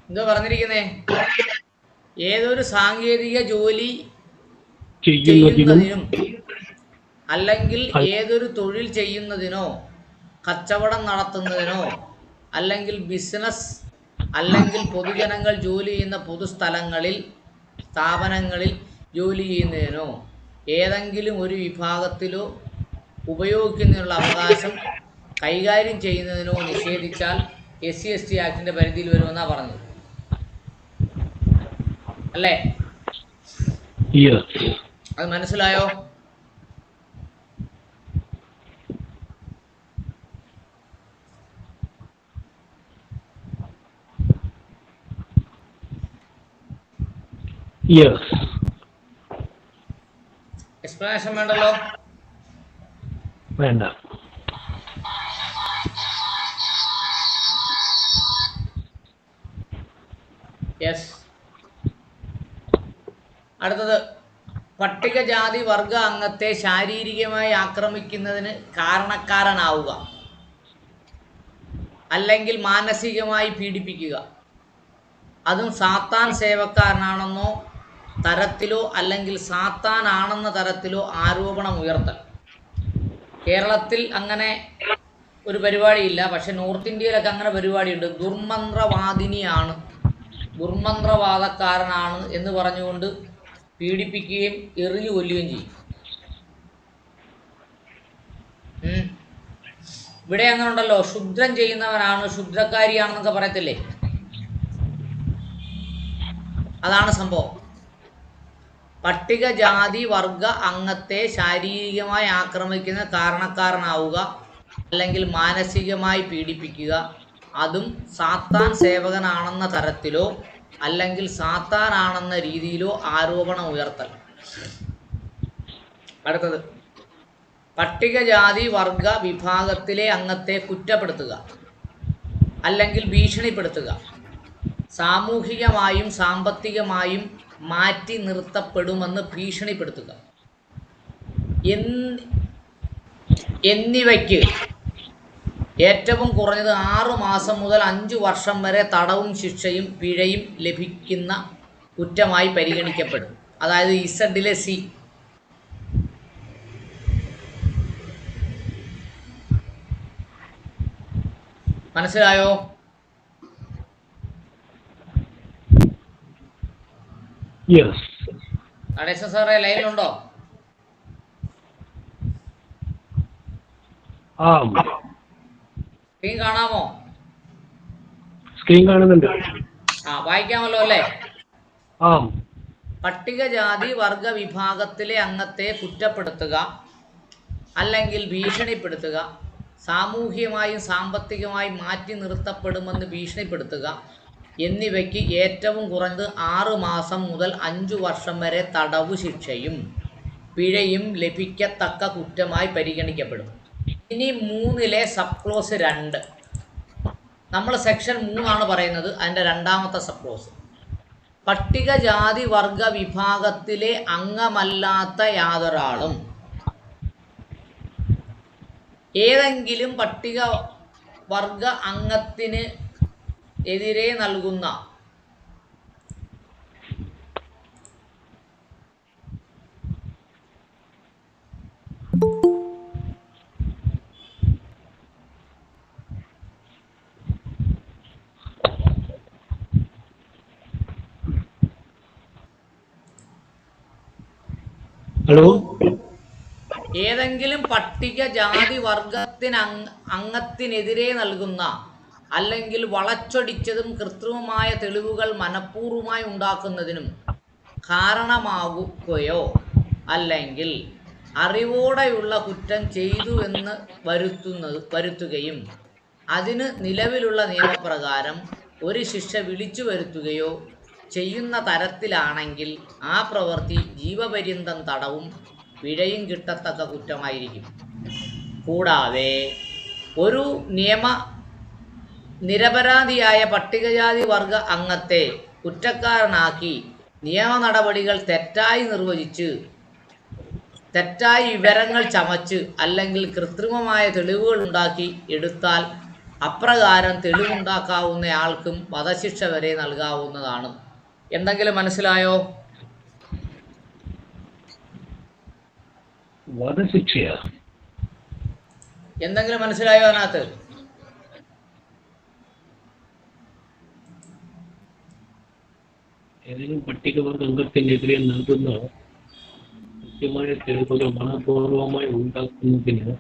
എന്തോ പറഞ്ഞിരിക്കുന്നേ? ഏതൊരു സാങ്കേതിക ജോലി ചെയ്യുന്നതിനും ചെയ്യുന്നതിനും അല്ലെങ്കിൽ ഏതൊരു തൊഴിൽ ചെയ്യുന്നതിനോ കച്ചവടം നടത്തുന്നതിനോ അല്ലെങ്കിൽ ബിസിനസ് അല്ലെങ്കിൽ പൊതുജനങ്ങൾ ജോലി ചെയ്യുന്ന പൊതുസ്ഥലങ്ങളിൽ സ്ഥാപനങ്ങളിൽ ജോലി ചെയ്യുന്നതിനോ ഏതെങ്കിലും ഒരു വിഭാഗത്തിലോ ഉപയോഗിക്കുന്നതിനുള്ള അവകാശം കൈകാര്യം ചെയ്യുന്നതിനോ നിഷേധിച്ചാൽ SC/ST ആക്ടിൻ്റെ പരിധിയിൽ വരുമെന്നാണ് പറഞ്ഞത്, അല്ലേ? yes, അത് മനസ്സിലായോ? yes, എക്സ്പ്ലനേഷൻ വേണ്ടല്ലോ. വേണ്ട. യെസ്. അടുത്തത്, പട്ടികജാതി വർഗ അംഗത്തെ ശാരീരികമായി ആക്രമിക്കുന്നതിന് കാരണക്കാരനാവുക അല്ലെങ്കിൽ മാനസികമായി പീഡിപ്പിക്കുക, അതും സാത്താൻ സേവക്കാരനാണെന്നോ തരത്തിലോ അല്ലെങ്കിൽ സാത്താൻ ആണെന്ന തരത്തിലോ ആരോപണം ഉയർത്തൽ. കേരളത്തിൽ അങ്ങനെ ഒരു പരിപാടിയില്ല, പക്ഷെ നോർത്ത് ഇന്ത്യയിലൊക്കെ അങ്ങനെ പരിപാടിയുണ്ട്. ദുർമന്ത്രവാദിനിയാണ്, ദുർമന്ത്രവാദക്കാരനാണ് എന്ന് പറഞ്ഞുകൊണ്ട് പീഡിപ്പിക്കുകയും എറിഞ്ഞു കൊല്ലുകയും ചെയ്യും. ഇവിടെ അങ്ങനെ ഉണ്ടല്ലോ, ക്ഷുദ്രം ചെയ്യുന്നവനാണ്, ക്ഷുദ്രക്കാരിയാണെന്നൊക്കെ പറയത്തില്ലേ? അതാണ് സംഭവം. പട്ടികജാതി വർഗ അംഗത്തെ ശാരീരികമായി ആക്രമിക്കുന്ന കാരണക്കാരനാവുക അല്ലെങ്കിൽ മാനസികമായി പീഡിപ്പിക്കുക, അതും സാത്താൻ സേവകനാണെന്ന തരത്തിലോ അല്ലെങ്കിൽ സാത്താനാണെന്ന രീതിയിലോ ആരോപണം ഉയർത്തൽ. അടുത്തത്, പട്ടികജാതി വർഗ വിഭാഗത്തിലെ അംഗത്തെ കുറ്റപ്പെടുത്തുക അല്ലെങ്കിൽ ഭീഷണിപ്പെടുത്തുക, സാമൂഹികമായും സാമ്പത്തികമായും മാറ്റി നിർത്തപ്പെടുമെന്ന് ഭീഷണിപ്പെടുത്തുക എന്നിവയ്ക്ക് ഏറ്റവും കുറഞ്ഞത് 6 മാസം മുതൽ 5 വർഷം വരെ തടവും ശിക്ഷയും പിഴയും ലഭിക്കുന്ന കുറ്റമായി പരിഗണിക്കപ്പെടും. അതായത് ഇസഡിലെ സി. മനസ്സിലായോ? യെസ്. നടേശൻ സാറേ ലൈനിലുണ്ടോ? സ്ക്രീൻ കാണാമോ? സ്ക്രീൻ കാണുന്നുണ്ട്. വായിക്കാമല്ലോ അല്ലേ? പട്ടികജാതി വർഗ വിഭാഗത്തിലെ അംഗത്തെ കുറ്റപ്പെടുത്തുക അല്ലെങ്കിൽ ഭീഷണിപ്പെടുത്തുക, സാമൂഹികമായും സാമ്പത്തികമായും മാറ്റി നിർത്തപ്പെടുമെന്ന് ഭീഷണിപ്പെടുത്തുക എന്നിവയ്ക്ക് ഏറ്റവും കുറഞ്ഞത് 6 മാസം മുതൽ 5 വർഷം വരെ തടവു ശിക്ഷയും പിഴയും ലഭിക്കത്തക്ക കുറ്റമായി പരിഗണിക്കപ്പെടും. ഇനി 3-ലെ സബ് ക്ലോസ് 2, നമ്മൾ സെക്ഷൻ 3 പറയുന്നത്, അതിൻ്റെ 2ാമത്തെ സബ് ക്ലോസ്. പട്ടികജാതി വർഗ വിഭാഗത്തിലെ അംഗമല്ലാത്ത യാതൊരാളും ഏതെങ്കിലും പട്ടിക വർഗ അംഗത്തിന് എതിരെ നൽകുന്ന ഏതെങ്കിലും പട്ടികജാതി അംഗത്തിനെതിരെ നൽകുന്ന അല്ലെങ്കിൽ വളച്ചൊടിച്ചതും കൃത്രിമമായ തെളിവുകൾ മനഃപൂർവ്വമായി ഉണ്ടാക്കുന്നതിനും കാരണമാകുകയോ അല്ലെങ്കിൽ അറിവോടെയുള്ള കുറ്റം ചെയ്തു എന്ന് വരുത്തുകയും അതിന് നിലവിലുള്ള നിയമപ്രകാരം ഒരു ശിക്ഷ വിളിച്ചു വരുത്തുകയോ ചെയ്യുന്ന തരത്തിലാണെങ്കിൽ ആ പ്രവൃത്തി ജീവപര്യന്തം തടവും പിഴയും കിട്ടത്തക്ക കുറ്റമായിരിക്കും. കൂടാതെ ഒരു നിരപരാധിയായ പട്ടികജാതി വർഗ അംഗത്തെ കുറ്റക്കാരനാക്കി നിയമ നടപടികൾ തെറ്റായി നിർവചിച്ച് തെറ്റായി വിവരങ്ങൾ ചമച്ച് അല്ലെങ്കിൽ കൃത്രിമമായ തെളിവുകൾ ഉണ്ടാക്കി എടുത്താൽ അപ്രകാരം തെളിവുണ്ടാക്കാവുന്നയാൾക്കും വധശിക്ഷ വരെ നൽകാവുന്നതാണ്. എന്തെങ്കിലും മനസ്സിലായോ? വധശിക്ഷയാ? എന്തെങ്കിലും മനസ്സിലായോ അതിനകത്ത്? ഏതെങ്കിലും പട്ടികവർഗ അംഗത്തിനെതിരെ നൽകുന്ന കൃത്യമായ തെളിവുകൾ മനഃപൂർവ്വമായി ഉണ്ടാക്കുന്നതിന്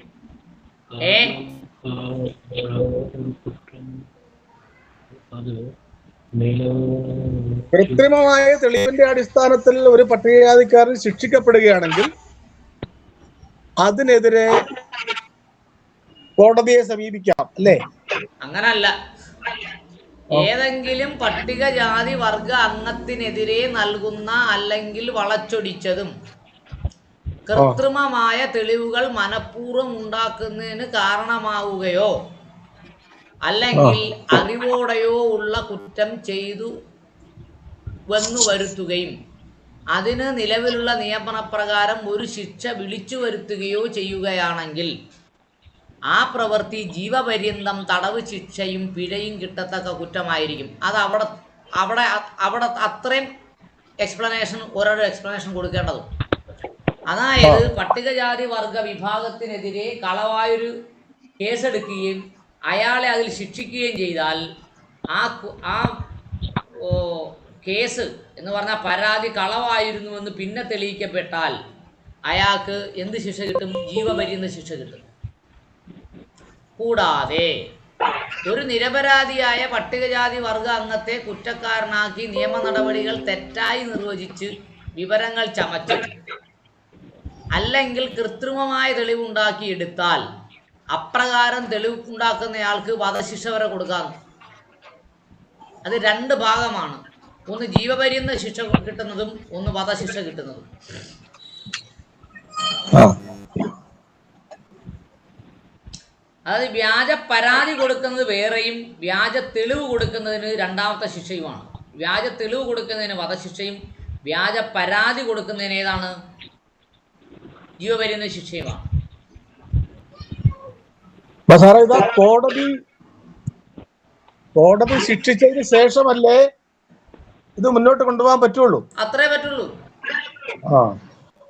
കുറ്റം അത് കൃത്രിമമായ തെളിവിന്റെ അടിസ്ഥാനത്തിൽ ഒരു പട്ടികജാതിക്കാരൻ ശിക്ഷിക്കപ്പെടുകയാണെങ്കിൽ അതിനെതിരെ കോടതിയെ സമീപിക്കാം, അല്ലേ? അങ്ങനല്ല. ഏതെങ്കിലും പട്ടികജാതി വർഗ അംഗത്തിനെതിരെ നൽകുന്ന അല്ലെങ്കിൽ വളച്ചൊടിച്ചതും കൃത്രിമമായ തെളിവുകൾ മനഃപൂർവ്വം ഉണ്ടാക്കുന്നതിന് കാരണമാവുകയോ അല്ലെങ്കിൽ അറിവോടെയോ ഉള്ള കുറ്റം ചെയ്തു വന്നു വരുത്തുകയും അതിന് നിലവിലുള്ള നിയമപ്രകാരം ഒരു ശിക്ഷ വിളിച്ചു വരുത്തുകയോ ചെയ്യുകയാണെങ്കിൽ ആ പ്രവൃത്തി ജീവപര്യന്തം തടവ് ശിക്ഷയും പിഴയും കിട്ടത്തക്ക കുറ്റമായിരിക്കും. അത് അവിടെ അത്രയും എക്സ്പ്ലനേഷൻ, ഓരോരോ എക്സ്പ്ലനേഷൻ കൊടുക്കേണ്ടതും. അതായത് പട്ടികജാതി വർഗ വിഭാഗത്തിനെതിരെ കളവായൊരു കേസെടുക്കുകയും അയാളെ അതിൽ ശിക്ഷിക്കുകയും ചെയ്താൽ ആ കേസ് എന്ന് പറഞ്ഞാൽ പരാതി കളവായിരുന്നുവെന്ന് പിന്നെ തെളിയിക്കപ്പെട്ടാൽ അയാൾക്ക് എന്ത് ശിക്ഷ കിട്ടും? ജീവപര്യന്ത ശിക്ഷ കിട്ടും. കൂടാതെ ഒരു നിരപരാധിയായ പട്ടികജാതി വർഗ അംഗത്തെ കുറ്റക്കാരനാക്കി നിയമ നടപടികൾ തെറ്റായി നിർവചിച്ച് വിവരങ്ങൾ ചമച്ച് അല്ലെങ്കിൽ കൃത്രിമമായ തെളിവുണ്ടാക്കിയെടുത്താൽ അപ്രകാരം തെളിവുണ്ടാക്കുന്നയാൾക്ക് വധശിക്ഷ വരെ കൊടുക്കാം. അത് രണ്ട് ഭാഗമാണ്. ഒന്ന് ജീവപര്യന്ത ശിക്ഷ കിട്ടുന്നതും ഒന്ന് വധശിക്ഷ കിട്ടുന്നതും. അതായത് വ്യാജ പരാതി കൊടുക്കുന്നത് വേറെയും വ്യാജ തെളിവ് കൊടുക്കുന്നതിന് രണ്ടാമത്തെ ശിക്ഷയുമാണ്. വ്യാജ തെളിവ് കൊടുക്കുന്നതിന് വധശിക്ഷയും വ്യാജ പരാതി കൊടുക്കുന്നതിന് ഏതാണ്? ജീവപര്യന്ത ശിക്ഷയുമാണ്. കോടതി ശിക്ഷിച്ചതിന് ശേഷമല്ലേ ഇത് മുന്നോട്ട് കൊണ്ടുപോകാൻ പറ്റുള്ളൂ? അത്രേ പറ്റുള്ളൂ.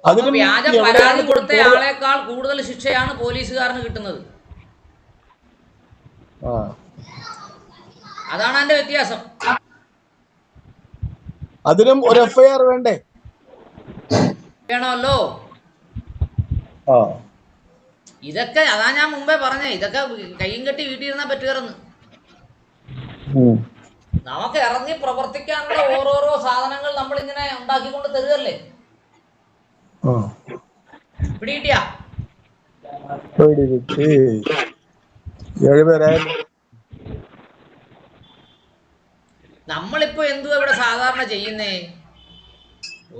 അതിന് വ്യാജ പരാതി കൊടുത്ത ആളെക്കാൾ കൂടുതൽ ശിക്ഷയാണ് പോലീസുകാരന് കിട്ടുന്നത്. അതാണ് അതിന്റെ വ്യത്യാസം. അതിനും ഒരു എഫ്ഐആർ വേണ്ടേ? വേണമല്ലോ. ഇതൊക്കെ അതാ ഞാൻ മുമ്പേ പറഞ്ഞേ, ഇതൊക്കെ കയ്യും കെട്ടി വീട്ടിലിരുന്നാ പറ്റുകയെന്ന്. നമുക്ക് ഇറങ്ങി പ്രവർത്തിക്കാനുള്ള ഓരോരോ സാധനങ്ങൾ നമ്മൾ ഇങ്ങനെ ഉണ്ടാക്കിക്കൊണ്ട് തരുകയല്ലേ. പിടികിട്ടിയാ? നമ്മളിപ്പോ എന്തുവാ ഇവിടെ സാധാരണ ചെയ്യുന്നേ?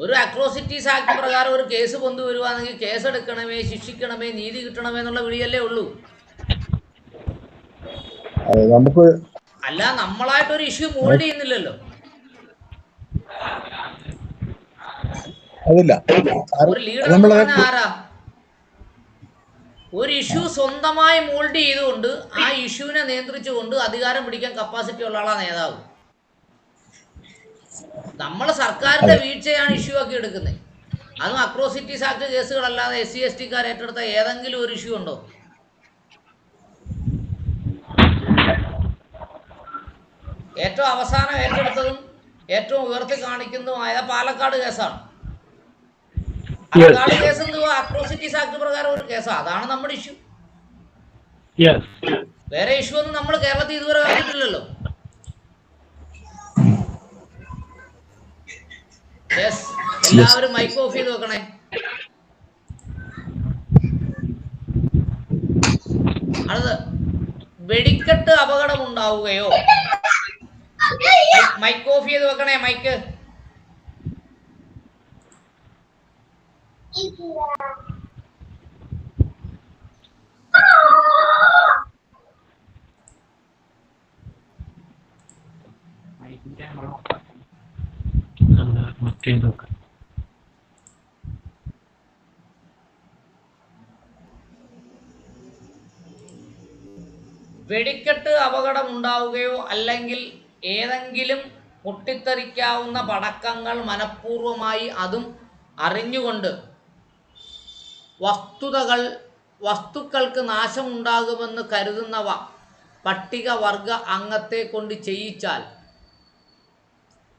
ഒരു അട്രോസിറ്റീസ് ആക്ട് പ്രകാരം ഒരു കേസ് കൊണ്ടുവരുവാണെങ്കിൽ കേസെടുക്കണമേ, ശിക്ഷിക്കണമേ, നീതി കിട്ടണമേ എന്നുള്ള വിളിയല്ലേ ഉള്ളൂ. അല്ല നമ്മളായിട്ടൊരു ഇഷ്യൂ മോൾഡ് ചെയ്യുന്നില്ലല്ലോ. ഒരു ലീഡർ എന്ന് പറഞ്ഞാൽ ആരാ? ഒരു ഇഷ്യൂ സ്വന്തമായി മോൾഡ് ചെയ്തുകൊണ്ട് ആ ഇഷ്യൂവിനെ നിയന്ത്രിച്ചുകൊണ്ട് അധികാരം പിടിക്കാൻ കപ്പാസിറ്റി ഉള്ള ആളാ നേതാവ്. നമ്മൾ സർക്കാരിന്റെ വീഴ്ചയാണ് ഇഷ്യൂ ആക്കി എടുക്കുന്നത്. അതും അട്രോസിറ്റീസ് ആക്ട് കേസുകളല്ലാതെ SC/ST ഏറ്റെടുത്ത ഏതെങ്കിലും ഒരു ഇഷ്യൂ ഉണ്ടോ? ഏറ്റവും അവസാനം ഏറ്റെടുത്തതും ഏറ്റവും ഉയർത്തി കാണിക്കുന്നതുമായ പാലക്കാട് കേസാണ്. പാലക്കാട് കേസ് എന്തുവാ? അട്രോസിറ്റീസ് ആക്ട് പ്രകാരം ഒരു കേസാണ്. അതാണ് നമ്മുടെ ഇഷ്യൂ. വേറെ ഇഷ്യൂ ഒന്നും നമ്മൾ കേരളത്തിൽ ഇതുവരെ കണ്ടിട്ടില്ലല്ലോ. എല്ലാവരും മൈക്ക് ഓഫ് ചെയ്ത് വെക്കണേ. അടുത്ത് വെടിക്കെട്ട് അപകടം ഉണ്ടാവുകയോ, മൈക്ക് ഓഫ് ചെയ്ത് വെക്കണേ. മൈക്ക് മറ്റേതൊക്കെ വെടിക്കെട്ട് അപകടം ഉണ്ടാവുകയോ അല്ലെങ്കിൽ ഏതെങ്കിലും പൊട്ടിത്തെറിക്കാവുന്ന പടക്കങ്ങൾ മനഃപൂർവ്വമായി അതും അറിഞ്ഞുകൊണ്ട് വസ്തുക്കൾക്ക് നാശമുണ്ടാകുമെന്ന് കരുതുന്നവ പട്ടികവർഗ അംഗത്തെ കൊണ്ട് ചെയ്യിച്ചാൽ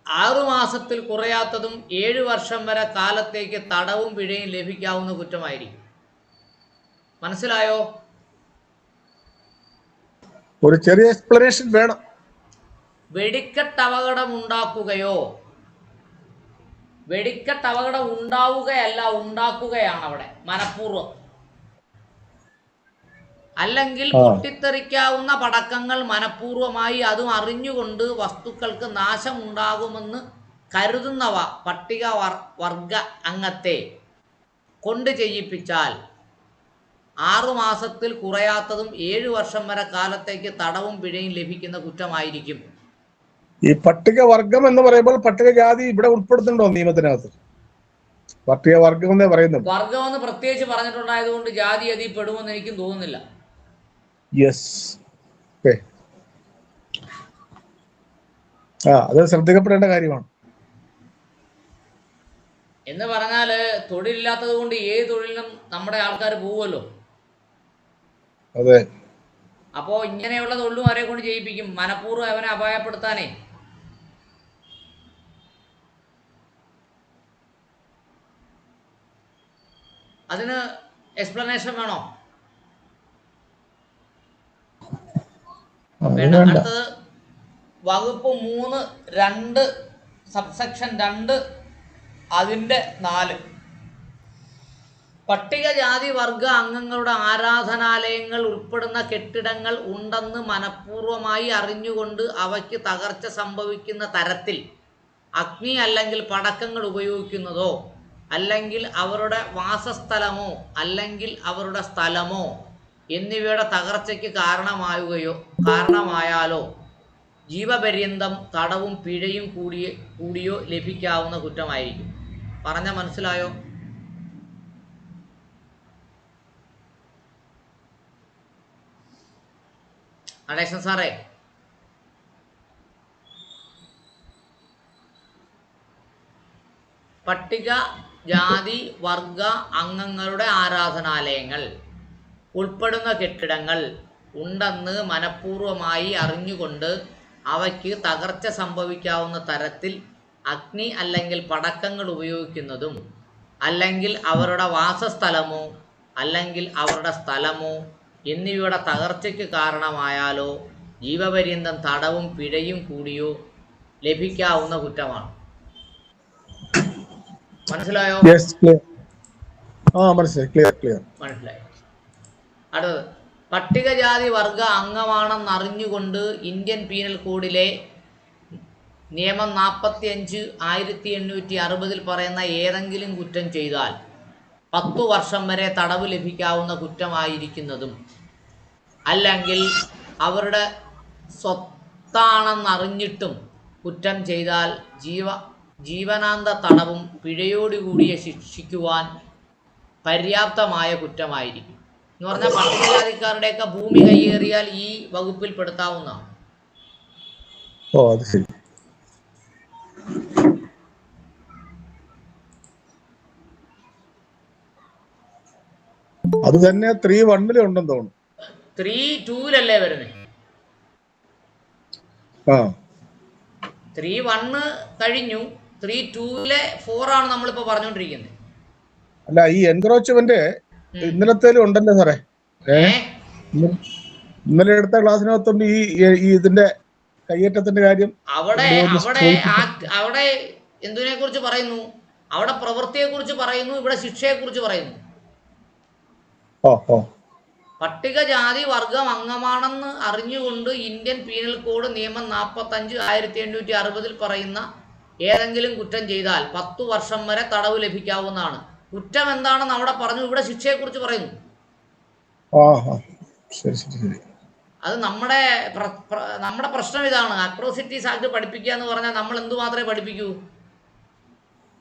6 മാസത്തിൽ കുറയാത്തതും 7 വർഷം വരെ കാലത്തേക്ക് തടവും പിഴയും ലഭിക്കാവുന്ന കുറ്റമായിരിക്കും. മനസ്സിലായോ? ഒരു ചെറിയ എക്സ്പ്ലനേഷൻ വേണം. വെടിക്കെട്ട് അപകടം ഉണ്ടാക്കുകയോ, വെടിക്കെട്ട് അപകടം ഉണ്ടാവുകയല്ല, ഉണ്ടാക്കുകയാണ് അവിടെ മനഃപൂർവ്വം. അല്ലെങ്കിൽ പൊട്ടിത്തെറിക്കാവുന്ന പടക്കങ്ങൾ മനഃപൂർവ്വമായി അതും അറിഞ്ഞുകൊണ്ട് വസ്തുക്കൾക്ക് നാശമുണ്ടാകുമെന്ന് കരുതുന്നവ പട്ടികവർഗ അംഗത്തെ കൊണ്ട് ചെയ്യിപ്പിച്ചാൽ 6 മാസത്തിൽ കുറയാത്തതും 7 വർഷം വരെ കാലത്തേക്ക് തടവും പിഴയും ലഭിക്കുന്ന കുറ്റമായിരിക്കും. ഈ പട്ടികവർഗം എന്ന് പറയുമ്പോൾ പട്ടികജാതി ഇവിടെ ഉൾപ്പെടുത്തുന്നുണ്ടോ നിയമത്തിനകത്ത്? പട്ടികവർഗം എന്നേ പറയുന്നുണ്ട്. വർഗമെന്ന് പ്രത്യേകിച്ച് പറഞ്ഞിട്ടുണ്ടായതുകൊണ്ട് ജാതി അതിൽ പെടുമെന്ന് എനിക്കും തോന്നുന്നില്ല. യെസ്, അത് ശ്രദ്ധിക്കപ്പെടേണ്ട കാര്യമാണ്. എന്ന് പറഞ്ഞാൽ തൊഴിലില്ലാത്തത് കൊണ്ട് ഏത് തൊഴിലിനും നമ്മുടെ ആൾക്കാർ പോവുമല്ലോ. അതെ. അപ്പോൾ ഇങ്ങനെയുള്ള തൊഴിലും അവരെ കൊണ്ട് ചെയ്യിപ്പിക്കും, മനഃപൂർവ്വം അവനെ അപായപ്പെടുത്താനേ. അതിന് എക്സ്പ്ലനേഷൻ വേണോ? വേണ്ട. അടുത്തത് വകുപ്പ് 3(2) സബ്സെക്ഷൻ 2 അതിൻ്റെ 4. പട്ടികജാതി വർഗ അംഗങ്ങളുടെ ആരാധനാലയങ്ങൾ ഉൾപ്പെടുന്ന കെട്ടിടങ്ങൾ ഉണ്ടെന്ന് മനഃപൂർവ്വമായി അറിഞ്ഞുകൊണ്ട് അവയ്ക്ക് തകർച്ച സംഭവിക്കുന്ന തരത്തിൽ അഗ്നി അല്ലെങ്കിൽ പടക്കങ്ങൾ ഉപയോഗിക്കുന്നതോ അല്ലെങ്കിൽ അവരുടെ വാസസ്ഥലമോ അല്ലെങ്കിൽ അവരുടെ സ്ഥലമോ എന്നിവയുടെ തകർച്ചയ്ക്ക് കാരണമായാലോ ജീവപര്യന്തം തടവും പിഴയും കൂടിയോ ലഭിക്കാവുന്ന കുറ്റമായിരിക്കും. പറഞ്ഞ മനസ്സിലായോ? നടേശൻ സാറേ, പട്ടിക ജാതി വർഗ അംഗങ്ങളുടെ ആരാധനാലയങ്ങൾ ഉൾപ്പെടുന്ന കെട്ടിടങ്ങൾ ഉണ്ടെന്ന് മനഃപൂർവ്വമായി അറിഞ്ഞുകൊണ്ട് അവയ്ക്ക് തകർച്ച സംഭവിക്കാവുന്ന തരത്തിൽ അഗ്നി അല്ലെങ്കിൽ പടക്കങ്ങൾ ഉപയോഗിക്കുന്നതും അല്ലെങ്കിൽ അവരുടെ വാസസ്ഥലമോ അല്ലെങ്കിൽ അവരുടെ സ്ഥലമോ എന്നിവയുടെ തകർച്ചയ്ക്ക് കാരണമായാലോ ജീവപര്യന്തം തടവും പിഴയും കൂടിയോ ലഭിക്കാവുന്ന കുറ്റമാണ്. മനസ്സിലായോ? മനസ്സിലായി. അടുത്തത്, പട്ടികജാതി വർഗ അംഗമാണെന്നറിഞ്ഞുകൊണ്ട് ഇന്ത്യൻ പീനൽ കോഡിലെ നിയമം 45/1860 പറയുന്ന ഏതെങ്കിലും കുറ്റം ചെയ്താൽ 10 വർഷം വരെ തടവ് ലഭിക്കാവുന്ന കുറ്റമായിരിക്കുന്നതും അല്ലെങ്കിൽ അവരുടെ സ്വത്താണെന്നറിഞ്ഞിട്ടും കുറ്റം ചെയ്താൽ ജീവനാന്ത തടവും പിഴയോടുകൂടിയ ശിക്ഷിക്കുവാൻ പര്യാപ്തമായ കുറ്റമായിരിക്കും. എന്ന് പറഞ്ഞാൽ പട്ടികജാതിക്കാരുടെയൊക്കെ ഭൂമി കയ്യേറിയാൽ ഈ വകുപ്പിൽ പെടുത്താവുന്നതാണ്. അത് ശരി. അത് തന്നെ 3(1) ഉണ്ടെന്ന് തോന്നുന്നു. 3(2) വരുന്നത്. 3(1) കഴിഞ്ഞു, 3(2) 4 ആണ് നമ്മളിപ്പോ പറഞ്ഞോണ്ടിരിക്കുന്നത്. അല്ല, ഈ എൻക്രോച്ച്മെന്റ് ഇന്നലത്തേലും ഉണ്ടല്ലോ സാറേ. ഇന്നലെ എടുത്ത ക്ലാസ്സിനകത്തുണ്ട് ഈ ഇതിന്റെ കയ്യേറ്റത്തിന്റെ കാര്യം. അവിടെ എന്തിനെ കുറിച്ച് പറയുന്നു? അവിടെ പ്രവൃത്തിയെ കുറിച്ച് പറയുന്നു, ഇവിടെ ശിക്ഷയെ കുറിച്ച് പറയുന്നു. പട്ടികജാതി വർഗം അംഗമാണെന്ന് അറിഞ്ഞുകൊണ്ട് ഇന്ത്യൻ പീനൽ കോഡ് നിയമം 45/1860 പറയുന്ന ഏതെങ്കിലും കുറ്റം ചെയ്താൽ 10 വർഷം വരെ തടവ് ലഭിക്കാവുന്നതാണ്. കുറ്റം എന്താണെന്ന് അവിടെ പറഞ്ഞു, ഇവിടെ ശിക്ഷയെ കുറിച്ച് പറയുന്നു. അത് നമ്മുടെ പ്രശ്നം ഇതാണ്. അട്രോസിറ്റീസ് ആക്ട് പഠിപ്പിക്കുക എന്ന് പറഞ്ഞാൽ നമ്മൾ എന്തു മാത്രമേ പഠിപ്പിക്കൂ?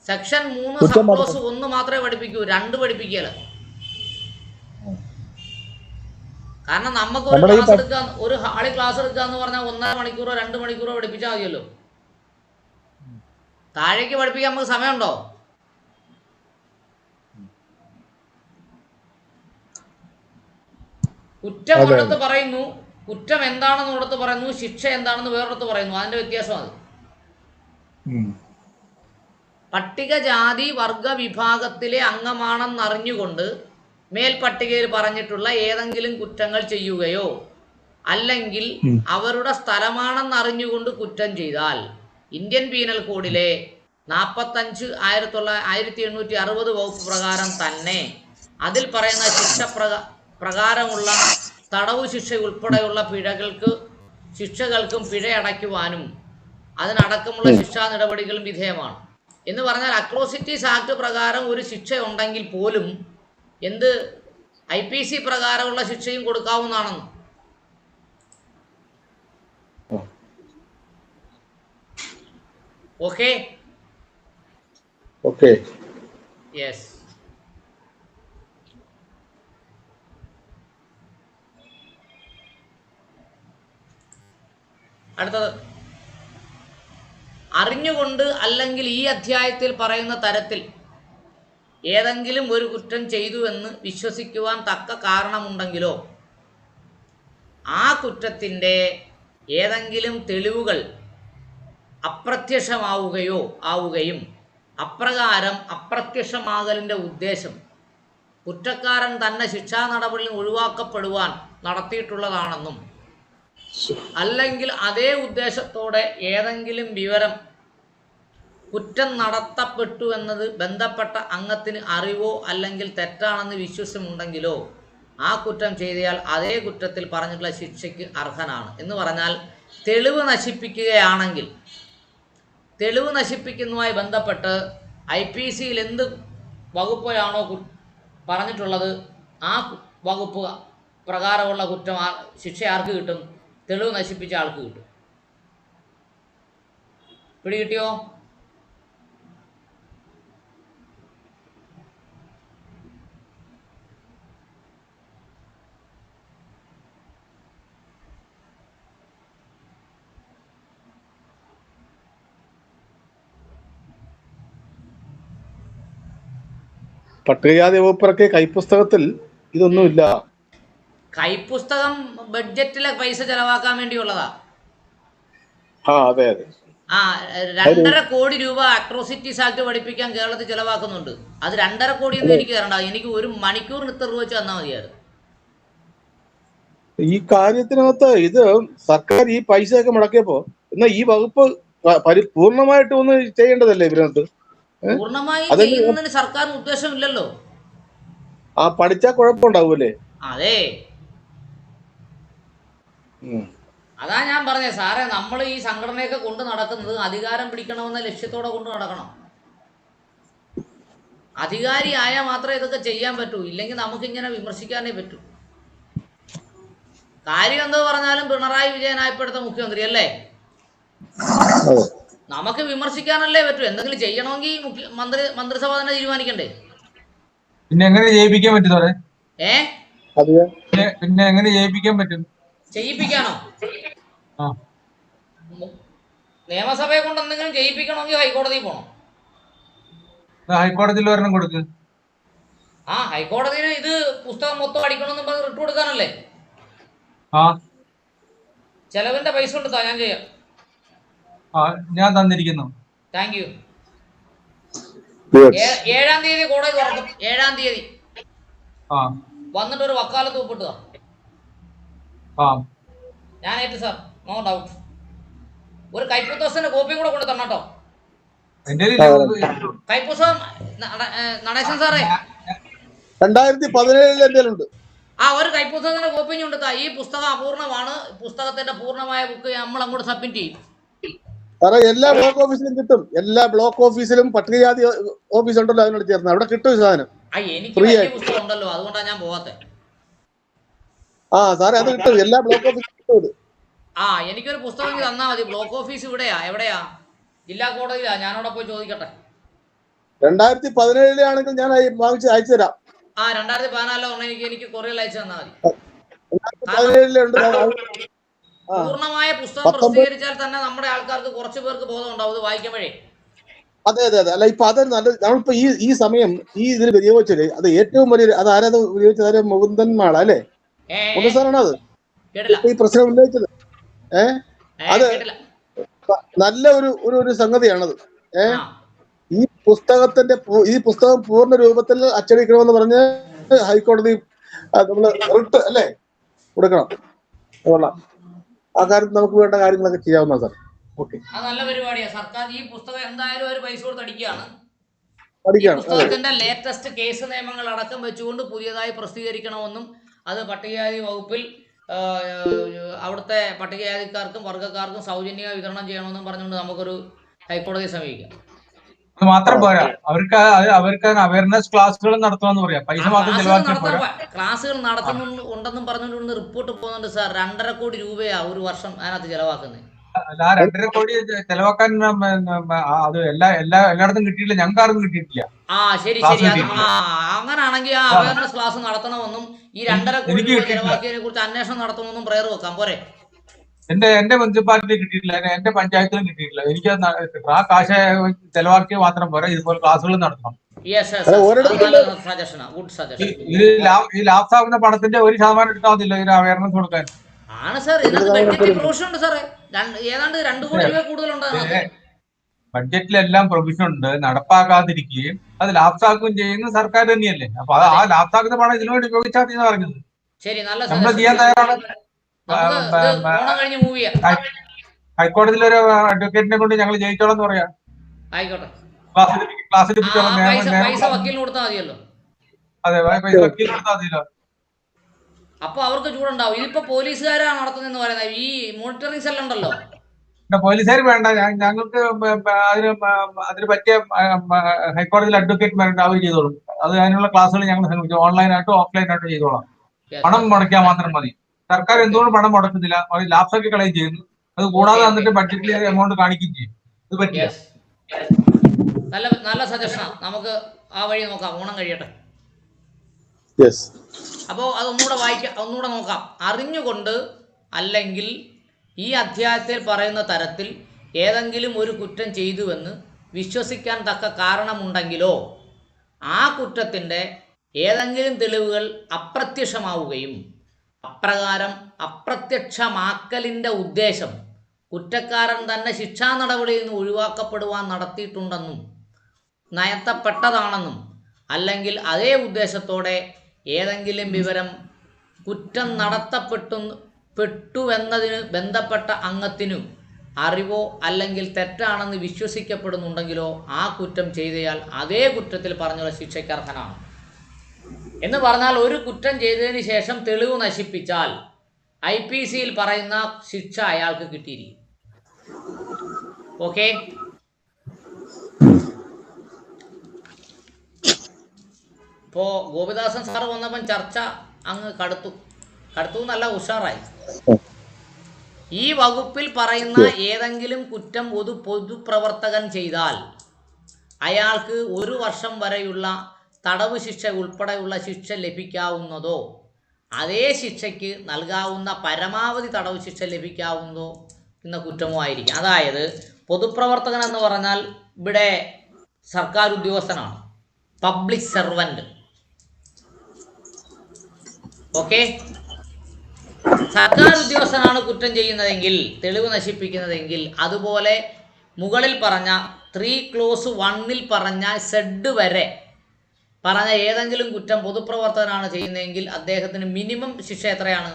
സെക്ഷൻ 3 സബ് ക്ലോസ് 1 മാത്രമേ പഠിപ്പിക്കൂ, 2 പഠിപ്പിക്കുകയല്ല. കാരണം നമുക്ക് ഒരു ഹാളിൽ ക്ലാസ് എടുക്കുക എന്ന് പറഞ്ഞാൽ 1.5 മണിക്കൂറോ 2 മണിക്കൂറോ പഠിപ്പിച്ചാൽ മതിയല്ലോ. താഴേക്ക് പഠിപ്പിക്കാൻ നമുക്ക് സമയമുണ്ടോ? കുറ്റം ഒരിടത്ത് പറയുന്നു, കുറ്റം എന്താണെന്ന് ഒരിടത്ത് പറയുന്നു, ശിക്ഷ എന്താണെന്ന് വേറൊരിടത്ത് പറയുന്നു. അതിന്റെ വ്യത്യാസം അത്. പട്ടികജാതി വർഗ വിഭാഗത്തിലെ അംഗമാണെന്നറിഞ്ഞുകൊണ്ട് മേൽപട്ടികയിൽ പറഞ്ഞിട്ടുള്ള ഏതെങ്കിലും കുറ്റങ്ങൾ ചെയ്യുകയോ അല്ലെങ്കിൽ അവരുടെ സ്ഥലമാണെന്നറിഞ്ഞുകൊണ്ട് കുറ്റം ചെയ്താൽ ഇന്ത്യൻ പീനൽ കോഡിലെ 45/1860 വകുപ്പ് പ്രകാരം തന്നെ അതിൽ പറയുന്ന ശിക്ഷ പ്രകാരമുള്ള തടവു ശിക്ഷ ഉൾപ്പെടെയുള്ള ശിക്ഷകൾക്കും പിഴ അടയ്ക്കുവാനും അതിനടക്കമുള്ള ശിക്ഷാ നടപടികളും വിധേയമാണ്. എന്ന് പറഞ്ഞാൽ അട്രോസിറ്റീസ് ആക്ട് പ്രകാരം ഒരു ശിക്ഷ ഉണ്ടെങ്കിൽ പോലും എന്ത് IPC പ്രകാരമുള്ള ശിക്ഷയും കൊടുക്കാവുന്നതാണെന്ന്. Okay okay yes. അടുത്തത്, അറിഞ്ഞുകൊണ്ട് അല്ലെങ്കിൽ ഈ അധ്യായത്തിൽ പറയുന്ന തരത്തിൽ ഏതെങ്കിലും ഒരു കുറ്റം ചെയ്തുവെന്ന് വിശ്വസിക്കുവാൻ തക്ക കാരണമുണ്ടെങ്കിലോ ആ കുറ്റത്തിൻ്റെ ഏതെങ്കിലും തെളിവുകൾ ആവുകയും അപ്രകാരം അപ്രത്യക്ഷമാകലിൻ്റെ ഉദ്ദേശം കുറ്റക്കാരൻ തന്നെ ശിക്ഷാ നടപടിയിൽ ഒഴിവാക്കപ്പെടുവാൻ നടത്തിയിട്ടുള്ളതാണെന്നും അല്ലെങ്കിൽ അതേ ഉദ്ദേശത്തോടെ ഏതെങ്കിലും വിവരം കുറ്റം നടത്തപ്പെട്ടു എന്നത് ബന്ധപ്പെട്ട അംഗത്തിന് അറിവോ അല്ലെങ്കിൽ തെറ്റാണെന്ന് വിശ്വാസമുണ്ടെങ്കിലോ ആ കുറ്റം ചെയ്താൽ അതേ കുറ്റത്തിൽ പറഞ്ഞിട്ടുള്ള ശിക്ഷയ്ക്ക് അർഹനാണ്. എന്ന് പറഞ്ഞാൽ തെളിവ് നശിപ്പിക്കുകയാണെങ്കിൽ തെളിവ് നശിപ്പിക്കുന്നതുമായി ബന്ധപ്പെട്ട് IPCയിൽ എന്ത് വകുപ്പിലാണോ പറഞ്ഞിട്ടുള്ളത് ആ വകുപ്പ് പ്രകാരമുള്ള കുറ്റം ശിക്ഷ ആർക്ക് കിട്ടും? തെളിവ് നശിപ്പിച്ച ആൾക്ക് കിട്ടും. പിടികിട്ടിയോ? പട്ടികജാതി വകുപ്പിറക്കിയ കൈപ്പുസ്തകത്തിൽ ഇതൊന്നുമില്ല. കൈപ്പുസ്തകം ബഡ്ജറ്റിലെ പൈസ ചെലവാക്കാൻ വേണ്ടിയുള്ളതാ. അതെ അതെ. 2.5 കോടി രൂപ അട്രോസിറ്റീസ് ആക്ട് പഠിപ്പിക്കാൻ കേരളത്തിൽ ചെലവാക്കുന്നുണ്ട്. അത് 2.5 കോടിയൊന്നും എനിക്ക് തരണ്ട, എനിക്ക് 1 മണിക്കൂറിന് ഇത്ര രൂപ വെച്ച് തന്നാൽ മതിയായിരുന്നു. ഈ കാര്യത്തിനകത്ത് ഇത് സർക്കാർ ഈ പൈസയൊക്കെ മുടക്കിയപ്പോ എന്നാ ഈ വകുപ്പ് പൂർണ്ണമായിട്ട് ഒന്ന് ചെയ്യേണ്ടതല്ലേ ഇതിനകത്ത്? പൂർണ്ണമായി ചെയ്യുന്നതിന് സർക്കാരിന് ഉദ്ദേശമില്ലല്ലോ. പഠിച്ചാൽ കുഴപ്പമുണ്ടാവൂലേ? അതെ, അതാ ഞാൻ പറഞ്ഞേ സാറേ, നമ്മൾ ഈ സംഘടനയൊക്കെ കൊണ്ട് നടക്കുന്നത് അധികാരം പിടിക്കണമെന്ന ലക്ഷ്യത്തോടെ കൊണ്ട് നടക്കണം. അധികാരി ആയാൽ മാത്രമേ ഇതൊക്കെ ചെയ്യാൻ പറ്റൂ, ഇല്ലെങ്കിൽ നമുക്കിങ്ങനെ വിമർശിക്കാനേ പറ്റൂ. കാര്യം എന്തോ പറഞ്ഞാലും പിണറായി വിജയനായപ്പോഴത്തെ മുഖ്യമന്ത്രി അല്ലേ? നമുക്ക് വിമർശിക്കാനല്ലേ പറ്റൂ. എന്തെങ്കിലും ചെയ്യണമെങ്കിൽ മന്ത്രിസഭ തന്നെ തീരുമാനിക്കണ്ടേ? പിന്നെ എങ്ങനെ ജയിപ്പിക്കാൻ പറ്റും സാറേ? പിന്നെ എങ്ങനെ ജയിപ്പിക്കാൻ പറ്റും? ചെയ്യിപ്പിക്കാനോ? നിയമസഭയെ കൊണ്ട് എന്തെങ്കിലും ചെയ്യിപ്പിക്കണമെങ്കിൽ ഹൈക്കോടതിയിൽ പോകണം. ഹൈക്കോടതിയിൽ ഒരെണ്ണം കൊടുക്ക്. ഹൈക്കോടതിയിൽ ഇത് പുസ്തകം മൊത്തം അടിക്കണമെന്ന് പറഞ്ഞ് റിട്ട് കൊടുക്കാനല്ലേ? ചെലവിന്റെ പൈസ കൊടുത്താ ഞാൻ ചെയ്യാം. ഞാൻ തന്നിരിക്കുന്നു. Thank you. 7-ാം തീയതി കോടതി തുറക്കും. 7-ാം തീയതി വന്നിട്ട് ഒരു വക്കാലത്ത് ഒപ്പിട്ടുക. ഞാൻ ഏറ്റു സാർ, നോ ഡൗട്ട്. ഒരു കൈപ്പുസ്തകത്തിന്റെ കോപ്പിയും കൂടെ കൊണ്ട് തരണം കേട്ടോ. കൈപ്പുസ്തകം നടേശൻ സാറേ 2017 ഒരു കൈപ്പുസ്തകത്തിന്റെ കോപ്പിയും കൊണ്ടുത്താ. ഈ പുസ്തകം അപൂർണമാണ്. പുസ്തകത്തിന്റെ പൂർണ്ണമായ ബുക്ക് നമ്മൾ അങ്ങോട്ട് സബ്മിറ്റ് ചെയ്യും. സാറേ എല്ലാ ബ്ലോക്ക് ഓഫീസിലും കിട്ടും. എല്ലാ ബ്ലോക്ക് ഓഫീസിലും പട്ടികജാതി ഓഫീസ് ഉണ്ടല്ലോ, അതിനോട് ചേർന്ന് അവിടെ കിട്ടും സാധനം. എനിക്ക് വലിയ പുസ്തകം ഉണ്ടല്ലോ, അതുകൊണ്ടാണ് ഞാൻ പോവാത്തെ. സാറേ അത് കിട്ടും, എല്ലാ ബ്ലോക്ക് ഓഫീസിലും കിട്ടും. എനിക്കൊരു പുസ്തകം തന്നാ മതി. ബ്ലോക്ക് ഓഫീസ് എവിടെയാ? ജില്ലാ കോടതിയിലാ. ഞാനവിടെ പോയി ചോദിക്കട്ടെ. 2017 ആണെങ്കിൽ ഞാൻ വാങ്ങിച്ച് അയച്ചു തരാം. 2014 എനിക്ക് കൊറിയറിൽ അയച്ചു തന്നാൽ മതി. കാരണം 17-ലുണ്ട്. ആ പൂർണ്ണമായ പുസ്തകം 19. പ്രസിദ്ധീകരിച്ചാൽ തന്നെ നമ്മുടെ ആൾക്കാർക്ക് കുറച്ചു പേർക്ക് ബോധം ഉണ്ടാവും ഇത് വായിക്കുമ്പോഴേ. അതെ അതെ അതെ. അല്ല ഇപ്പൊ അത് നല്ല നമ്മളിപ്പോ ഈ സമയം ഈ ഇതിൽ വിനിയോഗിച്ചത് അത് ഏറ്റവും വലിയ അത് ആരത് വിനിയോഗിച്ചത്? മുകുന്ദൻ മാള അല്ലേ? ഏ മുകുന്ദൻ സാറാണ് അത് കേട്ടില്ല. ഇപ്പൊ ഈ പ്രശ്നം ഉന്നയിച്ചത്. അത് കേട്ടില്ല. നല്ല ഒരു സംഗതിയാണത്. ആ ഈ പുസ്തകം പൂർണ്ണ രൂപത്തിൽ അച്ചടിക്കണമെന്ന് പറഞ്ഞ് ഹൈക്കോടതി നമ്മള് റിട്ട് അല്ലേ കൊടുക്കണം. കൊള്ളാം. ആ കാര്യത്തിൽ നമുക്ക് വേണ്ട കാര്യങ്ങളൊക്കെ ചെയ്യാവുന്ന സാർ. ഓക്കെ, അത് നല്ല പരിപാടിയാണ്. സർക്കാർ ഈ പുസ്തകം എന്തായാലും ഒരു പൈസ കൊടുത്ത് അടിക്കുകയാണ്. ഈ പഠിക്കുകയാണ്. അതെ പുസ്തകത്തിന്റെ ലേറ്റസ്റ്റ് കേസ് നിയമങ്ങൾ അടക്കം വെച്ചുകൊണ്ട് പുതിയതായി പ്രസിദ്ധീകരിക്കണമെന്നും അത് പട്ടികജാതി വകുപ്പിൽ അവിടുത്തെ പട്ടികജാതിക്കാർക്കും വർഗ്ഗക്കാർക്കും സൗജന്യ വിതരണം ചെയ്യണമെന്നും പറഞ്ഞുകൊണ്ട് നമുക്കൊരു ഹൈക്കോടതിയെ സമീപിക്കാം. അത് മാത്രം പോരാ, അവർക്ക് അവയർനെസ് ക്ലാസ്സുകൾ നടത്തണമെന്ന് പറയാം. പൈസ മാത്രം ചെലവാക്കിയാൽ പോരാ. ക്ലാസ്സുകൾ നടത്തുന്നുണ്ടെന്നും പറഞ്ഞുകൊണ്ട് റിപ്പോർട്ട് പോകുന്നുണ്ട് സാർ. 2.5 കോടി രൂപയാ ഒരു വർഷം അതിനകത്ത് ചെലവാക്കുന്നത്. അല്ല, ആ 2.5 കോടി ചെലവാക്കാൻ അത് എല്ലായിടത്തും കിട്ടിയിട്ടില്ല, ഞങ്ങൾക്ക് ആർക്കും കിട്ടിയിട്ടില്ല. ശരി ക്ലാസ് ശരി. കിട്ടിയിട്ടില്ല. അങ്ങനാണെങ്കിൽ ആ അവയർനെസ് ക്ലാസ് നടത്തണമെന്നും ഈ 2.5 കോടി എനിക്ക് രൂപ കിട്ടിയിട്ടില്ല. ചെലവാക്കിയതിനെ കുറിച്ച് അന്വേഷണം നടത്തണമെന്നും പ്രയർ വെക്കാം. പോരെ? എന്റെ മുനിസിപ്പാലിറ്റിയിൽ കിട്ടിയിട്ടില്ല, എന്റെ പഞ്ചായത്തിലും കിട്ടിയിട്ടില്ല. എനിക്ക് ആ കാശ് ചെലവാക്കിയ മാത്രം പോരാ, ഇതുപോലെ ക്ലാസ്സുകൾ നടത്തണം. ഈ ലാപ്സ് ആകുന്ന പണത്തിന്റെ 1% എടുത്താൽ മതില്ല ഇതിന് അവയർനെസ് കൊടുക്കാൻ. ആണ് സാർ. ഇതിനകത്ത് ബഡ്ജറ്റ് പ്രൊവിഷൻ ഉണ്ട് സാറേ. ഏതാണ്ട് 2 കോടി രൂപ കൂടുതലുണ്ട്. ബഡ്ജറ്റിലെല്ലാം പ്രൊവിഷൻ ഉണ്ട്. നടപ്പാക്കാതിരിക്കുകയും അത് ലാപ്സ് ആക്കുകയും ചെയ്യുന്ന സർക്കാർ തന്നെയല്ലേ. അപ്പൊ ആ ലാപ്സ് ആക്കുന്ന പണം ഇതിനു വേണ്ടി ഉപയോഗിച്ചാൽ മതി എന്ന് പറഞ്ഞത്. ശരി, നല്ല നമ്മൾ ചെയ്യാൻ തയ്യാറാണ്. ഹൈക്കോടതിയിൽ ഒരു അഡ്വക്കേറ്റിനെ കൊണ്ട് ഞങ്ങൾ ജയിച്ചോളാം എന്ന് പറയാം. ആയിക്കോട്ടെ, ക്ലാസ് എടുപ്പിച്ചോളാം. പൈസ വക്കീലിന് കൊടുത്താൽ മതിയല്ലോ. അതെ, പൈസ വക്കീലിന് കൊടുത്താൽ മതിയല്ലോ. അപ്പൊ അവർക്ക് ചൂടുണ്ടാവും. ഇതിപ്പോ പോലീസുകാരാണ് നടത്തുന്നതെന്ന് പറയുന്നത്. ഈ മോണിറ്ററിംഗ് സെൽ ഉണ്ടല്ലോ. പോലീസുകാർ വേണ്ട, ഞങ്ങൾക്ക് അതിന് പറ്റിയ ഹൈക്കോടതിയിൽ അഡ്വക്കേറ്റ്മാരുണ്ട്, അവർ ചെയ്തോളും. അത് അതിനുള്ള ക്ലാസ്സുകൾ ഞങ്ങൾ സംഘടിപ്പിച്ചു ഓൺലൈനായിട്ടോ ഓഫ്ലൈനായിട്ടോ ചെയ്തോളാം. പണം മുടക്കാൻ മാത്രം മതി. സർക്കാർ എന്തുകൊണ്ട് പണം മുടക്കുന്നില്ല? ലാപ്സൊക്കെ കളയും ചെയ്യുന്നു. അത് കൂടാതെ വന്നിട്ട് ബഡ്ജറ്റിൽ എമൗണ്ട് കാണിക്കുകയും ചെയ്യും. ഇത് പറ്റില്ല. നല്ല സജഷനാണ്. നമുക്ക് ആ വഴി നോക്കാം. ഓണം കഴിയട്ടെ. അപ്പോൾ ഒന്നുകൂടെ നോക്കാം. അറിഞ്ഞുകൊണ്ട് അല്ലെങ്കിൽ ഈ അധ്യായത്തിൽ പറയുന്ന തരത്തിൽ ഏതെങ്കിലും ഒരു കുറ്റം ചെയ്തുവെന്ന് വിശ്വസിക്കാൻ തക്ക കാരണമുണ്ടെങ്കിലോ ആ കുറ്റത്തിൻ്റെ ഏതെങ്കിലും തെളിവുകൾ അപ്രത്യക്ഷമാവുകയും അപ്രകാരം അപ്രത്യക്ഷമാക്കലിൻ്റെ ഉദ്ദേശം കുറ്റക്കാരൻ തന്നെ ശിക്ഷാ നടപടിയിൽ നിന്ന് ഒഴിവാക്കപ്പെടുവാൻ നടത്തിയിട്ടുണ്ടെന്നും നയത്തപ്പെട്ടതാണെന്നും അല്ലെങ്കിൽ അതേ ഉദ്ദേശത്തോടെ ഏതെങ്കിലും വിവരം കുറ്റം നടത്തപ്പെട്ടുവെന്നതിന് ബന്ധപ്പെട്ട അംഗത്തിനു അറിവോ അല്ലെങ്കിൽ തെറ്റാണെന്ന് വിശ്വസിക്കപ്പെടുന്നുണ്ടെങ്കിലോ ആ കുറ്റം ചെയ്തയാൾ അതേ കുറ്റത്തിൽ പറഞ്ഞുള്ള ശിക്ഷയ്ക്ക് അർഹനാണ്. എന്ന് പറഞ്ഞാൽ ഒരു കുറ്റം ചെയ്തതിന് ശേഷം തെളിവ് നശിപ്പിച്ചാൽ IPC-യിൽ പറയുന്ന ശിക്ഷ അയാൾക്ക് കിട്ടിയിരിക്കും. ഓക്കെ, ഇപ്പോൾ ഗോപിദാസൻ സാറ് വന്നപ്പം ചർച്ച അങ്ങ് കടുത്തു നല്ല ഉഷാറായി. ഈ വകുപ്പിൽ പറയുന്ന ഏതെങ്കിലും കുറ്റം ഒരു പൊതുപ്രവർത്തകൻ ചെയ്താൽ അയാൾക്ക് 1 വർഷം വരെയുള്ള തടവ് ശിക്ഷ ഉൾപ്പെടെയുള്ള ശിക്ഷ ലഭിക്കാവുന്നതോ അതേ ശിക്ഷയ്ക്ക് നൽകാവുന്ന പരമാവധി തടവ് ശിക്ഷ ലഭിക്കാവുന്നതോ എന്ന കുറ്റമോ ആയിരിക്കും. അതായത് പൊതുപ്രവർത്തകൻ എന്ന് പറഞ്ഞാൽ ഇവിടെ സർക്കാർ ഉദ്യോഗസ്ഥനാണ്, പബ്ലിക് സെർവൻറ്റ്. ഓക്കെ, സർക്കാർ ഉദ്യോഗസ്ഥനാണ് കുറ്റം ചെയ്യുന്നതെങ്കിൽ, തെളിവ് നശിപ്പിക്കുന്നതെങ്കിൽ, അതുപോലെ മുകളിൽ പറഞ്ഞ 3(1) പറഞ്ഞ സെഡ് വരെ പറഞ്ഞ ഏതെങ്കിലും കുറ്റം പൊതുപ്രവർത്തകനാണ് ചെയ്യുന്നതെങ്കിൽ അദ്ദേഹത്തിന് മിനിമം ശിക്ഷ എത്രയാണ്?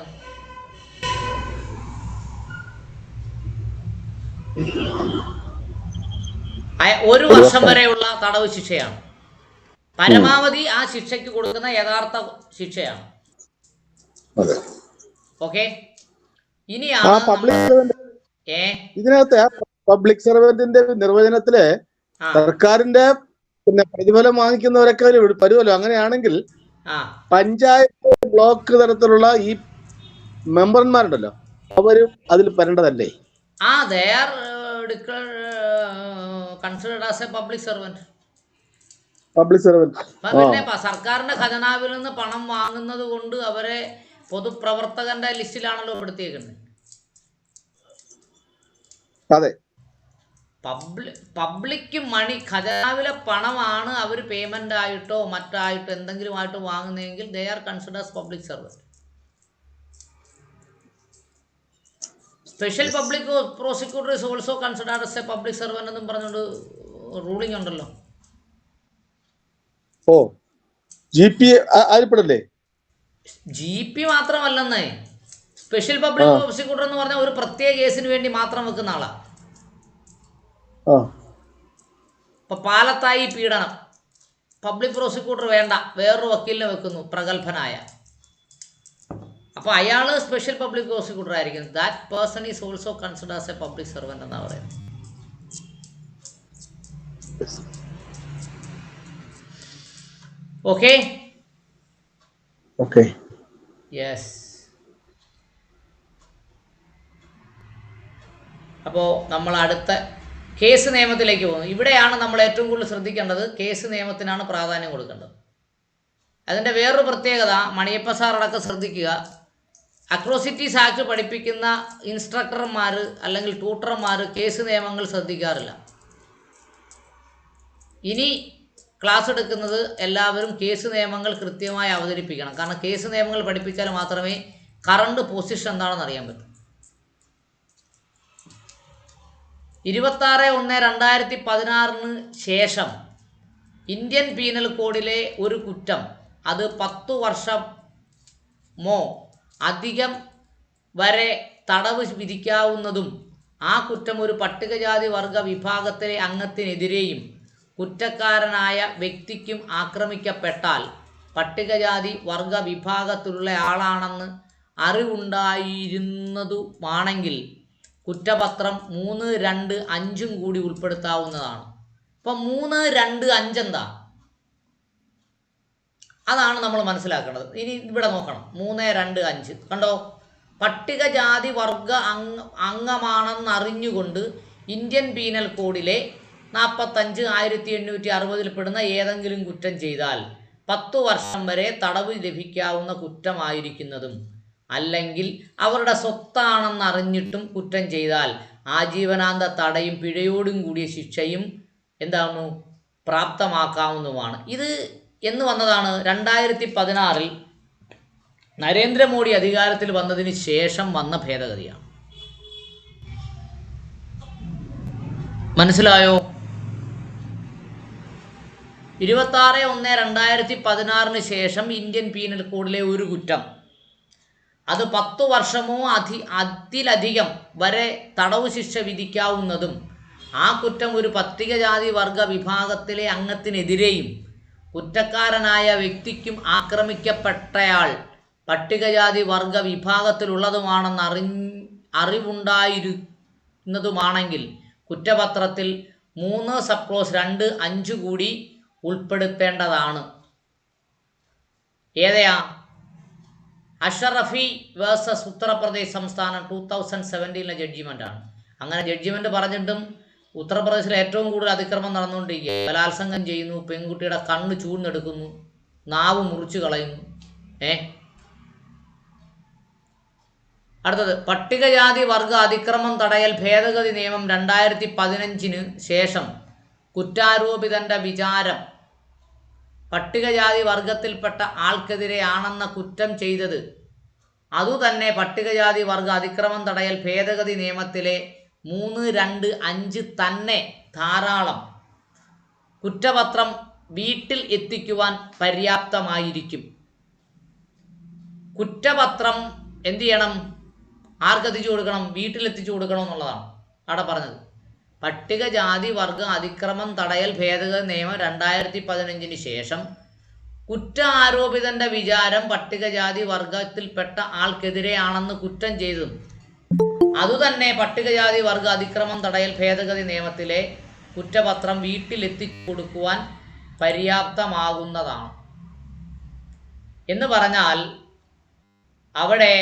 1 വർഷം വരെയുള്ള തടവ് ശിക്ഷയാണ്. പരമാവധി ആ ശിക്ഷയ്ക്ക് കൊടുക്കുന്ന യഥാർത്ഥ ശിക്ഷയാണ്. ഓക്കെ, ഇനിയാണ് ഇതിനകത്ത് പബ്ലിക് സർവന്റിന്റെ നിർവചനത്തില് സർക്കാരിന്റെ പ്രതിഫലം വാങ്ങിക്കുന്നവരൊക്കെ വരുമല്ലോ. അങ്ങനെയാണെങ്കിൽ പഞ്ചായത്ത് ബ്ലോക്ക് തരത്തിലുള്ള ഈ മെമ്പർമാരുണ്ടല്ലോ, അവരും അതിൽ വരേണ്ടതല്ലേ? they are considered as a public servant. പിന്നെ സർക്കാരിന്റെ ഖജനാവിൽ നിന്ന് പണം വാങ്ങുന്നത് കൊണ്ട് അവരെ പൊതുപ്രവർത്തകന്റെ ലിസ്റ്റിലാണല്ലോ പെടുത്തിയേക്കുന്നത്. അതെ. പബ്ലിക് മണി, ഖജനാവിലെ പണമാണ് അവർ പേയ്മെന്റ് ആയിട്ടോ മറ്റായിട്ടോ എന്തെങ്കിലും ആയിട്ട് വാങ്ങുന്നതെങ്കിൽ they are considers public servant. Special public prosecutor is also considered as a public servant എന്നും പറഞ്ഞുകൊണ്ട് റൂളിംഗ് ഉണ്ടല്ലോ. ഓ, GP ആരിപ്പെടല്ലേ? GP മാത്രമല്ലെന്നേ, സ്പെഷ്യൽ പബ്ലിക് പ്രോസിക്യൂട്ടർ എന്ന് പറഞ്ഞാൽ ഒരു പ്രത്യേക കേസിന് വേണ്ടി മാത്രം വെക്കുന്ന ആളാണ്. ഇപ്പൊ പാലത്തായി പീഡനം, പബ്ലിക് പ്രോസിക്യൂട്ടർ വേണ്ട, വേറൊരു വക്കീലിനെ വെക്കുന്നു പ്രഗത്ഭനായ. അപ്പോൾ അയാൾ സ്പെഷ്യൽ പബ്ലിക് പ്രോസിക്യൂട്ടർ ആയിരിക്കും. That person is also consider as A public servant എന്നാണ് പറയുന്നത്. Okay okay, yes. അപ്പോൾ നമ്മൾ അടുത്ത കേസ് നിയമത്തിലേക്ക് പോകുന്നു. ഇവിടെയാണ് നമ്മൾ ഏറ്റവും കൂടുതൽ ശ്രദ്ധിക്കേണ്ടത്. കേസ് നിയമത്തിനാണ് പ്രാധാന്യം കൊടുക്കേണ്ടത്. അതിൻ്റെ വേറൊരു പ്രത്യേകത മണിയപ്പ സാർ അടക്കം ശ്രദ്ധിക്കുക. അട്രോസിറ്റീസ് ആക്ട് പഠിപ്പിക്കുന്ന ഇൻസ്ട്രക്ടർമാർ അല്ലെങ്കിൽ ട്യൂട്ടർമാർ കേസ് നിയമങ്ങൾ ശ്രദ്ധിക്കാറില്ല. ഇനി ക്ലാസ് എടുക്കുന്നത് എല്ലാവരും കേസ് നിയമങ്ങൾ കൃത്യമായി അവതരിപ്പിക്കണം. കാരണം കേസ് നിയമങ്ങൾ പഠിപ്പിച്ചാൽ മാത്രമേ കറണ്ട് പൊസിഷൻ എന്താണെന്ന് അറിയാൻ പറ്റൂ. 26/1/2016 ശേഷം ഇന്ത്യൻ പീനൽ കോഡിലെ ഒരു കുറ്റം അത് 10 വർഷമോ അധികം വരെ തടവ് വിധിക്കാവുന്നതും ആ കുറ്റം ഒരു പട്ടികജാതി വർഗ വിഭാഗത്തിലെ അംഗത്തിനെതിരെയും കുറ്റക്കാരനായ വ്യക്തിക്കും ആക്രമിക്കപ്പെട്ടാൽ പട്ടികജാതി വർഗ വിഭാഗത്തിലുള്ള ആളാണെന്ന് അറിവുണ്ടായിരുന്നതുമാണെങ്കിൽ കുറ്റപത്രം 3, 2, 5 കൂടി ഉൾപ്പെടുത്താവുന്നതാണ്. ഇപ്പം 3, 2, 5 എന്താ? അതാണ് നമ്മൾ മനസ്സിലാക്കേണ്ടത്. ഇനി ഇവിടെ നോക്കണം. 3, 2, 5 കണ്ടോ? പട്ടികജാതി വർഗ അംഗമാണെന്നറിഞ്ഞുകൊണ്ട് ഇന്ത്യൻ പീനൽ കോഡിലെ 45/1860 പെടുന്ന ഏതെങ്കിലും കുറ്റം ചെയ്താൽ 10 വർഷം വരെ തടവ് ലഭിക്കാവുന്ന കുറ്റമായിരിക്കുന്നതും, അല്ലെങ്കിൽ അവരുടെ സ്വത്താണെന്നറിഞ്ഞിട്ടും കുറ്റം ചെയ്താൽ ആജീവനാന്ത തടയും പിഴയോടും കൂടിയ ശിക്ഷയും എന്താണ് പ്രാപ്തമാക്കാവുന്നതുമാണ്. ഇത് എന്ന് വന്നതാണ് 2016 നരേന്ദ്രമോദി അധികാരത്തിൽ വന്നതിന് ശേഷം വന്ന ഭേദഗതിയാണ്. മനസ്സിലായോ? 26/1/2016 ശേഷം ഇന്ത്യൻ പീനൽ കോഡിലെ ഒരു കുറ്റം അത് 10 വർഷമോ അതിലധികം വരെ തടവ് ശിക്ഷ വിധിക്കാവുന്നതും ആ കുറ്റം ഒരു പട്ടികജാതി വർഗ വിഭാഗത്തിലെ അംഗത്തിനെതിരെയും കുറ്റക്കാരനായ വ്യക്തിക്കും ആക്രമിക്കപ്പെട്ടയാൾ പട്ടികജാതി വർഗ വിഭാഗത്തിലുള്ളതുമാണെന്ന് അറിവുണ്ടായിരുന്നതുമാണെങ്കിൽ കുറ്റപത്രത്തിൽ 3 സബ് ക്ലോസ് 2, 5 കൂടി ഉൾപ്പെടുത്തേണ്ടതാണ്. ഏതയാ? അഷറഫി വേഴ്സസ് ഉത്തർപ്രദേശ് സംസ്ഥാനം 2017 ജഡ്ജിമെൻ്റാണ്. അങ്ങനെ ജഡ്ജിമെൻ്റ് പറഞ്ഞിട്ടും ഉത്തർപ്രദേശിൽ ഏറ്റവും കൂടുതൽ അതിക്രമം നടന്നുകൊണ്ടിരിക്കുക. ബലാത്സംഗം ചെയ്യുന്നു, പെൺകുട്ടിയുടെ കണ്ണ് ചൂഴ്ന്നെടുക്കുന്നു, നാവ് മുറിച്ചു കളയുന്നു. അടുത്തത് പട്ടികജാതി വർഗ അതിക്രമം തടയൽ ഭേദഗതി നിയമം 2015 ശേഷം കുറ്റാരോപിതൻ്റെ വിചാരം പട്ടികജാതി വർഗത്തിൽപ്പെട്ട ആൾക്കെതിരെ ആണെന്ന കുറ്റം ചെയ്തത് അതുതന്നെ പട്ടികജാതി വർഗ അതിക്രമം തടയൽ ഭേദഗതി നിയമത്തിലെ 3, 2, 5 തന്നെ ധാരാളം കുറ്റപത്രം വീട്ടിൽ എത്തിക്കുവാൻ പര്യാപ്തമായിരിക്കും. കുറ്റപത്രം എന്തു ചെയ്യണം? ആർക്കെത്തിച്ചു കൊടുക്കണം? വീട്ടിലെത്തിച്ചു കൊടുക്കണം എന്നുള്ളതാണ് അവിടെ പറഞ്ഞത്. പട്ടികജാതി വർഗ അതിക്രമം തടയൽ ഭേദഗതി നിയമം 2015 ശേഷം കുറ്റാരോപിതൻ്റെ വിചാരം പട്ടികജാതി വർഗത്തിൽപ്പെട്ട ആൾക്കെതിരെയാണെന്ന് കുറ്റം ചെയ്തതും അതുതന്നെ പട്ടികജാതി വർഗ അതിക്രമം തടയൽ ഭേദഗതി നിയമത്തിലെ കുറ്റപത്രം വീട്ടിലെത്തിച്ചു കൊടുക്കുവാൻ പര്യാപ്തമാകുന്നതാണ്. എന്ന് പറഞ്ഞാൽ അവിടെ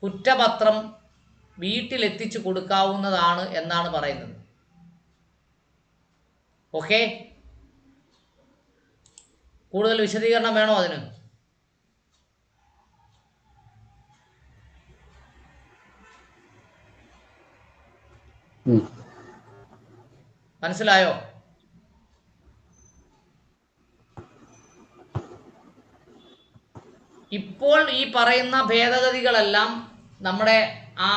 കുറ്റപത്രം വീട്ടിലെത്തിച്ചു കൊടുക്കാവുന്നതാണ് എന്നാണ് പറയുന്നത്. ഓക്കെ, കൂടുതൽ വിശദീകരണം വേണോ അതിന്? ഉം. മനസ്സിലായോ? ഇപ്പോൾ ഈ പറയുന്ന ഭേദഗതികളെല്ലാം നമ്മുടെ ആ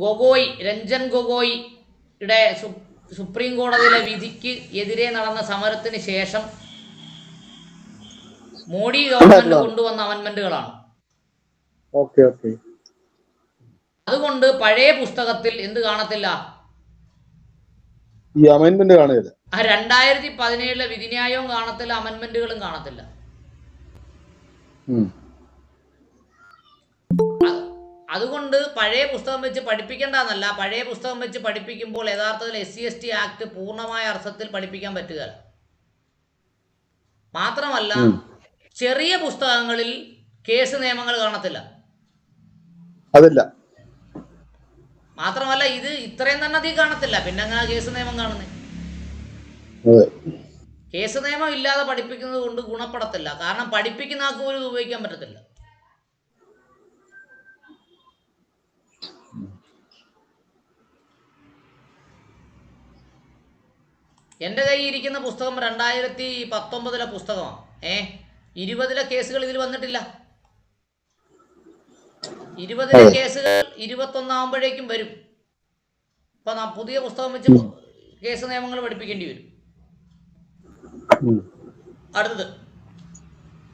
ഗൊഗോയ്, രഞ്ജൻ ഗൊഗോയിയുടെ സുപ്രീം കോടതിയിലെ വിധിക്ക് എതിരെ നടന്ന സമരത്തിന് ശേഷം മോഡി ഗവൺമെന്റ് കൊണ്ടുവന്ന അമെൻമെന്റുകളാണ്. Okay okay. അതുകൊണ്ട് പഴയ പുസ്തകത്തിൽ എന്ത് കാണത്തില്ല? ഈ അമെൻമെന്റ് കാണുകയില്ല. ആ 2017 വിധിന്യായവും കാണത്തില്ല, അമെൻമെന്റുകളും കാണത്തില്ല. ഉം. അതുകൊണ്ട് പഴയ പുസ്തകം വെച്ച് പഠിപ്പിക്കേണ്ടെന്നല്ല, പഴയ പുസ്തകം വെച്ച് പഠിപ്പിക്കുമ്പോൾ യഥാർത്ഥത്തിൽ SC/ST ആക്ട് പൂർണ്ണമായ അർത്ഥത്തിൽ പഠിപ്പിക്കാൻ പറ്റുക. മാത്രമല്ല ചെറിയ പുസ്തകങ്ങളിൽ കേസ് നിയമങ്ങൾ കാണത്തില്ല. അതില്ല. മാത്രമല്ല ഇത് ഇത്രയും തന്നെ അധികം കാണത്തില്ല. പിന്നെ അങ്ങനെ കേസ് നിയമം കാണുന്നത്? കേസ് നിയമം ഇല്ലാതെ പഠിപ്പിക്കുന്നത് കൊണ്ട് ഗുണപ്പെടത്തില്ല. കാരണം പഠിപ്പിക്കുന്ന ആൾക്ക് പോലും ഇത് ഉപയോഗിക്കാൻ പറ്റത്തില്ല. എൻ്റെ കയ്യിൽ ഇരിക്കുന്ന പുസ്തകം 2019 പുസ്തകമാണ്. 20 കേസുകൾ ഇതിൽ വന്നിട്ടില്ല. 20 കേസുകൾ 21 ആകുമ്പോഴേക്കും വരും. അപ്പൊ പുതിയ പുസ്തകം വെച്ച് കേസ് നിയമങ്ങൾ പഠിപ്പിക്കേണ്ടി വരും. അടുത്തത്,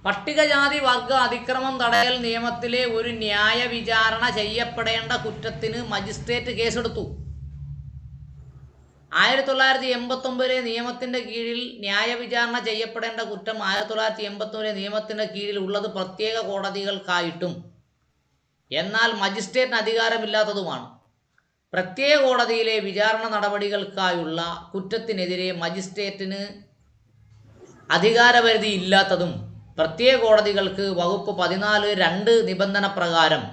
പട്ടികജാതി വർഗ അതിക്രമം തടയൽ നിയമത്തിലെ ഒരു ന്യായ വിചാരണ ചെയ്യപ്പെടേണ്ട കുറ്റത്തിന് മജിസ്ട്രേറ്റ് കേസെടുത്തു. 1989 നിയമത്തിന്റെ കീഴിൽ ന്യായ വിചാരണ ചെയ്യപ്പെടേണ്ട കുറ്റം 1989 നിയമത്തിന്റെ കീഴിൽ ഉള്ളത് പ്രത്യേക കോടതികൾക്കായിട്ടും എന്നാൽ മജിസ്ട്രേറ്റിന് അധികാരമില്ലാത്തതുമാണ്. പ്രത്യേക കോടതിയിലെ വിചാരണ നടപടികൾക്കായുള്ള കുറ്റത്തിനെതിരെ മജിസ്ട്രേറ്റിന് അധികാരപരിധി ഇല്ലാത്തതും പ്രത്യേക കോടതികൾക്ക് വകുപ്പ് 14(2) നിബന്ധന പ്രകാരം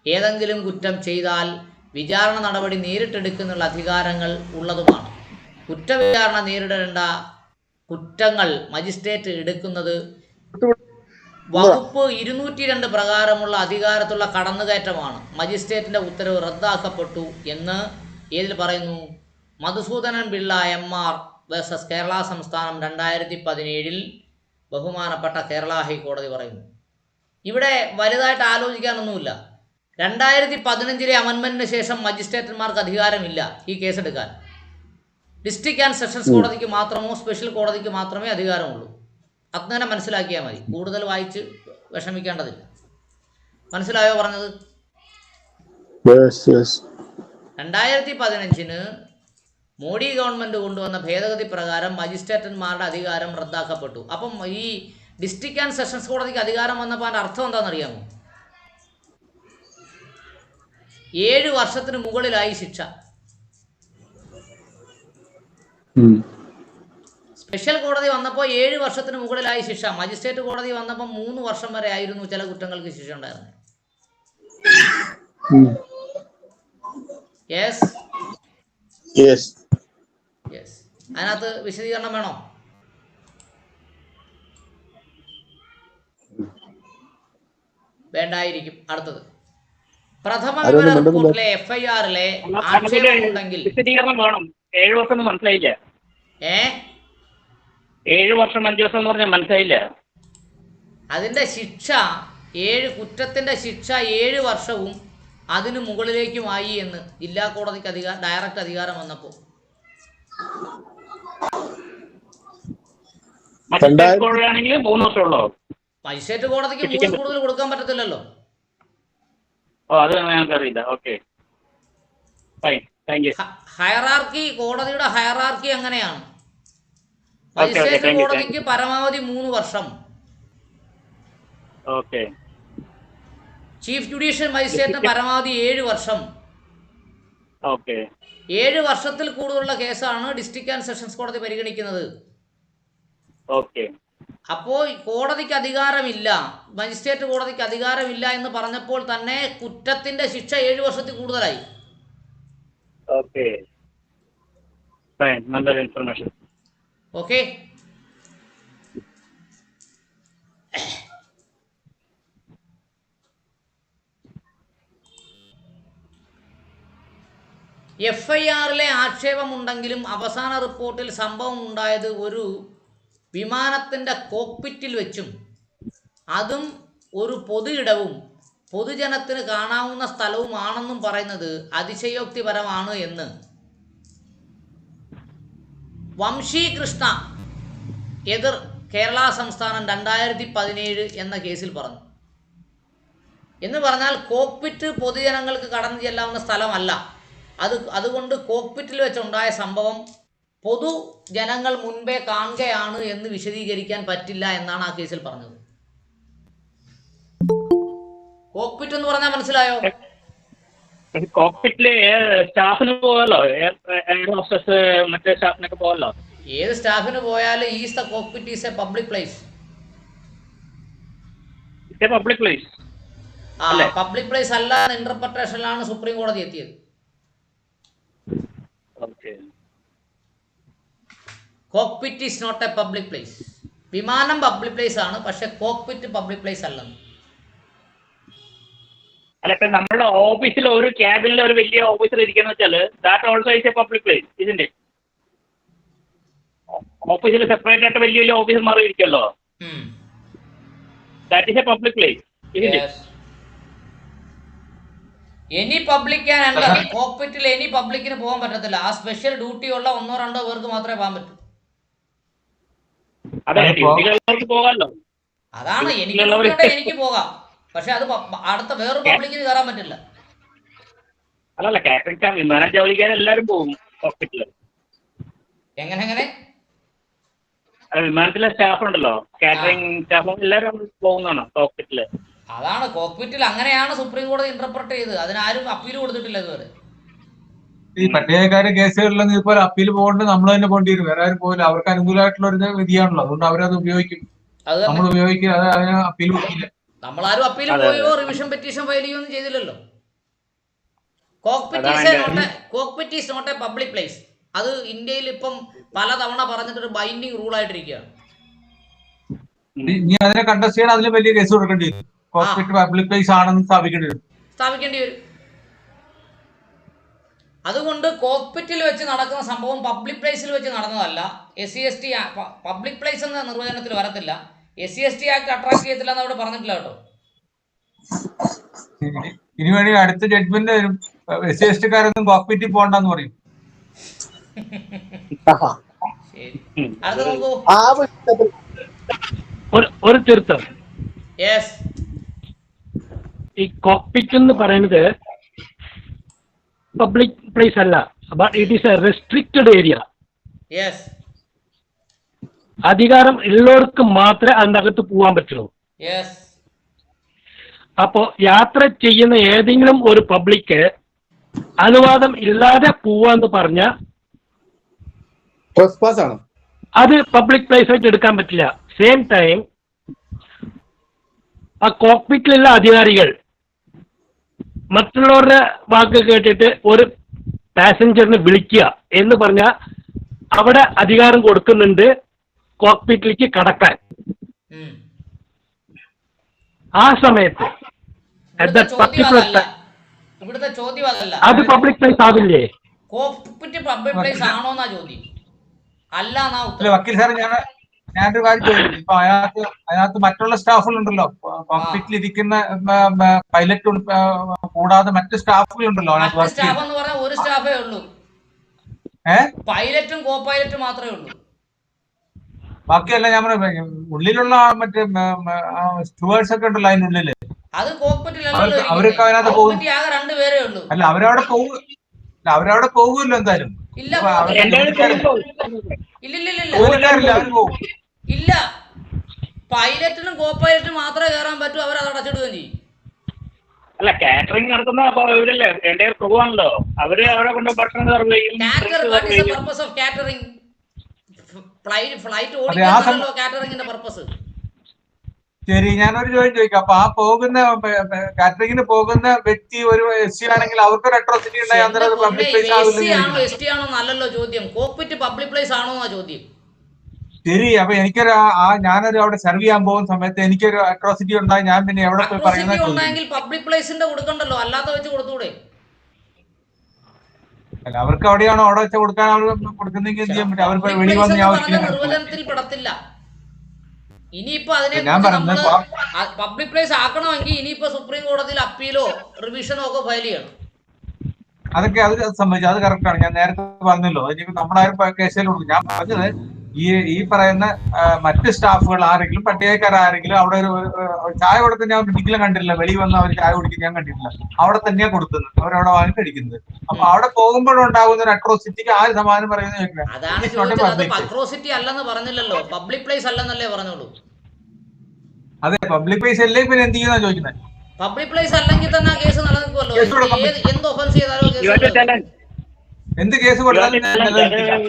ഏതെങ്കിലും കുറ്റം ചെയ്താൽ വിചാരണ നടപടി നേരിട്ടെടുക്കുന്നുള്ള അധികാരങ്ങൾ ഉള്ളതുമാണ്. കുറ്റവിചാരണ നേരിടേണ്ട കുറ്റങ്ങൾ മജിസ്ട്രേറ്റ് എടുക്കുന്നത് വകുപ്പ് 202 പ്രകാരമുള്ള അധികാരത്തുള്ള കടന്നുകയറ്റമാണ്. മജിസ്ട്രേറ്റിന്റെ ഉത്തരവ് റദ്ദാക്കപ്പെട്ടു എന്ന് ഏതിൽ പറയുന്നു? മധുസൂദനൻ പിള്ള MR വേഴ്സസ് കേരള സംസ്ഥാനം 2017 ബഹുമാനപ്പെട്ട കേരള ഹൈക്കോടതി പറയുന്നു. ഇവിടെ വലുതായിട്ട് ആലോചിക്കാനൊന്നുമില്ല. 2015 അമെൻമെന്റിന് ശേഷം മജിസ്ട്രേറ്റന്മാർക്ക് അധികാരമില്ല ഈ കേസെടുക്കാൻ. ഡിസ്ട്രിക്ട് ആൻഡ് സെഷൻസ് കോടതിക്ക് മാത്രമോ സ്പെഷ്യൽ കോടതിക്ക് മാത്രമേ അധികാരമുള്ളൂ. അങ്ങനെ മനസ്സിലാക്കിയാൽ മതി. കൂടുതൽ വായിച്ച് വിഷമിക്കേണ്ടതില്ല. മനസ്സിലായോ പറഞ്ഞത്? 2015 മോഡി ഗവൺമെന്റ് കൊണ്ടുവന്ന ഭേദഗതി പ്രകാരം മജിസ്ട്രേറ്റന്മാരുടെ അധികാരം റദ്ദാക്കപ്പെട്ടു. അപ്പം ഈ ഡിസ്ട്രിക്ട് ആൻഡ് സെഷൻസ് കോടതിക്ക് അധികാരം വന്നപ്പോൾ അതിൻ്റെ അർത്ഥം എന്താണെന്നറിയാമോ? 7 വർഷത്തിന് മുകളിലായി ശിക്ഷ. സ്പെഷ്യൽ കോടതി വന്നപ്പോൾ 7 വർഷത്തിന് മുകളിലായി ശിക്ഷ. മജിസ്ട്രേറ്റ് കോടതി വന്നപ്പോൾ 3 വർഷം വരെ ആയിരുന്നു ചില കുറ്റങ്ങൾക്ക് ശിക്ഷ ഉണ്ടായിരുന്നത്. Yes yes. യെസ്. അതിനകത്ത് വിശദീകരണം വേണോ? വേണ്ടായിരിക്കും. അടുത്തത്, പ്രഥമ വിവര റിപ്പോർട്ടിലെ FIR-ലെ ആക്ഷേപമുണ്ടെങ്കിൽ വിശദീകരണം വേണം. 7 വർഷം മനസ്സിലായില്ല. 7 വർഷം 5 ദിവസം എന്ന് പറഞ്ഞാൽ മനസ്സിലായില്ല. അതിന്റെ ശിക്ഷ 7 കുറ്റത്തിന്റെ ശിക്ഷ 7 വർഷവും അതിനു മുകളിലേക്കുമായി എന്ന് ജില്ലാ കോടതിക്ക് ഡയറക്റ്റ് അധികാരം വന്നപ്പോൾ. മജിസ്ട്രേറ്റ് കോടതിയാണെങ്കിൽ 3 വർഷമുള്ളോ? മജിസ്ട്രേറ്റ് കോടതിക്ക് 3 കൂടുതൽ കൊടുക്കാൻ പറ്റത്തില്ലല്ലോ. അത് ഞങ്ങൾക്കറിയില്ല. Okay, fine, thank you. Hierarchy, കോടതിയുടെ ഹയറാർക്കി അങ്ങനെയാണ്. മജിസ്ട്രേറ്റ് കോടതിക്ക് പരമാവധി 3 വർഷം. ഓക്കെ. ചീഫ് ജുഡീഷ്യൽ മജിസ്ട്രേറ്റിന് പരമാവധി 7 വർഷം. ഓക്കെ. 7 വർഷത്തിൽ കൂടുതലുള്ള കേസാണ് ഡിസ്ട്രിക്ട് ആൻഡ് സെഷൻസ് കോടതി പരിഗണിക്കുന്നത്. ഓക്കെ. അപ്പോൾ കോടതിക്ക് അധികാരമില്ല, മജിസ്ട്രേറ്റ് കോടതിക്ക് അധികാരമില്ല എന്ന് പറഞ്ഞപ്പോൾ തന്നെ കുറ്റത്തിന്റെ ശിക്ഷ 7 വർഷത്തിൽ കൂടുതലായി. ഓക്കെ, ഫൈൻ, നല്ലൊരു ഇൻഫർമേഷൻ. ഓക്കെ. FIRലെ ആക്ഷേപമുണ്ടെങ്കിലും അവസാന റിപ്പോർട്ടിൽ സംഭവം ഉണ്ടായത് ഒരു വിമാനത്തിൻ്റെ കോക്പിറ്റിൽ വെച്ചും അതും ഒരു പൊതു ഇടവും പൊതുജനത്തിന് കാണാവുന്ന സ്ഥലവുമാണെന്നും പറയുന്നത് അതിശയോക്തിപരമാണ് എന്ന് വംശി കൃഷ്ണ എതിർ കേരള സംസ്ഥാനം 2017 എന്ന കേസിൽ പറഞ്ഞു. എന്ന് പറഞ്ഞാൽ കോക്പിറ്റ് പൊതുജനങ്ങൾക്ക് കടന്നു ചെല്ലാവുന്ന സ്ഥലമല്ല. അതുകൊണ്ട് കോക്പിറ്റിൽ വെച്ചുണ്ടായ സംഭവം പൊതുജനങ്ങൾ മുൻപേ കാണുകയാണ് എന്ന് വിശദീകരിക്കാൻ പറ്റില്ല എന്നാണ് ആ കേസിൽ പറഞ്ഞത്. കോക്പിറ്റ് എന്ന് പറഞ്ഞാൽ മനസ്സിലായോ? കോക്പിറ്റില് സ്റ്റാഫിന് പോകാലോ, എയർ ഹോസ്റ്റസ് മറ്റേ സ്റ്റാഫിനൊക്കെ പോകാലോ. ഏത് സ്റ്റാഫിന് പോയാലും is the cockpit is a public place. Public place public place അല്ല എന്ന ഇന്റർപ്രിട്ടേഷനിലാണ് സുപ്രീം കോടതി എത്തിയത്. Cockpit is not a public place. വിമാനം പബ്ലിക് പ്ലേസ് ആണ്, പക്ഷെ കോക്പിറ്റ് പബ്ലിക് പ്ലേസ് അല്ലെന്ന്. അല്ല, ഇപ്പൊ നമ്മുടെ ഓഫീസിൽ ഒരു ക്യാബിനിൽ ഒരു വലിയ ഓഫീസിൽ ഇരിക്കുന്ന വെച്ചാൽ that also is a public place, ഇതിന്റെ ഓഫീസിൽ സെപ്പറേറ്റ് ആയിട്ട് വലിയ വലിയ ഓഫീസർമാർ ഇരിക്കല്ലോ, that is a public place, ഇതിന്റെ എനി പബ്ലിക് കോക്പിറ്റിൽ എനി പബ്ലിക്കിന് പോകാൻ പറ്റത്തില്ല. ആ സ്പെഷ്യൽ ഡ്യൂട്ടി ഉള്ള 1-2 പേർക്ക് മാത്രമേ പോകാൻ പറ്റൂ. പോകാമല്ലോ. അതാണ് എനിക്ക് പോകാം, പക്ഷെ അത് അടുത്ത വേറൊരു പബ്ലിക്കിന് കയറാൻ പറ്റില്ല. അല്ലല്ല, കാറ്ററിംഗ് വിമാനം ജോലിക്കാൻ എല്ലാവരും പോകും കോക്പിറ്റില്. എങ്ങനെ വിമാനത്തിലെ സ്റ്റാഫ് ഉണ്ടല്ലോ, കാറ്ററിംഗ് സ്റ്റാഫ് എല്ലാവരും പോകുന്നതാണ് കോക്പിറ്റില്. അതാണ് കോക്പിറ്റിൽ അങ്ങനെയാണ് സുപ്രീം കോടതി ഇന്റർപ്രറ്റ് ചെയ്തത്. അതിനാരും അപ്പീൽ കൊടുത്തിട്ടില്ല ഇതുവരെ. ഈ പട്ടയക്കാരുടെ കേസുകളിലൊന്നും ഇപ്പോൾ അപ്പീൽ പോകേണ്ട നമ്മൾ തന്നെ പോകേണ്ടി വരും, വേറെ ആരും പോകില്ല. അവർക്ക് അനുകൂലമായിട്ടുള്ള ഒരു വിധിയാണല്ലോ, അതുകൊണ്ട് അവരത് ഉപയോഗിക്കും. നമ്മൾ ഉപയോഗിക്കുക, അത് അതിന് അപ്പീൽ കൊടുക്കില്ല. നമ്മളാരും അപ്പീൽ പോയോ റിവിഷൻ പെറ്റീഷൻ ഫയൽ ചെയ്യുകയൊന്നും ചെയ്തില്ലല്ലോ. Cockpit is not a public place. അത് ഇന്ത്യയിൽ ഇപ്പം പലതവണ പറഞ്ഞിട്ടൊരു ബൈൻഡിങ് റൂൾ ആയിട്ടിരിക്കുകയാണ്. ഇനി അതിനെ കണ്ടസ്റ്റ് ചെയ്യാൻ അതിൽ വലിയ കേസ് കൊടുക്കേണ്ടി വരും. കോക്പിറ്റ് പബ്ലിക് പ്ലേസ് ആണെന്ന് സ്ഥാപിക്കേണ്ടി വരും. അതുകൊണ്ട് കോക്പിറ്റിൽ വെച്ച് നടക്കുന്ന സംഭവം പബ്ലിക് പ്ലേസിൽ വെച്ച് നടന്നതല്ല. SC/ST പബ്ലിക് പ്ലേസ് എന്ന നിർവചനത്തിൽ വരത്തില്ല. SC/ST ആക്ട് അട്രാക്ട് ചെയ്യത്തില്ല എന്ന് അവിടെ പറഞ്ഞിട്ടില്ല കേട്ടോ. ഇനി വേണ്ടി അടുത്ത ജഡ്ജ്മെന്റ് വരും, SC/ST-കാരൊന്നും കോക്പിറ്റിൽ പോകണ്ടെന്ന് പറയും. ശരി, അടുത്ത നോക്കൂ. ഒരു തീർത്ഥം, ഈ കോക്പിറ്റ് എന്ന് പറയുന്നത് പബ്ലിക് പ്ലേസ് അല്ല, but it is A restricted area. അധികാരം ഉള്ളവർക്ക് മാത്രമേ അതിൻ്റെ അകത്ത് പോകാൻ പറ്റുള്ളൂ. അപ്പോ യാത്ര ചെയ്യുന്ന ഏതെങ്കിലും ഒരു പബ്ലിക്ക് അനുവാദം ഇല്ലാതെ പോവാന്ന് പറഞ്ഞ അത് പബ്ലിക് പ്ലേസ് ആയിട്ട് എടുക്കാൻ പറ്റില്ല. സെയിം ടൈം ആ കോക്പിറ്റിലുള്ള അധികാരികൾ മറ്റുള്ളവരുടെ വാക്ക് കേട്ടിട്ട് ഒരു പാസഞ്ചറിനെ വിളിക്കുക എന്ന് പറഞ്ഞാൽ അവിടെ അധികാരം കൊടുക്കുന്നുണ്ട് കോക്പിറ്റിലേക്ക് കടക്കാൻ. ആ സമയത്ത് ഇവിടുത്തെ ചോദ്യം അതല്ല, അത് പബ്ലിക് പ്ലേസ് ആവില്ലേ? കോക്പിറ്റ് പബ്ലിക് പ്ലേസ് ആണോന്നാ ചോദ്യം, അല്ല. വക്കീൽ സാർ, ഞാനൊരു കാര്യം ചോദിച്ചു. ഇപ്പൊ അതിനകത്ത് മറ്റുള്ള സ്റ്റാഫുകളുണ്ടല്ലോ, കോക്പിറ്റിൽ ഇരിക്കുന്ന പൈലറ്റ് കൂടാതെ മറ്റു സ്റ്റാഫുകളുണ്ടല്ലോ. സ്റ്റാഫ് എന്ന് പറഞ്ഞാൽ ഒരു സ്റ്റാഫേ ഉള്ളൂ, പൈലറ്റും കോ പൈലറ്റും മാത്രമേ ഉള്ളൂ. ബാക്കിയല്ല ഞാൻ ഉള്ളിലുള്ള മറ്റേ സ്റ്റുവേർഡ്സ് ഒക്കെ ഉണ്ടല്ലോ അതിന്റെ ഉള്ളില്, അത് കോക്പിറ്റിലല്ലോ. അവരൊക്കെ അതിനകത്ത് പോകും. ആകെ 2 പേരേ ഉള്ളൂ. അല്ല, അവരവിടെ പോകുമല്ലോ എന്തായാലും. ഇല്ല, പൈലറ്റിനും കോ പൈലറ്റിനും മാത്രമേ കയറാൻ പറ്റൂ. അവർ അത് അടച്ചിടുകയും ചെയ്യും. അല്ല, കാറ്ററിംഗ് നടത്തുന്ന ഇവരല്ലേ, എൻ്റെ ക്രൂ ആണല്ലോ, അവരെ അവരെ കൊണ്ട് ഭക്ഷണം സെർവ് ചെയ്യും. ഫ്ലൈറ്റ് ഓടിക്കാനല്ലോ കാറ്ററിംഗിന്റെ പർപ്പസ്. ശരി, ഞാനൊരു ചോദിക്കാം. അപ്പൊ ആ പോകുന്ന കാറ്ററിംഗിന് പോകുന്ന വ്യക്തി ഒരു SC ആണെങ്കിൽ അവർക്കൊരു അട്രോസിറ്റി ST ആണോ നല്ലല്ലോ ചോദ്യം. കോക്പിറ്റ് പബ്ലിക് പ്ലേസ് ആണോ എന്നാ ചോദ്യം. ശരി, അപ്പൊ ഞാനൊരു അവിടെ സെർവ് ചെയ്യാൻ പോകുന്ന സമയത്ത് എനിക്കൊരു അട്രോസിറ്റി ഉണ്ടായി, ഞാൻ പിന്നെ എവിടെ പോയി പറയുന്നത്? പബ്ലിക് പ്ലേസിന്റെ കൊടുക്കണ്ടല്ലോ, അല്ലാത്ത വെച്ച് കൊടുത്തൂടെ? അല്ല അവർക്ക് അവിടെയാണോ അവിടെ വെച്ച് കൊടുക്കാൻ അവർ കൊടുക്കുന്നെങ്കിൽ എന്ത് ചെയ്യാൻ പറ്റും? അവർക്ക് വെളി വന്ന് ഞാൻ ഒരിക്കലും നിർവചനത്തിൽ പെടത്തില്ല. ഇനിയിപ്പോ അതിനെ ഞാൻ നമ്മള് പറഞ്ഞത് പബ്ലിക് പ്ലേസ് ആക്കണമെങ്കിൽ ഇനിയിപ്പോ സുപ്രീം കോടതിയിൽ അപ്പീലോ റിവിഷനോ ഒക്കെ ഫയൽ ചെയ്യണം. അതൊക്കെ അത് സംബന്ധിച്ചു അത് കറക്റ്റാണ്. ഞാൻ നേരത്തെ പറഞ്ഞല്ലോ, ഇനി നമ്മളാരും കേസിൽ കൊടുക്കും. ഞാൻ പറഞ്ഞത് ഈ പറയുന്ന മറ്റ് സ്റ്റാഫുകൾ ആരെങ്കിലും പട്ടികക്കാർ ആരെങ്കിലും അവിടെ ഒരു ചായ കൊടുത്ത് ഞാൻ ഒരിക്കലും കണ്ടിട്ടില്ല. വെളിയിൽ വന്ന് അവർ ചായ കുടിക്കുന്നത് ഞാൻ കണ്ടിട്ടില്ല. അവിടെ തന്നെയാണ് കൊടുക്കുന്നത്, അവരവിടെ വാങ്ങി കഴിക്കുന്നത്. അപ്പൊ അവിടെ പോകുമ്പോഴുണ്ടാകുന്ന ഒരു അട്രോസിറ്റിക്ക് ആര് സമാധാനം പറയുന്നത്? അതാണ് ചോദിച്ചത്. അട്രോസിറ്റി അല്ലെന്ന് പറഞ്ഞില്ലല്ലോ, പബ്ലിക് പ്ലേസ് അല്ലെന്നല്ലേ പറഞ്ഞോളൂ. അതെ, പബ്ലിക് പ്ലേസ് അല്ലേ പിന്നെ എന്ത് ചെയ്യുന്ന ചോദിക്കുന്നത്? പബ്ലിക് പ്ലേസ് അല്ലെങ്കിൽ തന്നെ ആ കേസ് നിലനിൽക്കുമല്ലോ. എന്ത് ഒഫൻസ് ചെയ്താലും എന്ത് കേസ് കൊടുത്താലും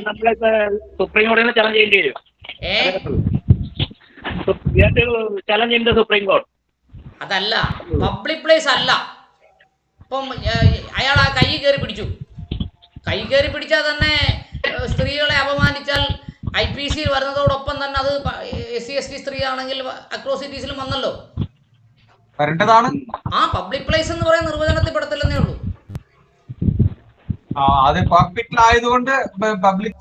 നമ്മളിപ്പോ സുപ്രീം കോടതിയിൽ ചലഞ്ച് ചെയ്യേണ്ടി വരും. ചലഞ്ച് ചെയ്യേണ്ട സുപ്രീം കോടതി. അതല്ല, പബ്ലിക് പ്ലേസ് അല്ല. ഇപ്പം അയാൾ ആ കൈ കയറി പിടിച്ചു. കൈ കയറി പിടിച്ചാൽ തന്നെ സ്ത്രീകളെ അപമാനിച്ചാൽ IPC വരുന്നതോടൊപ്പം തന്നെ അത് SC/ST സ്ത്രീ ആണെങ്കിൽ അട്രോസിറ്റീസിലും വന്നല്ലോ. വരേണ്ടതാണ്. ആ പബ്ലിക് പ്ലേസ് എന്ന് പറയുന്ന നിർവചനത്തിൽ പെടത്തില്ലെന്നേ ഉള്ളൂ. അത് കോക്പിറ്റിലായതുകൊണ്ട് പബ്ലിക്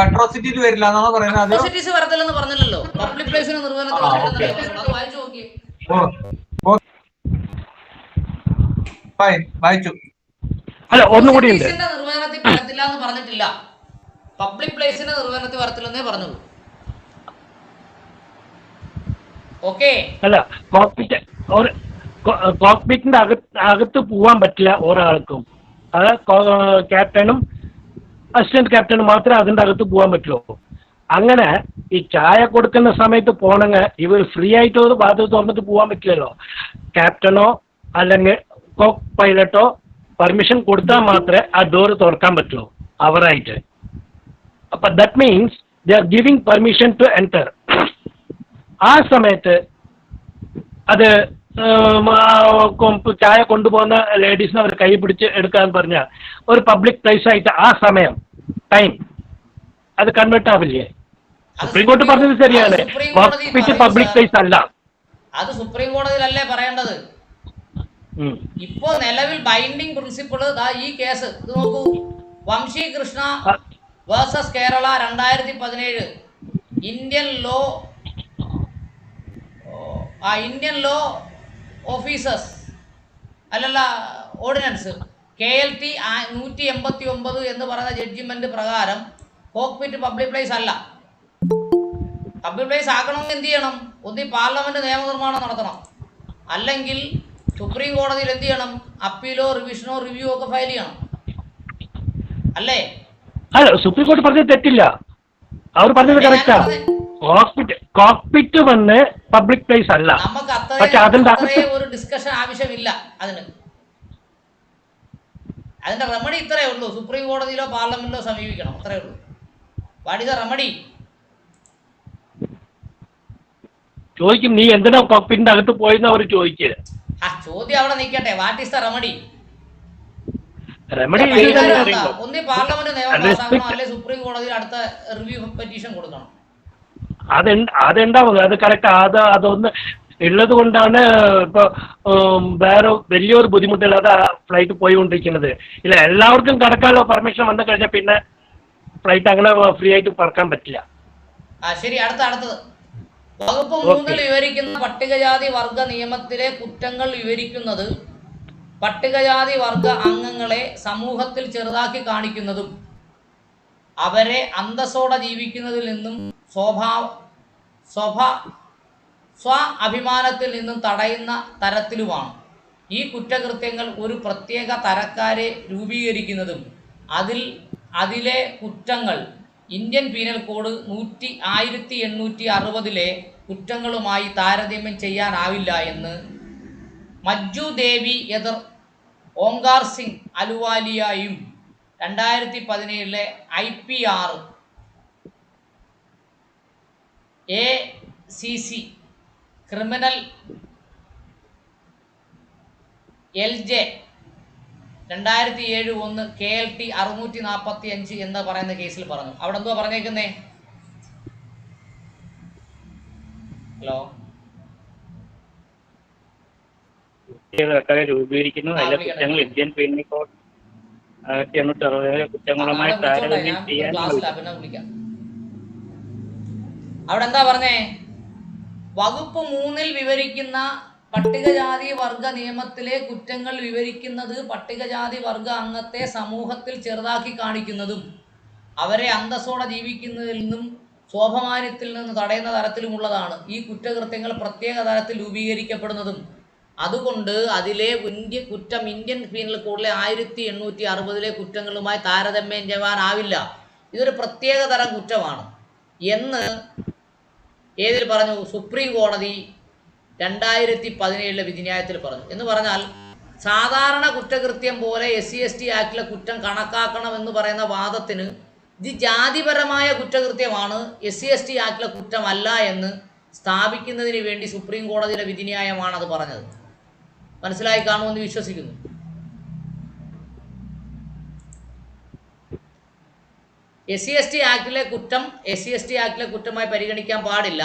അട്രോസിറ്റിയിൽ വരില്ല എന്നാണ് പറയുന്നത്. അട്രോസിറ്റീസ് വരത്തില്ലെന്ന് പറഞ്ഞില്ലല്ലോ, പബ്ലിക് പ്ലേസിന് നിർവചനത്തിൽ അത് വായിച്ചു നോക്കിയേ. വായിച്ചു. അല്ല ഒന്നുകൂടി ഉണ്ട്. നിർവചനത്തിൽ വരത്തില്ല എന്ന് പറഞ്ഞിട്ടില്ല, പബ്ലിക് പ്ലേസിന്റെ നിർവചനത്തിൽ വരത്തില്ലെന്നേ പറഞ്ഞുള്ളൂ. ഓക്കെ. അല്ല കോക്പിറ്റിന്റെ അകത്ത് പോവാൻ പറ്റില്ല ഒരാൾക്കും. അത് ക്യാപ്റ്റനും അസിസ്റ്റന്റ് ക്യാപ്റ്റനും മാത്രമേ അതിന്റെ അകത്ത് പോകാൻ പറ്റുള്ളൂ. അങ്ങനെ ഈ ചായ കൊടുക്കുന്ന സമയത്ത് പോണെങ്കിൽ ഇവർ ഫ്രീ ആയിട്ട് ഒരു ബാധ്യത തുറന്നിട്ട് പോകാൻ പറ്റില്ലല്ലോ. ക്യാപ്റ്റനോ അല്ലെങ്കിൽ കോ പൈലറ്റോ പെർമിഷൻ കൊടുത്താൽ മാത്രമേ ആ ഡോർ തുറക്കാൻ പറ്റുള്ളൂ അവരായിട്ട്. അപ്പൊ that means they are giving permission to enter. ആ സമയത്ത് അത് ചായ കൊണ്ടുപോകുന്ന ലേഡീസിനെ അവർ കൈ പിടിച്ച് എടുക്കാൻ പറഞ്ഞാൽ ഒരു പബ്ലിക് പ്ലേസ് ആയിട്ട് ആ സമയം ടൈം അത് കൺവേർട്ട് ആവില്ലേ? സുപ്രീം കോടതി പറഞ്ഞത് ശരിയാണ്, പബ്ലിക് പ്ലേസ് അല്ല. അത് സുപ്രീം കോടതിയിലല്ലേ പറയേണ്ടത്. ഇപ്പോ നിലവിൽ ബൈൻഡിങ് പ്രിൻസിപ്പിള് ഈ കേസ് ഇത് നോക്കൂ. Vamshi Krishna versus Kerala 2017 Indian law officers അല്ലല്ല ഓർഡിനൻസ് KLT 189 എന്ന് പറയുന്ന ജഡ്ജിമെന്റ് പ്രകാരം കോക്പിറ്റ് പബ്ലിക് പ്ലേസ് അല്ല. പബ്ലിക് പ്ലേസ് ആക്കണമെങ്കിൽ എന്ത് ചെയ്യണം? ഒന്നീ പാർലമെന്റ് നിയമനിർമ്മാണം നടത്തണം, അല്ലെങ്കിൽ സുപ്രീം കോടതിയിൽ എന്ത് ചെയ്യണം? അപ്പീലോ റിവിഷനോ റിവ്യൂ ഒക്കെ ഫയൽ ചെയ്യണം, അല്ലേ? അല്ല, സുപ്രീം കോടതി പറഞ്ഞത് തെറ്റില്ല, അവർ പറഞ്ഞത് കറക്റ്റാ. കോക്പിറ്റ് വന്ന് പബ്ലിക് പ്ലേസ് അല്ല. നമുക്ക് അത്രയും ഒരു ഡിസ്കഷൻ ആവശ്യമില്ല. അതിന്റെ റെമഡി ഇത്രയേ ഉള്ളൂ, സുപ്രീം കോടതിയിലോ പാർലമെന്റിലോ സമീപിക്കണം, അത്രയേ ഉള്ളൂ. What is the remedy? ചോദിക്കും, നീ എന്തിനാ കോക്പിറ്റിന്റെ അകത്ത് പോയെന്ന് അവർ ചോദിക്കുക. ചോദ്യം അവിടെ നിൽക്കട്ടെ. What is the remedy? Remedy ഒന്നീ പാർലമെന്റ് നിയമം പാസ്സാക്കണം, അല്ലെങ്കിൽ സുപ്രീം കോടതിയിൽ അടുത്ത റിവ്യൂ പെറ്റീഷൻ കൊടുക്കണം. അതെന്താവുന്നത്? അത് കറക്റ്റ്. അതൊന്ന് ഉള്ളത് കൊണ്ടാണ് ഇപ്പൊ വേറെ വലിയൊരു ബുദ്ധിമുട്ടില്ലാതെ ഫ്ലൈറ്റ് പോയിക്കൊണ്ടിരിക്കുന്നത്. ഇല്ല, എല്ലാവർക്കും കടക്കാനുള്ള പെർമിഷൻ വന്നു കഴിഞ്ഞാൽ പിന്നെ ഫ്ലൈറ്റ് അങ്ങനെ ഫ്രീ ആയിട്ട് പറക്കാൻ പറ്റില്ല. ശരി, അടുത്തത് വകുപ്പ് 3 വിവരിക്കുന്ന പട്ടികജാതി വർഗ നിയമത്തിലെ കുറ്റങ്ങൾ വിവരിക്കുന്നത് പട്ടികജാതി വർഗ അംഗങ്ങളെ സമൂഹത്തിൽ ചെറുതാക്കി കാണിക്കുന്നതും അവരെ അന്തസ്സോടെ ജീവിക്കുന്നതിൽ നിന്നും സ്വ അഭിമാനത്തിൽ നിന്നും തടയുന്ന തരത്തിലുമാണ്. ഈ കുറ്റകൃത്യങ്ങൾ ഒരു പ്രത്യേക തരക്കാരെ രൂപീകരിക്കുന്നതും അതിലെ കുറ്റങ്ങൾ ഇന്ത്യൻ പീനൽ കോഡ് 1860 കുറ്റങ്ങളുമായി താരതമ്യം ചെയ്യാനാവില്ല എന്ന് മജ്ജു ദേവി എതിർ ഓങ്കാർ സിംഗ് അലുവാലിയയും 2017 IPR ACC criminal LJ 2007 KLT 645 എന്ന് പറയുന്ന കേസിൽ പറഞ്ഞു. അവിടെ എന്തുവാ പറഞ്ഞേക്കുന്നേ? ഹലോ, പ്രത്യേക രൂപീകരിക്കുന്നു. അതിലെ കുറ്റങ്ങൾ ഇന്ത്യൻ പീനൽ കോഡ് 1860 കുറ്റങ്ങളുമായി താരതമ്യം ചെയ്യാൻ പിന്നെ വിളിക്കാം. അവിടെ എന്താ പറഞ്ഞേ? വകുപ്പ് 3-ൽ വിവരിക്കുന്ന പട്ടികജാതി വർഗ നിയമത്തിലെ കുറ്റങ്ങൾ വിവരിക്കുന്നത് പട്ടികജാതി വർഗ അംഗത്തെ സമൂഹത്തിൽ ചെറുതാക്കി കാണിക്കുന്നതും അവരെ അന്തസ്സോടെ ജീവിക്കുന്നതിൽ നിന്നും സ്വാഭിമാനത്തിൽ നിന്ന് തടയുന്ന തരത്തിലുമുള്ളതാണ്. ഈ കുറ്റകൃത്യങ്ങൾ പ്രത്യേക തരത്തിൽ രൂപീകരിക്കപ്പെടുന്നതും അതുകൊണ്ട് അതിലെ കുറ്റം ഇന്ത്യൻ പീനൽ കോഡിലെ 1860 കുറ്റങ്ങളുമായി താരതമ്യം ചെയ്യാനാവില്ല. ഇതൊരു പ്രത്യേക തരം കുറ്റമാണ് എന്ന് ഏതിൽ പറഞ്ഞു? സുപ്രീം കോടതി 2017 വിധിന്യായത്തിൽ പറഞ്ഞു. എന്ന് പറഞ്ഞാൽ സാധാരണ കുറ്റകൃത്യം പോലെ SC/ST ആക്ടിലെ കുറ്റം കണക്കാക്കണമെന്ന് പറയുന്ന വാദത്തിന് ഇത് ജാതിപരമായ കുറ്റകൃത്യമാണ്, SC/ST ആക്ടിലെ കുറ്റമല്ല എന്ന് സ്ഥാപിക്കുന്നതിന് വേണ്ടി സുപ്രീം കോടതിയുടെ വിധിന്യായമാണ് അത് പറഞ്ഞത്. മനസ്സിലായി കാണുമെന്ന് വിശ്വസിക്കുന്നു. SC/ST ആക്ടിലെ കുറ്റം SC/ST ആക്ടിലെ കുറ്റമായി പരിഗണിക്കാൻ പാടില്ല,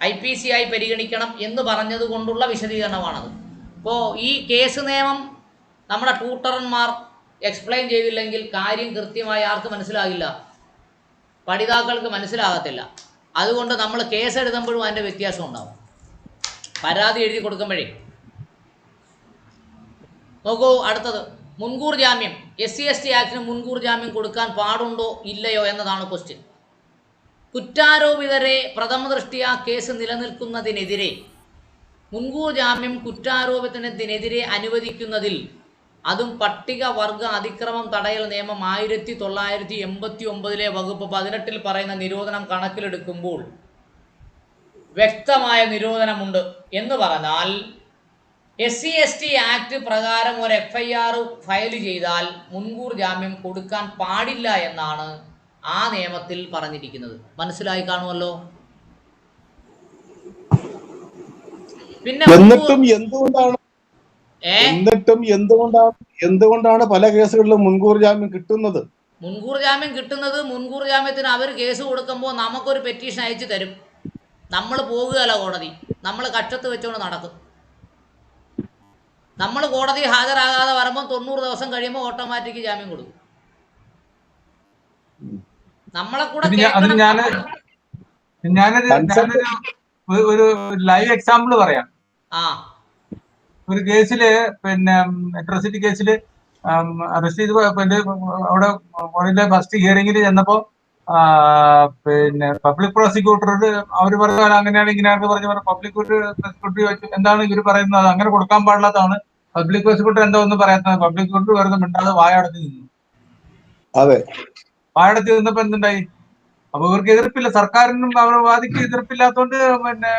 IPC ആയി പരിഗണിക്കണം എന്ന് പറഞ്ഞത് കൊണ്ടുള്ള വിശദീകരണമാണത്. ഇപ്പോൾ ഈ കേസ് നിയമം നമ്മുടെ ട്യൂട്ടർമാർ എക്സ്പ്ലെയിൻ ചെയ്തില്ലെങ്കിൽ കാര്യം കൃത്യമായി ആർക്ക് മനസ്സിലാകില്ല? പഠിതാക്കൾക്ക് മനസ്സിലാകത്തില്ല. അതുകൊണ്ട് നമ്മൾ കേസ് എഴുതുമ്പോഴും അതിൻ്റെ വ്യത്യാസം ഉണ്ടാവും. പരാതി എഴുതി കൊടുക്കുമ്പോഴേ നോക്കൂ. അടുത്തത് മുൻകൂർ ജാമ്യം. SC/ST ആക്ടിന് മുൻകൂർ ജാമ്യം കൊടുക്കാൻ പാടുണ്ടോ ഇല്ലയോ എന്നതാണ് ക്വസ്റ്റ്യൻ. കുറ്റാരോപിതരെ പ്രഥമ ദൃഷ്ട്യാ കേസ് നിലനിൽക്കുന്നതിനെതിരെ മുൻകൂർ ജാമ്യം കുറ്റാരോപിതത്തിനെതിരെ അനുവദിക്കുന്നതിൽ, അതും പട്ടിക വർഗ അതിക്രമം തടയൽ നിയമം 1989 വകുപ്പ് 18 പറയുന്ന നിരോധനം കണക്കിലെടുക്കുമ്പോൾ വ്യക്തമായ നിരോധനമുണ്ട്. എന്ന് പറഞ്ഞാൽ SC/ST ആക്ട് പ്രകാരം ഒരു FIR ഫയൽ ചെയ്താൽ മുൻകൂർ ജാമ്യം കൊടുക്കാൻ പാടില്ല എന്നാണ് ആ നിയമത്തിൽ പറഞ്ഞിരിക്കുന്നത്. മനസ്സിലായി കാണുമല്ലോ. പിന്നെ എന്തുകൊണ്ടാണ് പല കേസുകളിലും മുൻകൂർ ജാമ്യം കിട്ടുന്നത്? മുൻകൂർ ജാമ്യത്തിന് അവർ കേസ് കൊടുക്കുമ്പോൾ നമുക്കൊരു പെറ്റീഷൻ അയച്ചു തരും. നമ്മൾ പോകുകയല്ല കോടതി, നമ്മൾ കക്ഷത്ത് വെച്ചുകൊണ്ട് നടക്കും. നമ്മൾ കോടതി ഹാജരാകാതെ വരുമ്പോൾ 90 ദിവസം കഴിയുമ്പോൾ ഓട്ടോമാറ്റിക് ജാമ്യം കൊടുക്കും. നമ്മളെ കൂടെ ഒരു ലൈവ് എക്സാമ്പിൾ പറയാം. ഒരു കേസില് പിന്നെ അട്രോസിറ്റി കേസില് അറസ്റ്റ് ചെയ്ത് അവിടെ കോടതിയിലെ ഫസ്റ്റ് ഹിയറിംഗിൽ ചെന്നപ്പോ പിന്നെ പബ്ലിക് പ്രോസിക്യൂട്ടറോട് അവർ പറഞ്ഞ അങ്ങനെയാണ് ഇങ്ങനെയാണ് പറഞ്ഞു പബ്ലിക് പ്രോസിക്യൂട്ടർ എന്താണ് ഇവർ പറയുന്നത്, അങ്ങനെ കൊടുക്കാൻ പാടില്ലാത്തതാണ്. പബ്ലിക് പ്രോസിക്യൂട്ടർ എന്താ ഒന്നും പറയാത്തത്, പബ്ലിക് പ്രോസിക്യൂട്ടർ വെറുതെ മിണ്ടാതെ വായടത്തി നിന്നു. അതെ, വായടത്തി നിന്നപ്പോ എന്തുണ്ടായി? അപ്പൊ ഇവർക്ക് എതിർപ്പില്ല, സർക്കാരിനും അവർ വാദിക്ക് എതിർപ്പില്ലാത്തോണ്ട് പിന്നെ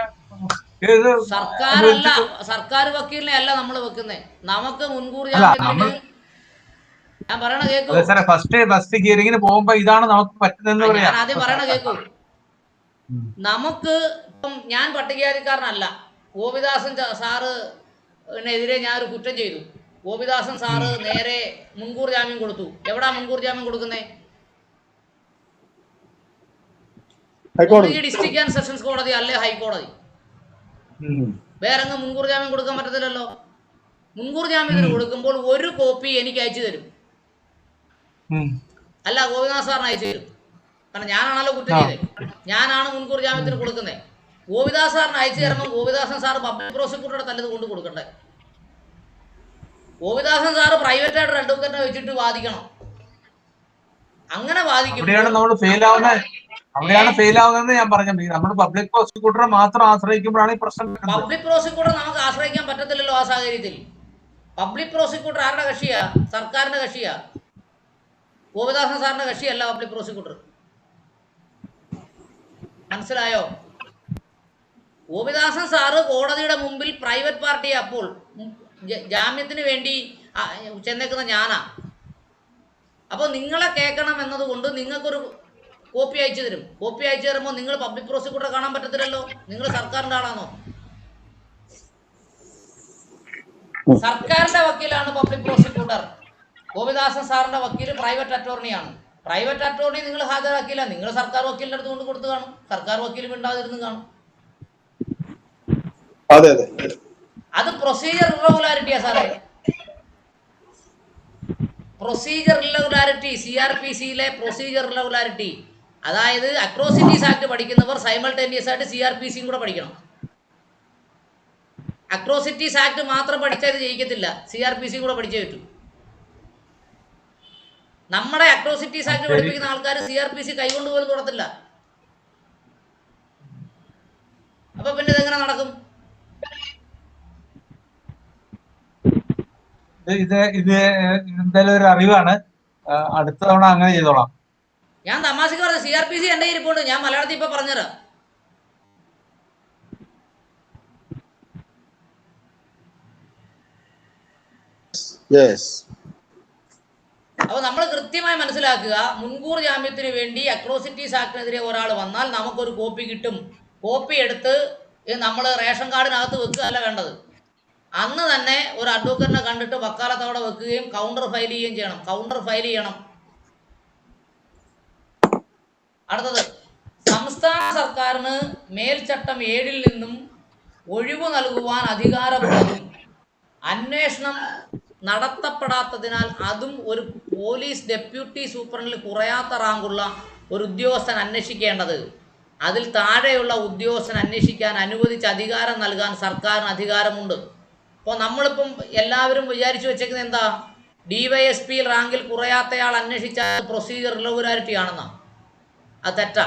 സർക്കാർ വക്കീലിനെ അല്ല നമ്മൾ വെക്കുന്നേ. നമുക്ക് മുൻകൂർ ജാമ്യത്തിന് ഞാൻ പറയണ കേൾക്കൂ. ഫസ്റ്റ് ഹിയറിംഗിന് പോകുമ്പോ ഇതാണ് നമുക്ക് പറ്റുന്നതെന്ന് പറയാം. ആദ്യം പറയണ കേൾക്കൂ. നമുക്ക് ഇപ്പം ഞാൻ പട്ടികജാതിക്കാരനല്ല. ഗോപിദാസൻ സാറിനെതിരെ ഞാൻ ഒരു കുറ്റം ചെയ്തു. ഗോപിദാസൻ സാറ് നേരെ മുൻകൂർ ജാമ്യം കൊടുത്തു. എവിടാ മുൻകൂർ ജാമ്യം കൊടുക്കുന്നേ? ഡിസ്ട്രിക്ട് ആൻഡ് സെഷൻസ് കോടതി അല്ലേ ഹൈക്കോടതി. വേറെ മുൻകൂർ ജാമ്യം കൊടുക്കാൻ പറ്റത്തില്ലല്ലോ. മുൻകൂർ ജാമ്യത്തിന് കൊടുക്കുമ്പോൾ ഒരു കോപ്പി എനിക്ക് അയച്ചു തരും, അല്ല ഗോപിനാഥ് സാറിന് അയച്ചു തരും. കാരണം ഞാനാണല്ലോ കുറ്റം ചെയ്തത്, ഞാനാണ് മുൻകൂർ ജാമ്യത്തിന് കൊടുക്കുന്നത്. ഗോപിദാസ് സാറിന് അയച്ചു തരുമ്പോൾ ഗോപിദാസൻ സാറ് പബ്ലിക് പ്രോസിക്യൂട്ടറുടെ തല്ലത് കൊണ്ട് കൊടുക്കണ്ടേ? ഗോപിദാസൻ സാറ് പ്രൈവറ്റ് ആയിട്ട് അഡ്വക്കേറ്റിനെ വെച്ചിട്ട് വാദിക്കണം. അങ്ങനെ അവിടെയാണ് ഫെയിൽ ആവുന്നതെന്ന് ഞാൻ പറഞ്ഞത്. നമ്മൾ പബ്ലിക് പ്രോസിക്യൂട്ടറെ മാത്രം ആശ്രയിക്കുമ്പോഴാണ് ഈ പ്രശ്നം. പബ്ലിക് പ്രോസിക്യൂട്ടർ നമുക്ക് ആശ്രയിക്കാൻ പറ്റത്തില്ലല്ലോ ആ സാഹചര്യത്തിൽ. പബ്ലിക് പ്രോസിക്യൂട്ടർ ആരുടെ കക്ഷിയാ? സർക്കാരിന്റെ കക്ഷിയാ. ഗോപിദാസൻ സാറിന്റെ കക്ഷിയല്ല പബ്ലിക് പ്രോസിക്യൂട്ടർ. മനസ്സിലായോ? ഗോപിദാസൻ സാറ് കോടതിയുടെ മുമ്പിൽ പ്രൈവറ്റ് പാർട്ടിയാ. അപ്പോൾ ജാമ്യത്തിന് വേണ്ടി ചെന്നേക്കുന്ന ഞാനാ. അപ്പോൾ നിങ്ങളെ കേൾക്കണം എന്നതുകൊണ്ട് നിങ്ങൾക്കൊരു കോപ്പി അയച്ചു തരും. കോപ്പി അയച്ചു തരുമ്പോൾ നിങ്ങൾ പബ്ലിക് പ്രോസിക്യൂട്ടറെ കാണാൻ പറ്റത്തില്ലല്ലോ. നിങ്ങൾ സർക്കാരിന്റെ ആളാണോ? സർക്കാരിന്റെ വക്കീലാണ് പബ്ലിക് പ്രോസിക്യൂട്ടർ. ഗോപിദാസൻ സാറിന്റെ വക്കീൽ പ്രൈവറ്റ് അറ്റോർണിയാണ്. പ്രൈവറ്റ് അറ്റോർണി നിങ്ങൾ ഹാജരാക്കിയില്ല, നിങ്ങൾ സർക്കാർ വക്കീലിന്റെ അടുത്ത് കൊണ്ട് കൊടുത്തു കാണും. സർക്കാർ വക്കീൽ മിണ്ടാതിരുന്ന് കാണും. അത് പ്രൊസീജിയർ ഇറഗുലാരിറ്റിയാ സാറേ. പ്രൊസീജിയർ ഇറഗുലാരിറ്റി, CRPC-യിലെ പ്രൊസീജിയർ ഇറഗുലാരിറ്റി. അതായത് അട്രോസിറ്റീസ് ആക്ട് പഠിക്കുന്നവർ സൈമൾട്ടേനിയസ് ആയിട്ട് CRPC കൂടെ പഠിക്കണം. അട്രോസിറ്റീസ് ആക്ട് മാത്രം പഠിച്ചാൽ ഇത് ജയിക്കത്തില്ല, CRPC കൂടെ പഠിച്ചേ പറ്റൂ. നമ്മുടെ അട്രോസിറ്റീസ് ആക്ട് പഠിപ്പിക്കുന്ന ആൾക്കാർ CRPC കൈകൊണ്ട് പോലും തുടത്തില്ല. അപ്പൊ പിന്നെ ഇതെങ്ങനെ നടക്കും? ഇത് എന്തായാലും ഒരു അറിവാണ്. അടുത്ത തവണ അങ്ങനെ ചെയ്തോളാം. ഞാൻ തമാശക്ക് പറഞ്ഞു, CRPC എന്റെ ഇരിപ്പുണ്ട്, ഞാൻ മലയാളത്തിൽ ഇപ്പൊ പറഞ്ഞുതരാം. അപ്പൊ നമ്മൾ കൃത്യമായി മനസ്സിലാക്കുക, മുൻകൂർ ജാമ്യത്തിന് വേണ്ടി അട്രോസിറ്റീസ് ആക്ടിനെതിരെ ഒരാൾ വന്നാൽ നമുക്കൊരു കോപ്പി കിട്ടും. കോപ്പി എടുത്ത് നമ്മൾ റേഷൻ കാർഡിനകത്ത് വെക്കുക അല്ല വേണ്ടത്. അന്ന് തന്നെ ഒരു അഡ്വക്കറ്റിനെ കണ്ടിട്ട് വക്കാലത്തവിടെ വെക്കുകയും കൗണ്ടർ ഫയൽ ചെയ്യുകയും ചെയ്യണം. കൗണ്ടർ ഫയൽ ചെയ്യണം. അടുത്തത്, സംസ്ഥാന സർക്കാരിന് മേൽച്ചട്ടം 7-ൽ നിന്നും ഒഴിവ് നൽകുവാൻ അധികാരമുള്ളതും അന്വേഷണം നടത്തപ്പെടാത്തതിനാൽ അതും ഒരു പോലീസ് ഡെപ്യൂട്ടി സൂപ്രണ്ടിൽ കുറയാത്ത റാങ്കുള്ള ഒരു ഉദ്യോഗസ്ഥൻ അന്വേഷിക്കേണ്ടത്, അതിൽ താഴെയുള്ള ഉദ്യോഗസ്ഥൻ അന്വേഷിക്കാൻ അനുവദിച്ച് അധികാരം നൽകാൻ സർക്കാരിന് അധികാരമുണ്ട്. അപ്പോൾ നമ്മളിപ്പം എല്ലാവരും വിചാരിച്ചു വെച്ചേക്കുന്നത് എന്താ, DYSP റാങ്കിൽ കുറയാത്തയാൾ അന്വേഷിച്ചാൽ പ്രൊസീജിയർ ഇറഗുലാരിറ്റി ആണെന്നാണ്. അത് തെറ്റാ.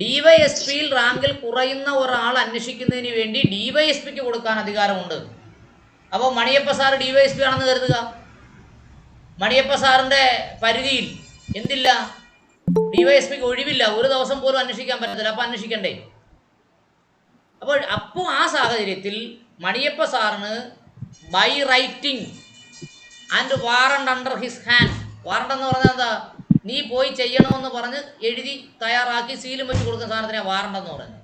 DYSP റാങ്കിൽ കുറയുന്ന ഒരാൾ അന്വേഷിക്കുന്നതിന് വേണ്ടി DYSPക്ക് കൊടുക്കാൻ അധികാരമുണ്ട്. അപ്പോൾ മണിയപ്പ സാറ് DYSP ആണെന്ന് കരുതുക. മണിയപ്പ സാറിൻ്റെ പരിധിയിൽ എന്തില്ല, DYSPക്ക് ഒഴിവില്ല, ഒരു ദിവസം പോലും അന്വേഷിക്കാൻ പറ്റത്തില്ല. അപ്പം അന്വേഷിക്കണ്ടേ? അപ്പോൾ ആ സാഹചര്യത്തിൽ മണിയപ്പ സാറിന് by writing and warrant under his hand, warrant എന്ന് പറഞ്ഞാൽ എന്താ, നീ പോയി ചെയ്യണമെന്ന് പറഞ്ഞ് എഴുതി തയ്യാറാക്കി സീലും വെച്ച് കൊടുക്കുന്ന സാധനത്തിനാണ് വാറണ്ട് എന്ന് പറയുന്നത്.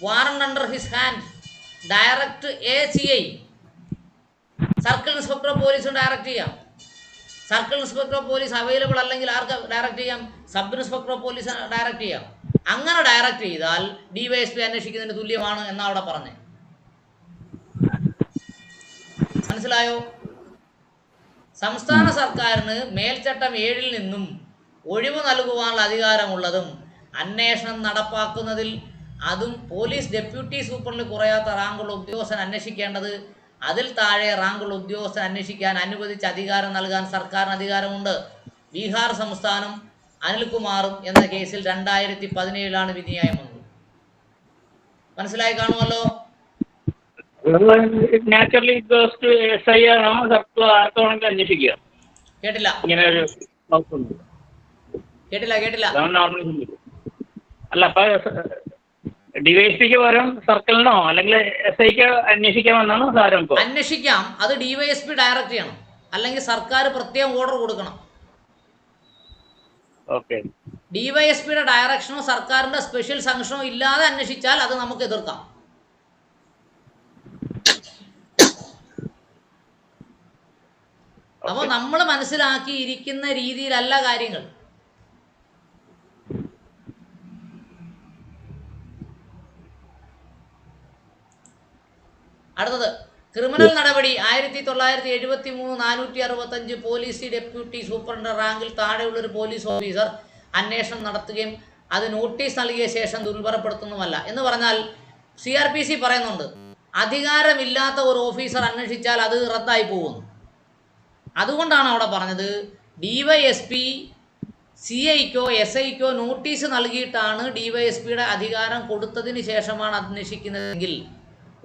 Warrant under his hand direct ACI, circle inspector of പോലീസും ഡയറക്റ്റ് ചെയ്യാം. Circle inspector of police available അല്ലെങ്കിൽ ആർക്ക് ഡയറക്റ്റ് ചെയ്യാം? Sub inspector of police direct ചെയ്യാം. അങ്ങനെ ഡയറക്റ്റ് ചെയ്താൽ DYSP അന്വേഷിക്കുന്നതിന് തുല്യമാണ് എന്നാണ് അവിടെ പറഞ്ഞത്. മനസ്സിലായോ? സംസ്ഥാന സർക്കാരിന് മേൽച്ചട്ടം 7-ൽ നിന്നും ഒഴിവ് നൽകുവാനുള്ള അധികാരമുള്ളതും അന്വേഷണം നടപ്പാക്കുന്നതിൽ അതും പോലീസ് ഡെപ്യൂട്ടി സൂപ്രണ്ടിൽ കുറയാത്ത റാങ്കുള്ള ഉദ്യോഗസ്ഥൻ അന്വേഷിക്കേണ്ടത്, അതിൽ താഴെ റാങ്കുള്ള ഉദ്യോഗസ്ഥൻ അന്വേഷിക്കാൻ അനുവദിച്ച് അധികാരം നൽകാൻ സർക്കാരിന് അധികാരമുണ്ട്. ബീഹാർ സംസ്ഥാനം അനിൽകുമാറും എന്ന കേസിൽ 2017 വിധിന്യായം വന്നത്. മനസ്സിലായി കാണുമല്ലോ? നാച്ചുറലി SI ആണോ ആർക്കാണെങ്കിൽ അന്വേഷിക്കുക. കേട്ടില്ല ഇങ്ങനെ ഒരു കേട്ടില്ല. അല്ല, അപ്പൊ DYSPക്ക് പകരം സർക്കിളിനോ അല്ലെങ്കിൽ SIക്ക് അന്വേഷിക്കാമെന്നാണ് സാരം. ഇപ്പോൾ അന്വേഷിക്കാം, അത് DYSP ഡയറക്റ്റ് ചെയ്യണം, അല്ലെങ്കിൽ സർക്കാർ പ്രത്യേകം ഓർഡർ കൊടുക്കണം. ഓക്കെ. DYSPയുടെ ഡയറക്ഷനോ സർക്കാരിന്റെ സ്പെഷ്യൽ സാങ്ഷനോ ഇല്ലാതെ അന്വേഷിച്ചാൽ അത് നമുക്ക് എതിർക്കാം. അപ്പോൾ നമ്മൾ മനസ്സിലാക്കിയിരിക്കുന്ന രീതിയിലല്ല കാര്യങ്ങൾ. അടുത്തത്, ക്രിമിനൽ നടപടി 1973 465 പോലീസ് ഡെപ്യൂട്ടി സൂപ്രണ്ട് റാങ്കിൽ താഴെയുള്ളൊരു പോലീസ് ഓഫീസർ അന്വേഷണം നടത്തുകയും അത് നോട്ടീസ് നൽകിയ ശേഷം ദുർബലപ്പെടുത്തുന്നുമല്ല എന്ന് പറഞ്ഞാൽ CRPC പറയുന്നുണ്ട്, അധികാരമില്ലാത്ത ഒരു ഓഫീസർ അന്വേഷിച്ചാൽ അത് റദ്ദായി പോകുന്നു. അതുകൊണ്ടാണ് അവിടെ പറഞ്ഞത് DYSP CIക്കോ SIക്കോ നോട്ടീസ് നൽകിയിട്ടാണ് DYSPയുടെ അധികാരം കൊടുത്തതിന് ശേഷമാണ് അന്വേഷിക്കുന്നതെങ്കിൽ,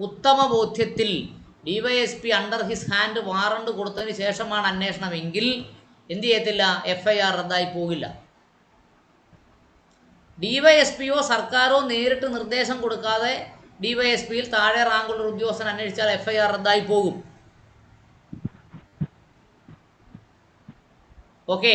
ഉത്തമ ബോധ്യത്തിൽ DYSP under his hand warrant കൊടുത്തതിന് ശേഷമാണ് അന്വേഷണമെങ്കിൽ എന്ത് ചെയ്യത്തില്ല, FIR റദ്ദായി പോകില്ല. DYSPയോ സർക്കാരോ നേരിട്ട് നിർദ്ദേശം കൊടുക്കാതെ DYSPയിൽ താഴെ റാങ്കുള്ള ഉദ്യോഗസ്ഥൻ അന്വേഷിച്ചാൽ FIR റദ്ദായി പോകും. ഓക്കെ.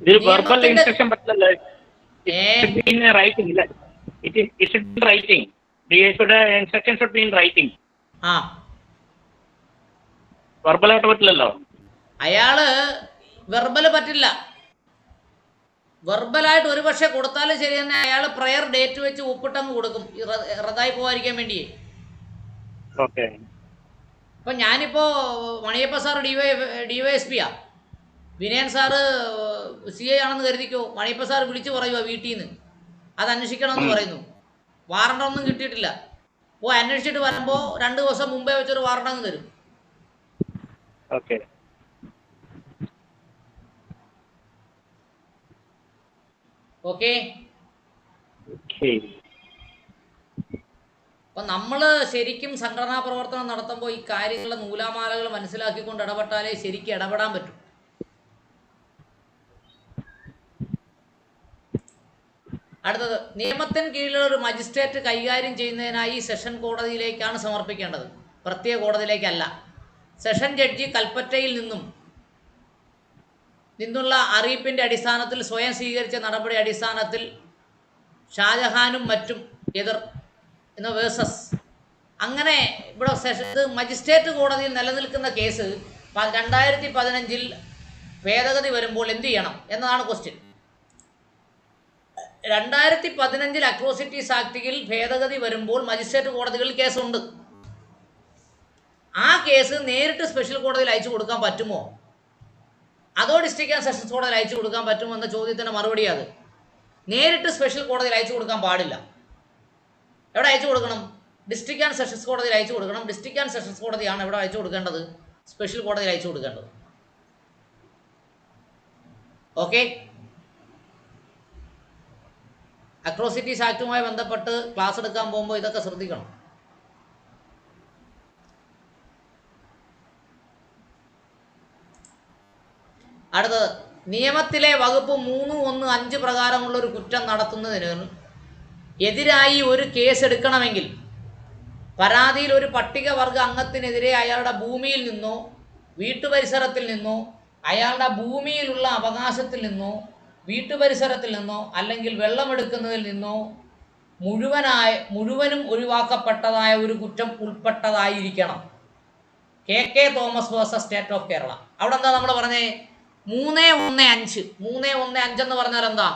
ഇതിൽ വെർബൽ ഇൻസ്ട്രക്ഷൻ പറ്റില്ലല്ലോ. റൈറ്റിംഗ് ഇല്ല. It should be writing. DYSPയുടെ instruction should be in writing. ആ, വെർബൽ ആയിട്ട് പറ്റില്ലല്ലോ. അയാള് വെർബൽ പറ്റില്ല. വെർബലായിട്ട് ഒരു പക്ഷേ കൊടുത്താലും ശരി തന്നെ അയാൾ പ്രയർ ഡേറ്റ് വെച്ച് ഒപ്പിട്ടങ്ങ് കൊടുക്കും, റദ്ദായി പോകാതിരിക്കാൻ വേണ്ടിയേ. ഓക്കെ. ഇപ്പം ഞാനിപ്പോ മണിയപ്പ സാറ് DYSP-യാ, വിനയൻ സാറ് CI ആണെന്ന് കരുതിക്കോ. മണിയപ്പ സാർ വിളിച്ചു പറയുക വീട്ടിൽ നിന്ന് അത് അന്വേഷിക്കണമെന്ന് പറയുന്നു. വാറണ്ടൊന്നും കിട്ടിയിട്ടില്ല. പോയി അന്വേഷിച്ചിട്ട് വരുമ്പോൾ 2 ദിവസം മുമ്പേ വെച്ചൊരു വാറണ്ട് അങ്ങ് തരും. ഓക്കെ. ഓക്കെ. ഓക്കെ. അപ്പം നമ്മൾ ശരിക്കും സംഘടനാ പ്രവർത്തനം നടത്തുമ്പോൾ ഈ കാര്യങ്ങളുടെ നൂലാമാലകൾ മനസ്സിലാക്കിക്കൊണ്ട് ഇടപെട്ടാലേ ശരിക്കും ഇടപെടാൻ പറ്റും. അടുത്തത്, നിയമത്തിന് കീഴിലുള്ള ഒരു മജിസ്ട്രേറ്റ് കൈകാര്യം ചെയ്യുന്നതിനായി സെഷൻ കോടതിയിലേക്കാണ് സമർപ്പിക്കേണ്ടത്, പ്രത്യേക കോടതിയിലേക്കല്ല. സെഷൻ ജഡ്ജി കൽപ്പറ്റയിൽ നിന്നുള്ള അറിയിപ്പിൻ്റെ അടിസ്ഥാനത്തിൽ സ്വയം സ്വീകരിച്ച നടപടി അടിസ്ഥാനത്തിൽ ഷാജഹാനും മറ്റും എതിർ എന്ന വേഴ്സസ് അങ്ങനെ ഇവിടെ ഇത് മജിസ്ട്രേറ്റ് കോടതിയിൽ നിലനിൽക്കുന്ന കേസ് 2015 ഭേദഗതി വരുമ്പോൾ എന്ത് ചെയ്യണം എന്നതാണ് ക്വസ്റ്റ്യൻ. 2015 അട്രോസിറ്റീസ് ആക്ടിൽ ഭേദഗതി വരുമ്പോൾ മജിസ്ട്രേറ്റ് കോടതികളിൽ കേസുണ്ട്. ആ കേസ് നേരിട്ട് സ്പെഷ്യൽ കോടതിയിൽ അയച്ചു കൊടുക്കാൻ പറ്റുമോ, അതോ ഡിസ്ട്രിക്ട് ആൻഡ് സെഷൻസ് കോടതിയിൽ അയച്ചു കൊടുക്കാൻ പറ്റുമോ എന്ന ചോദ്യത്തിന് മറുപടി അത് നേരിട്ട് സ്പെഷ്യൽ കോടതിയിൽ അയച്ചു കൊടുക്കാൻ പാടില്ല. എവിടെ അയച്ചു കൊടുക്കണം? ഡിസ്ട്രിക്ട് ആൻഡ് സെഷൻസ് കോടതിയിൽ അയച്ചു കൊടുക്കണം. ഡിസ്ട്രിക്ട് ആൻഡ് സെഷൻസ് കോടതിയാണ് എവിടെ അയച്ചു കൊടുക്കേണ്ടത്? സ്പെഷ്യൽ കോടതിയിൽ അയച്ചു കൊടുക്കേണ്ടത്. ഓക്കെ. അട്രോസിറ്റീസ് ആക്ടുമായി ബന്ധപ്പെട്ട് ക്ലാസ് എടുക്കാൻ പോകുമ്പോൾ ഇതൊക്കെ ശ്രദ്ധിക്കണം. അടുത്തത്, നിയമത്തിലെ വകുപ്പ് 315 പ്രകാരമുള്ള ഒരു കുറ്റം നടത്തുന്നതിന് എതിരായി ഒരു കേസ് എടുക്കണമെങ്കിൽ പരാതിയിൽ ഒരു പട്ടികവർഗ അംഗത്തിനെതിരെ അയാളുടെ ഭൂമിയിൽ നിന്നോ വീട്ടുപരിസരത്തിൽ നിന്നോ അയാളുടെ ഭൂമിയിലുള്ള അവകാശത്തിൽ നിന്നോ വീട്ടുപരിസരത്തിൽ നിന്നോ അല്ലെങ്കിൽ വെള്ളമെടുക്കുന്നതിൽ നിന്നോ മുഴുവനും ഒഴിവാക്കപ്പെട്ടതായ ഒരു കുറ്റം ഉൾപ്പെട്ടതായിരിക്കണം. KK Thomas versus state of Kerala. അവിടെ എന്താ നമ്മൾ പറഞ്ഞേ? 315. 315 എന്ന് പറഞ്ഞാൽ എന്താ?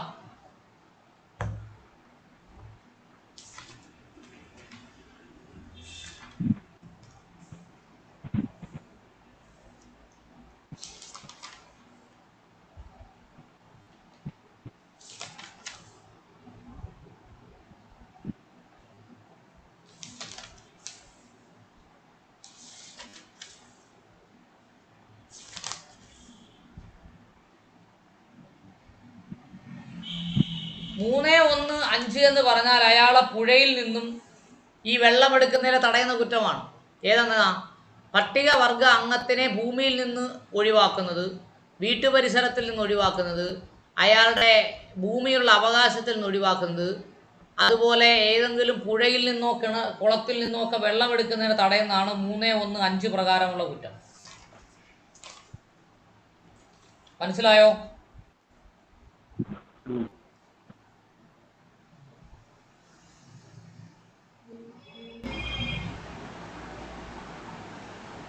മൂന്നേ 1-5 എന്ന് പറഞ്ഞാൽ അയാളെ പുഴയിൽ നിന്നും ഈ വെള്ളമെടുക്കുന്നതിനെ തടയുന്ന കുറ്റമാണ്. ഏതെന്നാ? പട്ടികവർഗ അംഗത്തിനെ ഭൂമിയിൽ നിന്ന് ഒഴിവാക്കുന്നത്, വീട്ടുപരിസരത്തിൽ നിന്ന് ഒഴിവാക്കുന്നത്, അയാളുടെ ഭൂമിയുള്ള അവകാശത്തിൽ നിന്ന് ഒഴിവാക്കുന്നത്, അതുപോലെ ഏതെങ്കിലും പുഴയിൽ നിന്നോ കുളത്തിൽ നിന്നോ ഒക്കെ വെള്ളമെടുക്കുന്നതിനെ തടയുന്നതാണ് 315 പ്രകാരമുള്ള കുറ്റം. മനസ്സിലായോ?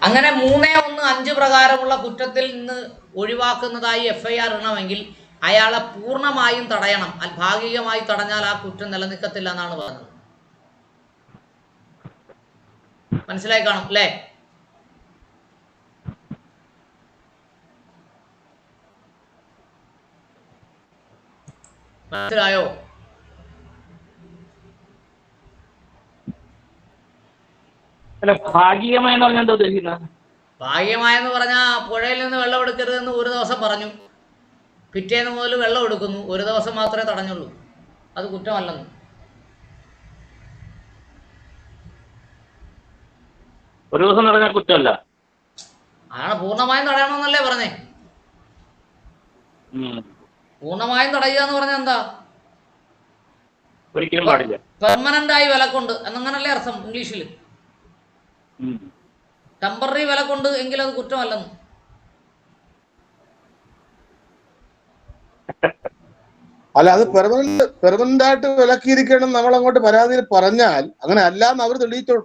അങ്ങനെ 315 പ്രകാരമുള്ള കുറ്റത്തിൽ നിന്ന് ഒഴിവാക്കുന്നതായി FIR ഇടണമെങ്കിൽ അയാളെ പൂർണ്ണമായും തടയണം. ഭാഗികമായി തടഞ്ഞാൽ ആ കുറ്റം നിലനിൽക്കത്തില്ല എന്നാണ് പറഞ്ഞത്. മനസ്സിലായി കാണും അല്ലേ? മനസ്സിലായോ? അല്ല, ഭാഗികമായെന്ന് പറഞ്ഞാൽ എന്താ ഉദ്ദേശിക്കുന്നത്? ഭാഗികമായെന്ന് പറഞ്ഞാൽ പുഴയിൽ നിന്ന് വെള്ളം എടുക്കരുതെന്ന് ഒരു ദിവസം പറഞ്ഞു, പിറ്റേന്ന് മുതൽ വെള്ളം എടുക്കുന്നു, ഒരു ദിവസം മാത്രമേ തടഞ്ഞുള്ളൂ, അത് കുറ്റമല്ലെന്ന്. ഒരു ദിവസം തടഞ്ഞാൽ കുറ്റമല്ല. അതാണ് പൂർണ്ണമായും തടയണമെന്നല്ലേ പറഞ്ഞേ. പൂർണ്ണമായും തടയുക എന്ന് പറഞ്ഞാൽ എന്താ? ഒരിക്കലും പാടില്ല. പെർമനന്റ് ആയി വിലക്കൊണ്ട് എന്നങ്ങനല്ലേ അർത്ഥം ഇംഗ്ലീഷിൽ. ടെമ്പററി വിലക്കൊണ്ട് എങ്കിൽ അത് കുറ്റമല്ലെന്ന്. അല്ല, അത് പെർമനന്റ് ആയിട്ട് വിലക്കിയിരിക്കണം നമ്മൾ അങ്ങോട്ട് പരാതിയിൽ പറഞ്ഞാൽ അങ്ങനെ അല്ലാന്ന് അവർ തെളിയിച്ചോളൂ.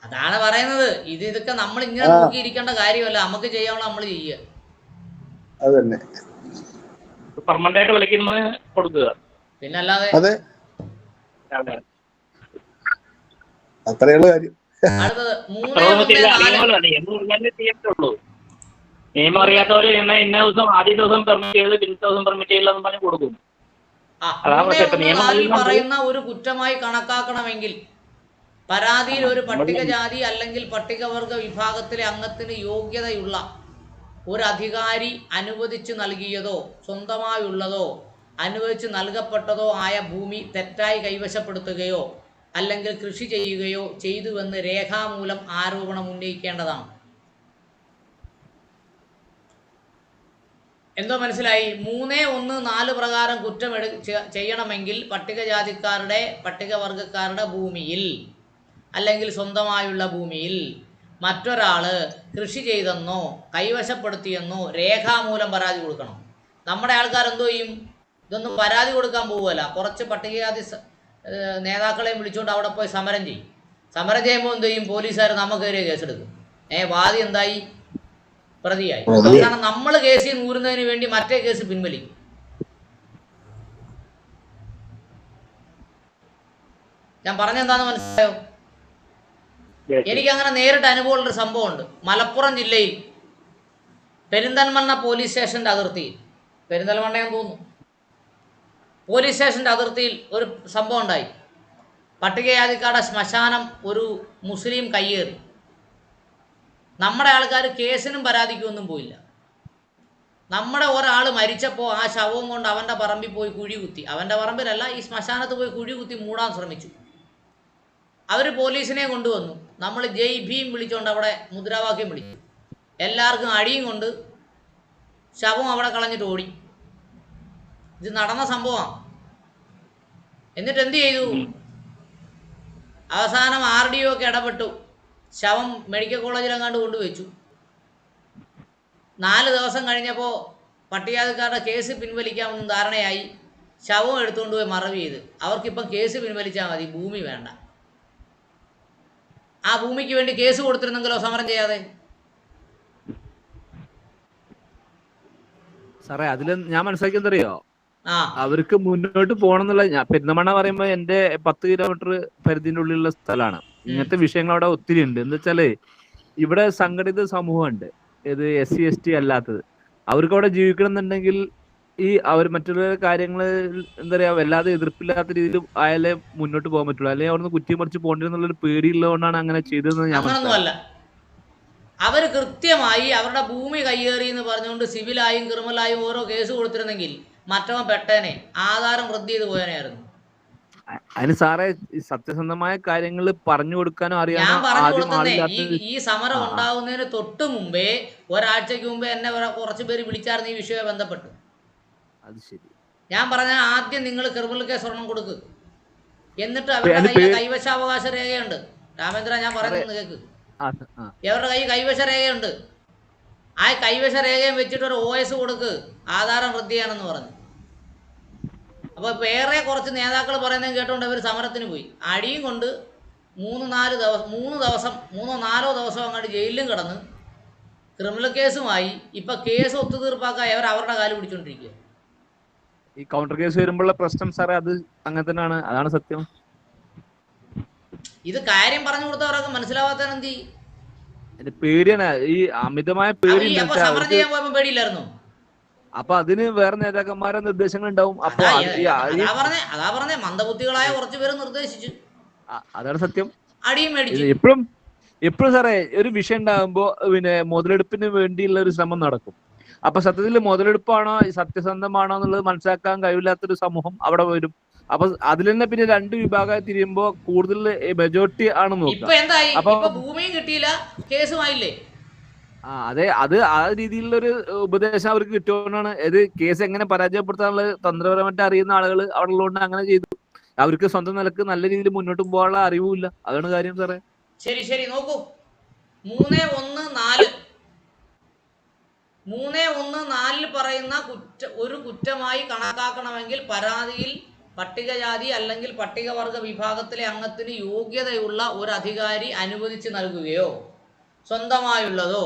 അതാണ് പറയുന്നത്. ഇതൊക്കെ നമ്മൾ ഇങ്ങനെ നോക്കിയിരിക്കേണ്ട കാര്യമല്ല, നമുക്ക് ചെയ്യാനുള്ള നമ്മൾ ചെയ്യുക. അത് തന്നെ. പെർമനന്റ് ആയിട്ട് വിളിക്കുന്നത് കൊടുക്കുക. പിന്നല്ലാതെ അതെ, അതെ. അത്രയുള്ള കാര്യം. അടുത്തത് 3, അത്രയൊന്നും 1, ചെയ്ത് 4. അറിയാമല്ലോ, നിയമം ഉള്ളതല്ലേ ചെയ്യത്തുള്ളൂ. നിയമം അറിയാത്തവര് ഇന്ന ദിവസം ആദ്യ ദിവസം പെർമിറ്റ് ചെയ്ത് പിന്നത്തെ ദിവസം പെർമിറ്റ് ചെയ്യില്ലെന്ന് പറഞ്ഞ് കൊടുക്കും. ആ അതാണ് 3, പക്ഷെ ഇപ്പൊ 1, നിയമം 4 അറിയുന്നുണ്ട്. പറയുന്ന ഒരു കുറ്റമായി കണക്കാക്കണമെങ്കിൽ പരാതിയിൽ ഒരു പട്ടികജാതി അല്ലെങ്കിൽ പട്ടികവർഗ വിഭാഗത്തിലെ അംഗത്തിന് യോഗ്യതയുള്ള ഒരു അധികാരി അനുവദിച്ചു നൽകിയതോ സ്വന്തമായുള്ളതോ അനുവദിച്ച് നൽകപ്പെട്ടതോ ആയ ഭൂമി തെറ്റായി കൈവശപ്പെടുത്തുകയോ അല്ലെങ്കിൽ കൃഷി ചെയ്യുകയോ ചെയ്തുവെന്ന് രേഖാമൂലം ആരോപണം ഉന്നയിക്കേണ്ടതാണ്. എന്തോ മനസ്സിലായി? 3, 1, 4 പ്രകാരം കുറ്റം ചെയ്യണമെങ്കിൽ പട്ടികജാതിക്കാരുടെ പട്ടികവർഗക്കാരുടെ ഭൂമിയിൽ അല്ലെങ്കിൽ സ്വന്തമായുള്ള ഭൂമിയിൽ മറ്റൊരാള് കൃഷി ചെയ്തെന്നോ കൈവശപ്പെടുത്തിയെന്നോ രേഖാമൂലം പരാതി കൊടുക്കണം. നമ്മുടെ ആൾക്കാർ എന്തോ ചെയ്യും? ഇതൊന്നും പരാതി കൊടുക്കാൻ പോവുകയല്ല, കുറച്ച് പട്ടികജാതി നേതാക്കളെയും വിളിച്ചുകൊണ്ട് അവിടെ പോയി സമരം ചെയ്യും. സമരം ചെയ്യുമ്പോൾ എന്ത് ചെയ്യും? പോലീസുകാർ നമുക്കെതിരെ കേസെടുക്കും. വാദി എന്തായി? പ്രതിയായി. അവസാനം നമ്മൾ കേസിൽ നൂറുന്നതിന് വേണ്ടി മറ്റേ കേസ് പിൻവലിക്കും. ഞാൻ പറഞ്ഞെന്താന്ന് മനസ്സിലായോ? എനിക്കങ്ങനെ നേരിട്ട് അനുഭവമുള്ളൊരു സംഭവമുണ്ട്. മലപ്പുറം ജില്ലയിൽ പെരിന്തൽമണ്ണ പോലീസ് സ്റ്റേഷൻ്റെ അതിർത്തിയിൽ, പെരിന്തൽമണ്ണയെന്ന് തോന്നുന്നു, പോലീസ് സ്റ്റേഷൻ്റെ അതിർത്തിയിൽ ഒരു സംഭവം ഉണ്ടായി. പട്ടികജാതിക്കാരുടെ ശ്മശാനം ഒരു മുസ്ലിം കയ്യേറി. നമ്മുടെ ആൾക്കാർ കേസിനും പരാതിക്കും ഒന്നും പോയില്ല. നമ്മുടെ ഒരാൾ മരിച്ചപ്പോൾ ആ ശവവും കൊണ്ട് അവൻ്റെ പറമ്പിൽ പോയി കുഴി കുത്തി, അവൻ്റെ പറമ്പിലല്ല, ഈ ശ്മശാനത്ത് പോയി കുഴി കുത്തി മൂടാൻ ശ്രമിച്ചു. അവർ പോലീസിനെ കൊണ്ടുവന്നു. നമ്മൾ ജയ് ഭീം വിളിച്ചുകൊണ്ട് അവിടെ മുദ്രാവാക്യം വിളിച്ചു. എല്ലാവർക്കും അടിയും കൊണ്ട് ശവം അവിടെ കളഞ്ഞിട്ട് ഓടി. ഇത് നടന്ന സംഭവമാണ്. എന്നിട്ട് എന്ത് ചെയ്തു? അവസാനം RDO ഒക്കെ ഇടപെട്ടു. ശവം മെഡിക്കൽ കോളേജിലെങ്ങാണ്ട് കൊണ്ടുവച്ചു. 4 ദിവസം കഴിഞ്ഞപ്പോൾ പട്ടികജാതിക്കാരുടെ കേസ് പിൻവലിക്കാമെന്ന് ധാരണയായി. ശവം എടുത്തുകൊണ്ട് പോയി മറവ് ചെയ്ത്. അവർക്കിപ്പം കേസ് പിൻവലിച്ചാൽ മതി, ഭൂമി വേണ്ട. ആ ഭൂമിക്ക് വേണ്ടി കേസ് കൊടുത്തിരുന്നെങ്കിലോ സമരം ചെയ്യാതെ? സാറേ അതിൽ ഞാൻ മനസ്സിലാക്കിയെന്തറിയോ, ആ അവർക്ക് മുന്നോട്ട് പോകണം എന്നുള്ള, ഞാൻ പെരുന്തമണ്ണ പറയുമ്പോ എന്റെ 10 കിലോമീറ്റർ പരിധിന്റെ ഉള്ളിലുള്ള സ്ഥലമാണ്. ഇങ്ങനത്തെ വിഷയങ്ങൾ അവിടെ ഒത്തിരി ഉണ്ട്. എന്താ വെച്ചാല് ഇവിടെ സംഘടിത സമൂഹമുണ്ട്, ഇത് SC ST അല്ലാത്തത്. അവർക്ക് അവിടെ ജീവിക്കണം എന്നുണ്ടെങ്കിൽ ഈ അവർ മറ്റുള്ള കാര്യങ്ങൾ എന്താ പറയാ വല്ലാതെ എതിർപ്പില്ലാത്ത രീതിയിൽ ആയാലേ മുന്നോട്ട് പോകാൻ പറ്റുള്ളൂ. അല്ലെങ്കിൽ അവിടുന്ന് കുറ്റിമറിച്ച് പോകേണ്ടെന്നുള്ളൊരു പേടിയുള്ളതുകൊണ്ടാണ് അങ്ങനെ ചെയ്തതെന്ന് ഞാൻ അങ്ങനൊന്നുമല്ല. അവർ കൃത്യമായി അവരുടെ ഭൂമി കയ്യേറി എന്ന് പറഞ്ഞുകൊണ്ട് സിവിലായും ക്രിമിനലായും ഓരോ കേസ് കൊടുത്തിരുന്നെങ്കിൽ മറ്റവൻ പെട്ടേനെ, ആധാരം റദ്ദ് ചെയ്ത് പോയനായിരുന്നു. അതിന് സാറേ ഈ സത്യസന്ധമായ കാര്യങ്ങൾ പറഞ്ഞു കൊടുക്കാനോ ഞാൻ അറിയാനോ പറഞ്ഞു ആദ്യം കൊടുക്കുന്നേ, ആളില്ലാത്ത. ഈ സമരം ഉണ്ടാകുന്നതിന് തൊട്ട് മുമ്പേ ഒരാഴ്ചക്ക് മുമ്പേ എന്നെ കുറച്ച് പേര് വിളിച്ചായിരുന്നു ഈ വിഷയവുമായി ബന്ധപ്പെട്ട്. അത് ശരി. ഞാൻ പറഞ്ഞ ആദ്യം നിങ്ങൾ ക്രിമിനൽ കേസ് ഒരെണ്ണം കൊടുക്ക്, എന്നിട്ട് അവരുടെ കയ്യിൽ കൈവശാവകാശ രേഖയുണ്ട്. രാമേന്ദ്ര, ഞാൻ പറയുന്നത് കേൾക്ക്. അവരുടെ കൈവശ രേഖയുണ്ട്. ആ കൈവശ രേഖയും വെച്ചിട്ട് ഒരു OS കൊടുക്ക്, ആധാരം റദ്ദ് ചെയ്യാനെന്ന് പറഞ്ഞു. അപ്പോൾ വേറെ കുറച്ച് നേതാക്കൾ പറയുന്നത് കേട്ടുകൊണ്ട് അവർ സമരത്തിന് പോയി. അടിയും കൊണ്ട് 3-4 ദിവസം 3-4 ദിവസം അങ്ങോട്ട് ജയിലിലും കിടന്ന് ക്രിമിനൽ കേസുമായി. ഇപ്പം കേസ് ഒത്തുതീർപ്പാക്കായി അവർ അവരുടെ കാല് പിടിച്ചോണ്ടിരിക്കുക. ഈ കൗണ്ടർ കേസ് വരുമ്പോഴുള്ള പ്രശ്നം സാറേ അത് അങ്ങനെ തന്നെയാണ്, അതാണ് സത്യം. ഇത് കാര്യം പറഞ്ഞു കൊടുത്തവരൊക്കെ മനസ്സിലാവാത്തതിനെന്തി? പേടിയാണ്, ഈ അമിതമായ പേടി. സമരം ചെയ്യാൻ പോയപ്പോ പേടിയില്ലായിരുന്നു. അപ്പൊ അതിന് വേറെ നേതാക്കന്മാരെ നിർദ്ദേശങ്ങൾ ഉണ്ടാവും. അപ്പൊ അതാ പറഞ്ഞേ മന്ദബുദ്ധികളായ കുറച്ചു പേര് നിർദ്ദേശിച്ചു. അതാണ് സത്യം. അടിയും മേടിച്ചു. എപ്പോഴും സാറേ ഒരു വിഷയം ഉണ്ടാകുമ്പോ പിന്നെ മുതലെടുപ്പിന് വേണ്ടിയുള്ള ഒരു ശ്രമം നടക്കും. അപ്പൊ സത്യത്തിൽ മുതലെടുപ്പാണോ സത്യസന്ധമാണോ എന്നുള്ളത് മനസ്സിലാക്കാൻ കഴിവില്ലാത്തൊരു സമൂഹം അവിടെ വരും. അപ്പൊ അതിൽ തന്നെ പിന്നെ 2 വിഭാഗമായി തിരിയുമ്പോ കൂടുതൽ മെജോറിറ്റി ആണ് നോക്കുക. അപ്പൊ ഭൂമിയും കിട്ടിയില്ല, കേസുമായില്ലേ? അതെ, അത് ആ രീതിയിലുള്ള ഒരു ഉപദേശം അവർക്ക് കിട്ടുകൊണ്ടാണ്. ഇത് കേസ് എങ്ങനെ പരാജയപ്പെടുത്താനുള്ള തന്ത്രപരമായിട്ട് അറിയുന്ന ആളുകൾ അവിടെ ഉള്ളതുകൊണ്ട് അങ്ങനെ ചെയ്തു. അവർക്ക് സ്വന്തം നിലക്ക് നല്ല രീതിയിൽ മുന്നോട്ട് പോകാനുള്ള അറിവുമില്ല. അതാണ് കാര്യം സാറേ. ശരി നോക്കൂ, 3-1-4 പറയുന്ന ഒരു കുറ്റമായി കണക്കാക്കണമെങ്കിൽ പരാതിയിൽ പട്ടികജാതി അല്ലെങ്കിൽ പട്ടികവർഗ വിഭാഗത്തിലെ അംഗത്തിന് യോഗ്യതയുള്ള ഒരു അധികാരി അനുവദിച്ച് നൽകുകയോ സ്വന്തമായുള്ളതോ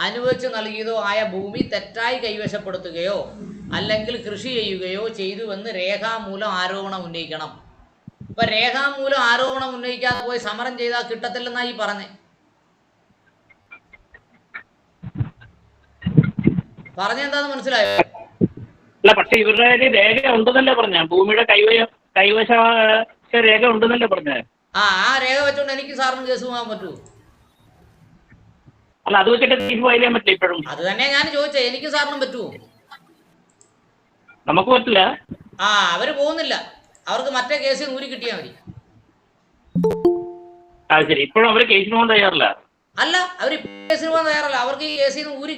അനുവദിച്ചു നൽകിയതോ ആയ ഭൂമി തെറ്റായി കൈവശപ്പെടുത്തുകയോ അല്ലെങ്കിൽ കൃഷി ചെയ്യുകയോ ചെയ്തുവെന്ന് രേഖാമൂലം ആരോപണം ഉന്നയിക്കണം. ഇപ്പൊ രേഖാമൂലം ആരോപണം ഉന്നയിക്കാതെ പോയി സമരം ചെയ്താൽ കിട്ടത്തില്ലെന്നായി പറഞ്ഞേ. പറഞ്ഞെന്താന്ന് മനസ്സിലായോ? അല്ല, പക്ഷെ ഇവരുടെ രേഖ ഉണ്ടെന്നല്ലേ പറഞ്ഞ, ഭൂമിയുടെ കൈവശ രേഖ ഉണ്ടെന്നല്ലേ പറഞ്ഞ. ആ രേഖ വെച്ചോണ്ട് എനിക്ക് സാറിന് കേസ് പോകാൻ പറ്റൂ? അല്ല, അത് വെച്ചിട്ട് കേസ് ഫയൽ ചെയ്യാൻ പറ്റില്ല ഇപ്പോഴും. അത് തന്നെ ഞാൻ ചോദിച്ചേ, എനിക്ക് സാറിനും പറ്റുമോ? നമുക്ക് പറ്റില്ല. അവര് പോകുന്നില്ല, അവർക്ക് മറ്റേ കേസിൽ ഊരി കിട്ടിയാൽ മതി. അത് ശരി, ഇപ്പോഴും അവര് കേസിന് പോകാൻ തയ്യാറില്ല. അല്ല, അവർ കേസിന് പോകാൻ തയ്യാറല്ല. അവർക്ക് ഈ കേസിൽ നിന്ന് ഊരി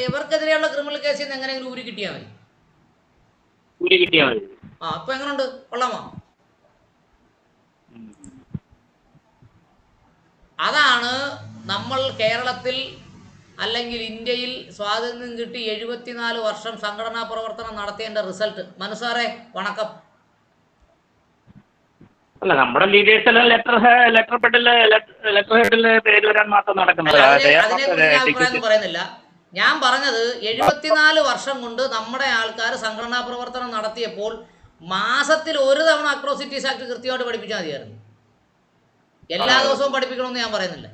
ഇവർക്കെതിരെയുള്ള ക്രിമിനൽ കേസിൽ നിന്ന് എങ്ങനെയെങ്കിലും ഊരി കിട്ടിയാൽ മതി. അപ്പൊ എങ്ങനെയുണ്ട്, കൊള്ളാമോ? അതാണ് നമ്മൾ കേരളത്തിൽ അല്ലെങ്കിൽ ഇന്ത്യയിൽ സ്വാതന്ത്ര്യം കിട്ടി 74 വർഷം സംഘടനാ പ്രവർത്തനം നടത്തിയതിന്റെ റിസൾട്ട്. മനസ്സാറേ വണക്കം. അല്ല, നമ്മുടെ ലീഡേഴ്സ് എല്ലാം ലെറ്റർ ഹെഡിലെ പേര് വരാൻ മാത്രം നടക്കുന്നത്. അതിനെക്കുറിച്ച് ഞാൻ അഭിപ്രായം പറയുന്നില്ല. ഞാൻ പറഞ്ഞത് 74 വർഷം കൊണ്ട് നമ്മുടെ ആൾക്കാർ സംഘടനാ പ്രവർത്തനം നടത്തിയപ്പോൾ മാസത്തിൽ ഒരു തവണ അട്രോസിറ്റീസ് ആക്ട് കൃത്യമായിട്ട് പഠിപ്പിച്ചാൽ മതിയായിരുന്നു. എല്ലാ ദിവസവും പഠിപ്പിക്കണമെന്ന് ഞാൻ പറയുന്നില്ല.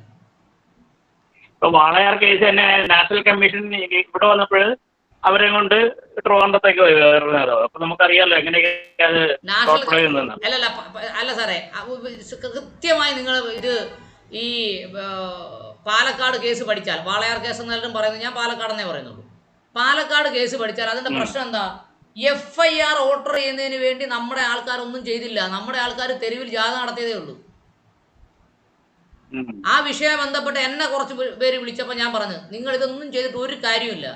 ഇപ്പൊ വാളയാർ കേസ് തന്നെ നാഷണൽ കമ്മീഷൻ ഇവിടെ വന്നപ്പോൾ അവരെ കൊണ്ട് ട്രിവാൻഡ്രത്തേക്ക് വരുന്നത്. അപ്പൊ നമുക്കറിയാലോ എങ്ങനെയൊക്കെ അല്ല സാറേ, കൃത്യമായി നിങ്ങൾ ഇത് ഈ പാലക്കാട് കേസ് പഠിച്ചാൽ, വാളയാർ കേസ് എന്നാലും പറയുന്നത്, ഞാൻ പാലക്കാടെന്നേ പറയുന്നുള്ളൂ. പാലക്കാട് കേസ് പഠിച്ചാൽ അതിന്റെ പ്രശ്നം എന്താ? FIR ഓർഡർ ചെയ്യുന്നതിന് വേണ്ടി നമ്മുടെ ആൾക്കാരൊന്നും ചെയ്തില്ല. നമ്മുടെ ആൾക്കാർ തെരുവിൽ ജാഥ നടത്തിയതേ ഉള്ളൂ. ആ വിഷയം ബന്ധപ്പെട്ട് എന്നെ കുറച്ച് പേര് വിളിച്ചപ്പോൾ ഞാൻ പറഞ്ഞു, നിങ്ങൾ ഇതൊന്നും ചെയ്തിട്ട് ഒരു കാര്യമില്ല.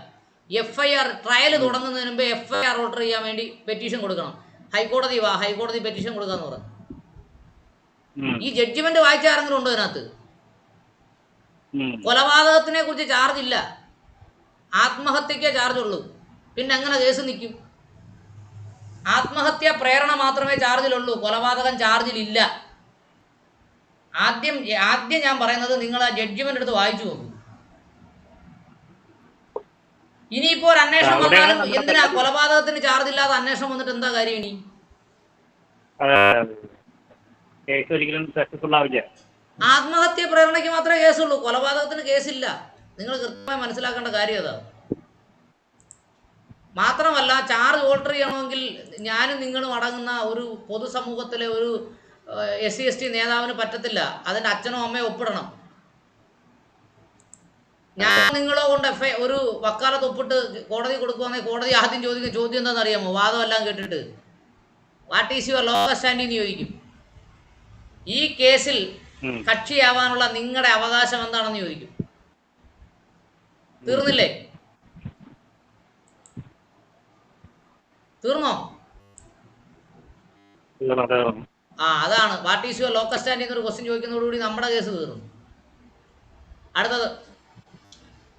FIR ട്രയൽ തുടങ്ങുന്നതിന് മുമ്പ് FIR ഓർഡർ ചെയ്യാൻ വേണ്ടി പെറ്റീഷൻ കൊടുക്കണം. ഹൈക്കോടതി പെറ്റീഷൻ കൊടുക്കാന്ന് പറഞ്ഞു. ഈ ജഡ്ജിമെന്റ് വായിച്ച ആരെങ്കിലും ഉണ്ടോ ഇതിനകത്ത്? കൊലപാതകത്തിനെ കുറിച്ച് ചാർജ് ഇല്ല, ആത്മഹത്യക്കേ ചാർജ് ഉള്ളൂ. പിന്നെ എങ്ങനെ കേസ് നിൽക്കും? ആത്മഹത്യ പ്രേരണ മാത്രമേ ചാർജിലുള്ളൂ, കൊലപാതകം ചാർജിലില്ല. ആദ്യം ഞാൻ പറയുന്നത്, നിങ്ങൾ ആ ജഡ്ജിമെന്റ് എടുത്ത് വായിച്ചു നോക്കൂ. ഇനിയിപ്പോ ഒരു അന്വേഷണം വന്നാലും എന്തിനാ കൊലപാതകത്തിന് ചാർജ് ഇല്ലാതെ അന്വേഷണം വന്നിട്ട് എന്താ കാര്യം? ഇനി ആത്മഹത്യ പ്രേരണയ്ക്ക് മാത്രമേ കേസുള്ളൂ, കൊലപാതകത്തിന് കേസില്ല. നിങ്ങൾ കൃത്യമായി മനസ്സിലാക്കേണ്ട കാര്യം അതാണ്. മാത്രമല്ല, ചാർജ് ഓൾട്ടർ ചെയ്യണമെങ്കിൽ ഞാനും നിങ്ങളും അടങ്ങുന്ന ഒരു പൊതുസമൂഹത്തിലെ ഒരു SC/ST നേതാവിന് പറ്റത്തില്ല. അതിൻ്റെ അച്ഛനോ അമ്മയോ ഒപ്പിടണം. ഞാൻ നിങ്ങളോ കൊണ്ട് ഒരു വക്കാലത്ത് ഒപ്പിട്ട് കോടതി കൊടുക്കുവാണെങ്കിൽ കോടതി ആദ്യം ചോദിക്കുന്ന ചോദ്യം എന്താണെന്ന് അറിയാമോ? വാദമെല്ലാം കേട്ടിട്ട് what is your local standing എന്ന് ചോദിക്കും. ഈ കേസിൽ കക്ഷിയാവാനുള്ള നിങ്ങളുടെ അവകാശം എന്താണെന്ന് ചോദിക്കും. തീർന്നില്ലേ? തീർന്നോ? അതാണ് what is your local standing എന്നൊരു ക്വസ്റ്റ്യൻ ചോദിക്കുന്നതോടുകൂടി നമ്മുടെ കേസ് തീർന്നു. അടുത്തത്,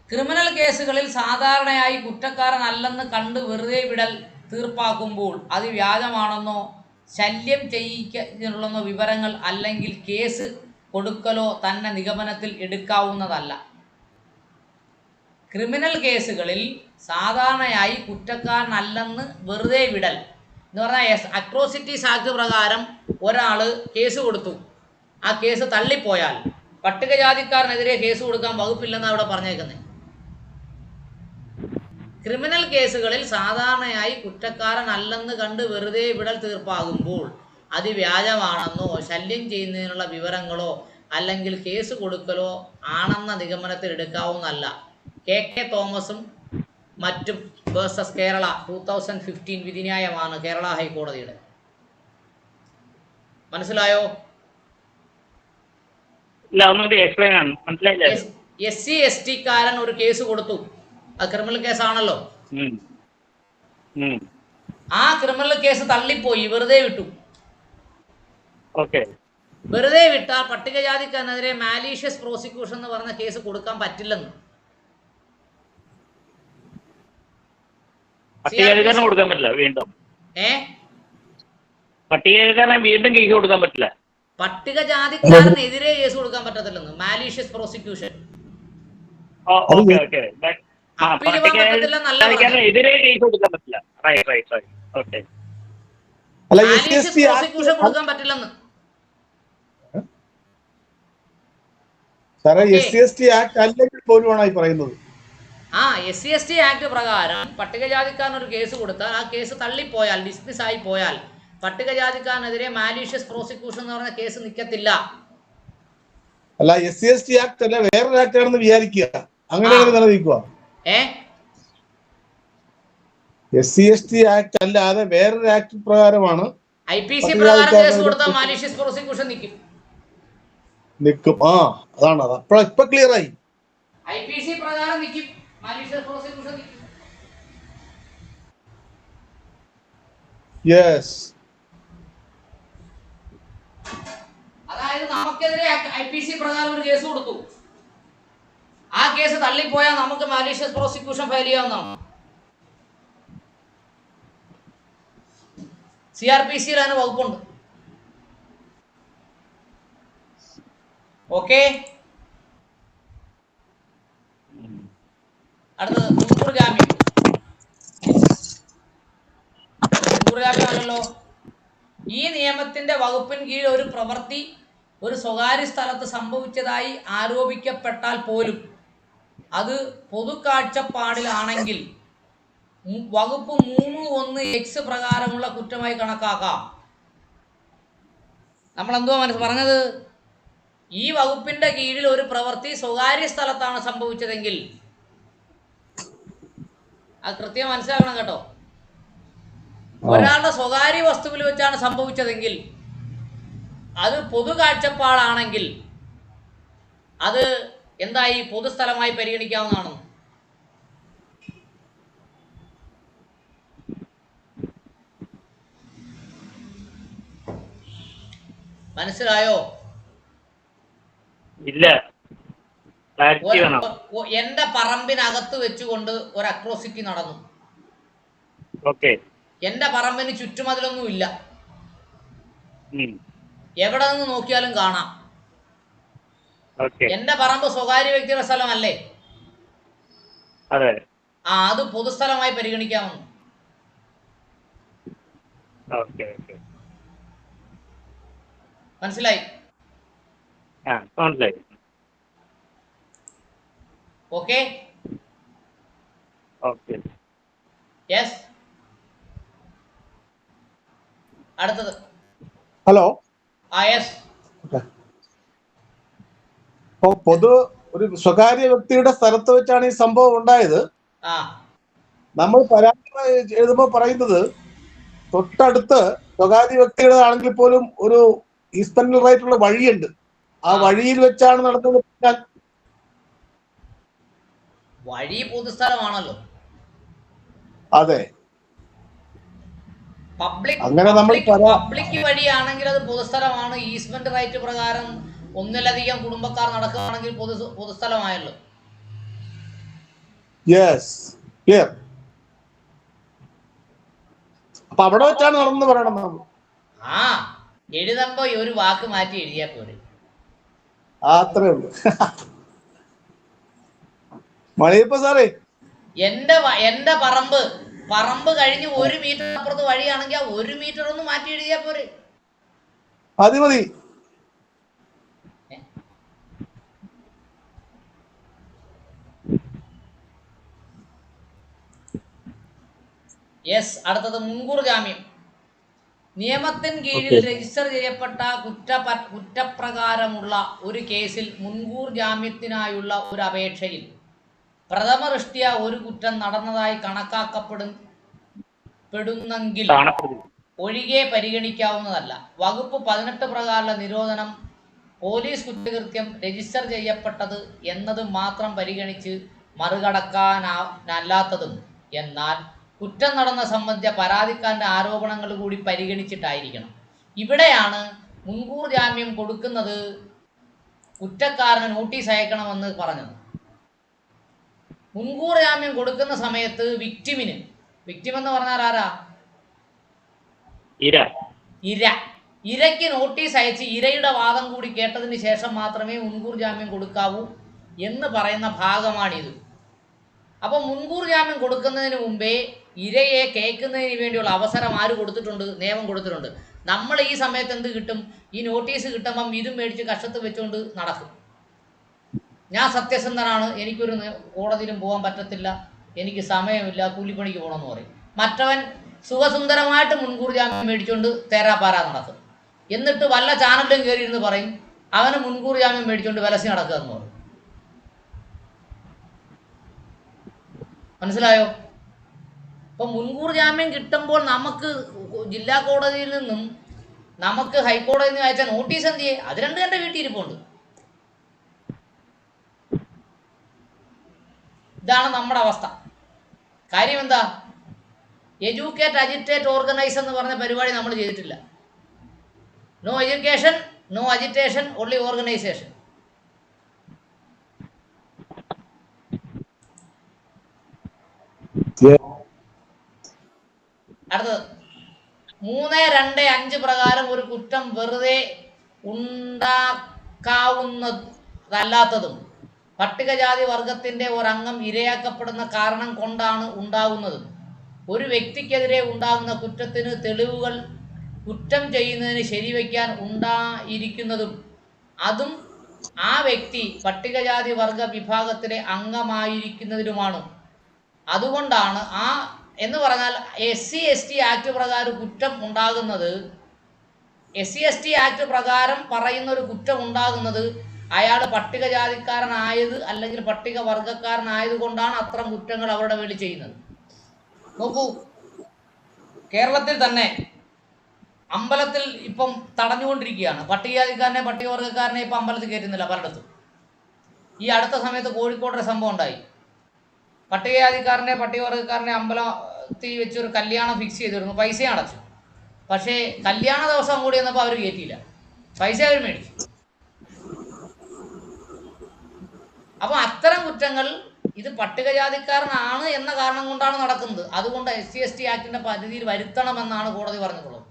ക്രിമിനൽ കേസുകളിൽ സാധാരണയായി കുറ്റക്കാരനല്ലെന്ന് കണ്ട് വെറുതെ വിടൽ തീർപ്പാക്കുമ്പോൾ അത് വ്യാജമാണെന്നോ ശല്യം ചെയ്യിക്കാനുള്ളെന്നോ വിവരങ്ങൾ അല്ലെങ്കിൽ കേസ് കൊടുക്കലോ തന്നെ നിഗമനത്തിൽ എടുക്കാവുന്നതല്ല. ക്രിമിനൽ കേസുകളിൽ സാധാരണയായി കുറ്റക്കാരനല്ലെന്ന് വെറുതെ വിടൽ എന്ന് പറഞ്ഞാൽ, അട്രോസിറ്റീസ് ആക്ട് പ്രകാരം ഒരാൾ കേസ് കൊടുത്തു, ആ കേസ് തള്ളിപ്പോയാൽ പട്ടികജാതിക്കാരനെതിരെ കേസ് കൊടുക്കാൻ വകുപ്പില്ലെന്നാണ് അവിടെ പറഞ്ഞേക്കുന്നത്. ക്രിമിനൽ കേസുകളിൽ സാധാരണയായി കുറ്റക്കാരനല്ലെന്ന് കണ്ട് വെറുതെ വിടൽ തീർപ്പാകുമ്പോൾ അത് വ്യാജമാണെന്നോ ശല്യം ചെയ്യുന്നതിനുള്ള വിവരങ്ങളോ അല്ലെങ്കിൽ കേസ് കൊടുക്കലോ ആണെന്ന നിഗമനത്തിൽ എടുക്കാവുന്നതല്ല. KK തോമസും മറ്റും വേഴ്സസ് കേരള 2015 വിധിന്യായമാണ് കേരള ഹൈക്കോടതിയുടെ. മനസ്സിലായോ? SC/ST കാരൻ ഒരു കേസ് കൊടുത്തു, അത് ക്രിമിനൽ കേസാണല്ലോ. ആ ക്രിമിനൽ കേസ് തള്ളിപ്പോയി, വെറുതെ വിട്ടു. വെറുതെ വിട്ടാൽ പട്ടികജാതിക്കാരനെതിരെ മാലീഷ്യസ് പ്രോസിക്യൂഷൻ എന്ന് പറഞ്ഞ കേസ് കൊടുക്കാൻ പറ്റില്ലെന്ന്. കൊടുക്കാൻ പറ്റില്ല, വീണ്ടും പട്ടികജാതിക്കാരനെ വീണ്ടും കേസ് കൊടുക്കാൻ പറ്റില്ല. പട്ടികജാതിക്കാരനെതിരെ കേസ് കൊടുക്കാൻ പറ്റത്തില്ലെന്ന്, മാലീഷ്യസ് പ്രോസിക്യൂഷൻ. അത് ഓക്കെ ഓക്കെ. അപ്പീൽ പോകാൻ പറ്റത്തില്ലെന്നല്ല പറഞ്ഞത്. എതിരെ കേസ് കൊടുക്കാൻ പറ്റില്ല. Right right right. ഓക്കെ. അല്ല മാലീഷ്യസ് പ്രോസിക്യൂഷൻ കൊടുക്കാൻ പറ്റില്ലെന്ന്. സാറേ ഓക്കെ. SC/ST ആക്ട് അല്ലെങ്കിൽ പോലുമാണ് ഈ പറയുന്നത്. ആ SC/ST ആക്ട് പ്രകാരം പട്ടികജാതിക്കാരൻ ഒരു കേസ് കൊടുത്താൽ ആ കേസ് തള്ളിപ്പോയാൽ, ഡിസ്മിസ് ആയി പോയാൽ, പട്ടികജാതിക്കാരനെതിരെ മാലീഷ്യസ് പ്രോസിക്യൂഷൻ എന്ന് പറഞ്ഞ കേസ് നിൽക്കത്തില്ല. അല്ല SC/ST ആക്ട് അല്ല വേറൊരു ആക്ട് ആണെന്ന് വിചാരിക്കുക, അങ്ങനെ നിലനിൽക്കുക. SC/ST ആക്ട് അല്ലാതെ വേറൊരു ആക്ട് പ്രകാരമാണ് IPC പ്രകാരം കേസ് കൊടുത്താൽ മാലീഷ്യസ് പ്രോസിക്യൂഷൻ നിൽക്കും. അതാണ് അത്. ഇപ്പൊ ക്ലിയർ ആയി. IPC പ്രകാരം നിൽക്കും, മാലീഷ്യസ് പ്രോസിക്യൂഷൻ നിൽക്കും. യെസ്. അതായത് നമുക്കെതിരെ IPC പ്രകാരം ഒരു കേസ് കൊടുത്തു, ആ കേസ് തള്ളിപ്പോയാൽ നമുക്ക് മാലീഷ്യസ് പ്രോസിക്യൂഷൻ ഫയൽ ചെയ്യാവുന്നതാണ്. CRPC-യിൽ അതിന് വകുപ്പുണ്ട്. ഓക്കെ. അടുത്തത് മുൻകൂർ ജാമ്യം. മുൻകൂർ ജാമ്യമല്ലല്ലോ. ഈ നിയമത്തിന്റെ വകുപ്പിൻ കീഴിൽ ഒരു പ്രവൃത്തി ഒരു സ്വകാര്യ സ്ഥലത്ത് സംഭവിച്ചതായി ആരോപിക്കപ്പെട്ടാൽ പോലും അത് പൊതുക്കാഴ്ചപ്പാടിലാണെങ്കിൽ വകുപ്പ് 3(1)(x) പ്രകാരമുള്ള കുറ്റമായി കണക്കാക്കാം. നമ്മൾ എന്തുവാ പറഞ്ഞത്? ഈ വകുപ്പിന്റെ കീഴിൽ ഒരു പ്രവൃത്തി സ്വകാര്യ സ്ഥലത്താണ് സംഭവിച്ചതെങ്കിൽ, അത് കൃത്യം മനസ്സിലാക്കണം കേട്ടോ. ഒരാളുടെ സ്വകാര്യ വസ്തുവിൽ വെച്ചാണ് സംഭവിച്ചതെങ്കിൽ അത് പൊതു കാഴ്ചപ്പാടാണെങ്കിൽ അത് എന്തായി? പൊതുസ്ഥലമായി പരിഗണിക്കാവുന്നതാണ്. മനസ്സിലായോ? ഇല്ല. എന്റെ പറമ്പിനകത്ത് വെച്ചുകൊണ്ട് ഒരു അട്രോസിറ്റി നടന്നു. ഓക്കെ. എന്റെ പറമ്പിന് ചുറ്റുമതിലൊന്നും ഇല്ല, എവിടെ നിന്ന് നോക്കിയാലും കാണാം. എന്റെ പറമ്പ് സ്വകാര്യ വ്യക്തിയുടെ സ്ഥലമല്ലേ? അതെ. അത് പൊതുസ്ഥലമായി പരിഗണിക്കാമെന്ന്. മനസ്സിലായി? മനസ്സിലായി. ഓക്കെ. ഓക്കെ. യെസ്. അടുത്തത്. ഹലോ. യെസ്. പൊതു ഒരു സ്വകാര്യ വ്യക്തിയുടെ സ്ഥലത്ത് വെച്ചാണ് ഈ സംഭവം ഉണ്ടായത്. നമ്മൾ പരാതി എഴുതുമ്പോ പറയുന്നത് തൊട്ടടുത്ത് സ്വകാര്യ വ്യക്തിയുടെ ആണെങ്കിൽ പോലും ഒരു ഈസ്പെൻഡൽ റൈറ്റ് ഉള്ള വഴിയുണ്ട്, ആ വഴിയിൽ വെച്ചാണ് നടന്നത്. വഴി പൊതുസ്ഥലമാണല്ലോ. അതെ. പബ്ലിക് വഴിയാണെങ്കിൽ അത് പൊതുസ്ഥലമാണ്. ഈസ്മെന്റ് റൈറ്റ് പ്രകാരം ഒന്നിലധികം കുടുംബക്കാർ നടക്കുകയാണെങ്കിൽ പൊതുസ്ഥലമായല്ലോ. അപ്പൊ അവിടെ വെച്ചാണ് നടന്നു പറയണം. എഴുതുമ്പോ ഒരു വാക്ക് മാറ്റി എഴുതിയാ പോരെ. അത്രേ ഉള്ളൂ. മണിയപ്പ സാറേ, എന്റെ പറമ്പ് കഴിഞ്ഞ് 1 മീറ്റർ അപ്പുറത്ത് വഴിയാണെങ്കിൽ ആ 1 മീറ്റർ ഒന്ന് മാറ്റി എഴുതിയാ പോരെ. മതി. യെസ്. അടുത്തത് മുൻകൂർ ജാമ്യം. നിയമത്തിന് കീഴിൽ രജിസ്റ്റർ ചെയ്യപ്പെട്ട കുറ്റപ്രകാരമുള്ള ഒരു കേസിൽ മുൻകൂർ ജാമ്യത്തിനായുള്ള ഒരു അപേക്ഷയിൽ പ്രഥമ ദൃഷ്ട്യാ ഒരു കുറ്റം നടന്നതായി കണക്കാക്കപ്പെടുന്നെങ്കിൽ ഒഴികെ പരിഗണിക്കാവുന്നതല്ല. വകുപ്പ് 18 പ്രകാരമുള്ള നിരോധനം പോലീസ് കുറ്റകൃത്യം രജിസ്റ്റർ ചെയ്യപ്പെട്ടത് എന്നത് മാത്രം പരിഗണിച്ച് മറികടക്കാനല്ലാത്തതും എന്നാൽ കുറ്റം നടന്ന സംബന്ധിച്ച പരാതിക്കാരൻ്റെ ആരോപണങ്ങൾ കൂടി പരിഗണിച്ചിട്ടായിരിക്കണം. ഇവിടെയാണ് മുൻകൂർ ജാമ്യം കൊടുക്കുന്നത് കുറ്റക്കാരന് നോട്ടീസ് അയക്കണമെന്ന് പറഞ്ഞത്. മുൻകൂർ ജാമ്യം കൊടുക്കുന്ന സമയത്ത് വിക്ടിം എന്ന് പറഞ്ഞാൽ ആരാ? ഇരയ്ക്ക് നോട്ടീസ് അയച്ച് ഇരയുടെ വാദം കൂടി കേട്ടതിന് ശേഷം മാത്രമേ മുൻകൂർ ജാമ്യം കൊടുക്കാവൂ എന്ന് പറയുന്ന ഭാഗമാണിത്. അപ്പോൾ മുൻകൂർ ജാമ്യം കൊടുക്കുന്നതിന് മുമ്പേ ഇരയെ കേൾക്കുന്നതിന് വേണ്ടിയുള്ള അവസരം ആര് കൊടുത്തിട്ടുണ്ട്? നിയമം കൊടുത്തിട്ടുണ്ട്. നമ്മൾ ഈ സമയത്ത് എന്ത് കിട്ടും? ഈ നോട്ടീസ് കിട്ടുമ്പം ഇതും മേടിച്ച് കഷത്ത് വെച്ചുകൊണ്ട് നടക്കും. ഞാൻ സത്യസന്ധനാണ്, എനിക്കൊരു കോടതിയിലും പോകാൻ പറ്റത്തില്ല, എനിക്ക് സമയമില്ല, കൂലിപ്പണിക്ക് പോകണമെന്ന് പറയും. മറ്റവൻ സുഖസുന്ദരമായിട്ട് മുൻകൂർ ജാമ്യം മേടിച്ചുകൊണ്ട് തേരാപ്പാരാ നടക്കും. എന്നിട്ട് വല്ല ചാനലിലും കയറിയിരുന്ന് പറയും അവന് മുൻകൂർ ജാമ്യം മേടിച്ചുകൊണ്ട് വിലസി നടക്കുക എന്ന് പറയും. മനസ്സിലായോ? അപ്പോൾ മുൻകൂർ ജാമ്യം കിട്ടുമ്പോൾ നമുക്ക് ജില്ലാ കോടതിയിൽ നിന്നും നമുക്ക് ഹൈക്കോടതിയിൽ നിന്ന് അയച്ച നോട്ടീസ് എന്ത് ചെയ്യേ? അത് രണ്ട് എൻ്റെ വീട്ടിൽ ഇരിപ്പുണ്ട്. ഇതാണ് നമ്മുടെ അവസ്ഥ. കാര്യം എന്താ? എഡ്യൂക്കേറ്റ്, അജിറ്റേറ്റ്, ഓർഗനൈസ് എന്ന് പറഞ്ഞ പരിപാടി നമ്മൾ ചെയ്തിട്ടില്ല. No education, no agitation, only organisation. അടുത്തത് 325 പ്രകാരം ഒരു കുറ്റം വെറുതെ ഉണ്ടാക്കാവുന്നതല്ലാത്തതും പട്ടികജാതി വർഗത്തിൻ്റെ ഒരംഗം ഇരയാക്കപ്പെടുന്ന കാരണം കൊണ്ടാണ് ഉണ്ടാകുന്നതും ഒരു വ്യക്തിക്കെതിരെ ഉണ്ടാകുന്ന കുറ്റത്തിന് തെളിവുകൾ കുറ്റം ചെയ്യുന്നതിന് ശരിവയ്ക്കാൻ ഉണ്ടായിരിക്കുന്നതും അതും ആ വ്യക്തി പട്ടികജാതി വർഗ വിഭാഗത്തിലെ അംഗമായിരിക്കുന്നതിനുമാണ്. അതുകൊണ്ടാണ് എന്ന് പറഞ്ഞാൽ SC/ST ആക്ട് പ്രകാരം കുറ്റം ഉണ്ടാകുന്നത്, SC/ST ആക്ട് പ്രകാരം പറയുന്ന ഒരു കുറ്റം ഉണ്ടാകുന്നത് അയാൾ പട്ടികജാതിക്കാരനായത് അല്ലെങ്കിൽ പട്ടിക വർഗക്കാരനായത് കൊണ്ടാണ് അത്തരം കുറ്റങ്ങൾ അവരുടെ മേളിൽ ചെയ്യുന്നത്. നോക്കൂ, കേരളത്തിൽ തന്നെ അമ്പലത്തിൽ ഇപ്പം തടഞ്ഞുകൊണ്ടിരിക്കുകയാണ്. പട്ടികജാതിക്കാരനെ പട്ടികവർഗക്കാരനെ ഇപ്പം അമ്പലത്തിൽ കയറ്റുന്നില്ല പലയിടത്തും. ഈ അടുത്ത സമയത്ത് കോഴിക്കോടൊരു സംഭവം ഉണ്ടായി. പട്ടികജാതിക്കാരനെ പട്ടികവർഗക്കാരനെ അമ്പലത്തിൽ വെച്ചൊരു കല്യാണം ഫിക്സ് ചെയ്തിരുന്നു, പൈസ അടച്ചു. പക്ഷേ കല്യാണ ദിവസം കൂടി വന്നപ്പോൾ അവർ കയറ്റിയില്ല, പൈസ അവർ മേടിച്ചു. അപ്പോൾ അത്തരം കുറ്റങ്ങൾ ഇത് പട്ടികജാതിക്കാരനാണ് എന്ന കാരണം കൊണ്ടാണ് നടക്കുന്നത്. അതുകൊണ്ട് SC/ST ആക്ടിന്റെ പരിധിയിൽ വരുത്തണമെന്നാണ് കോടതി പറഞ്ഞിട്ടുള്ളത്.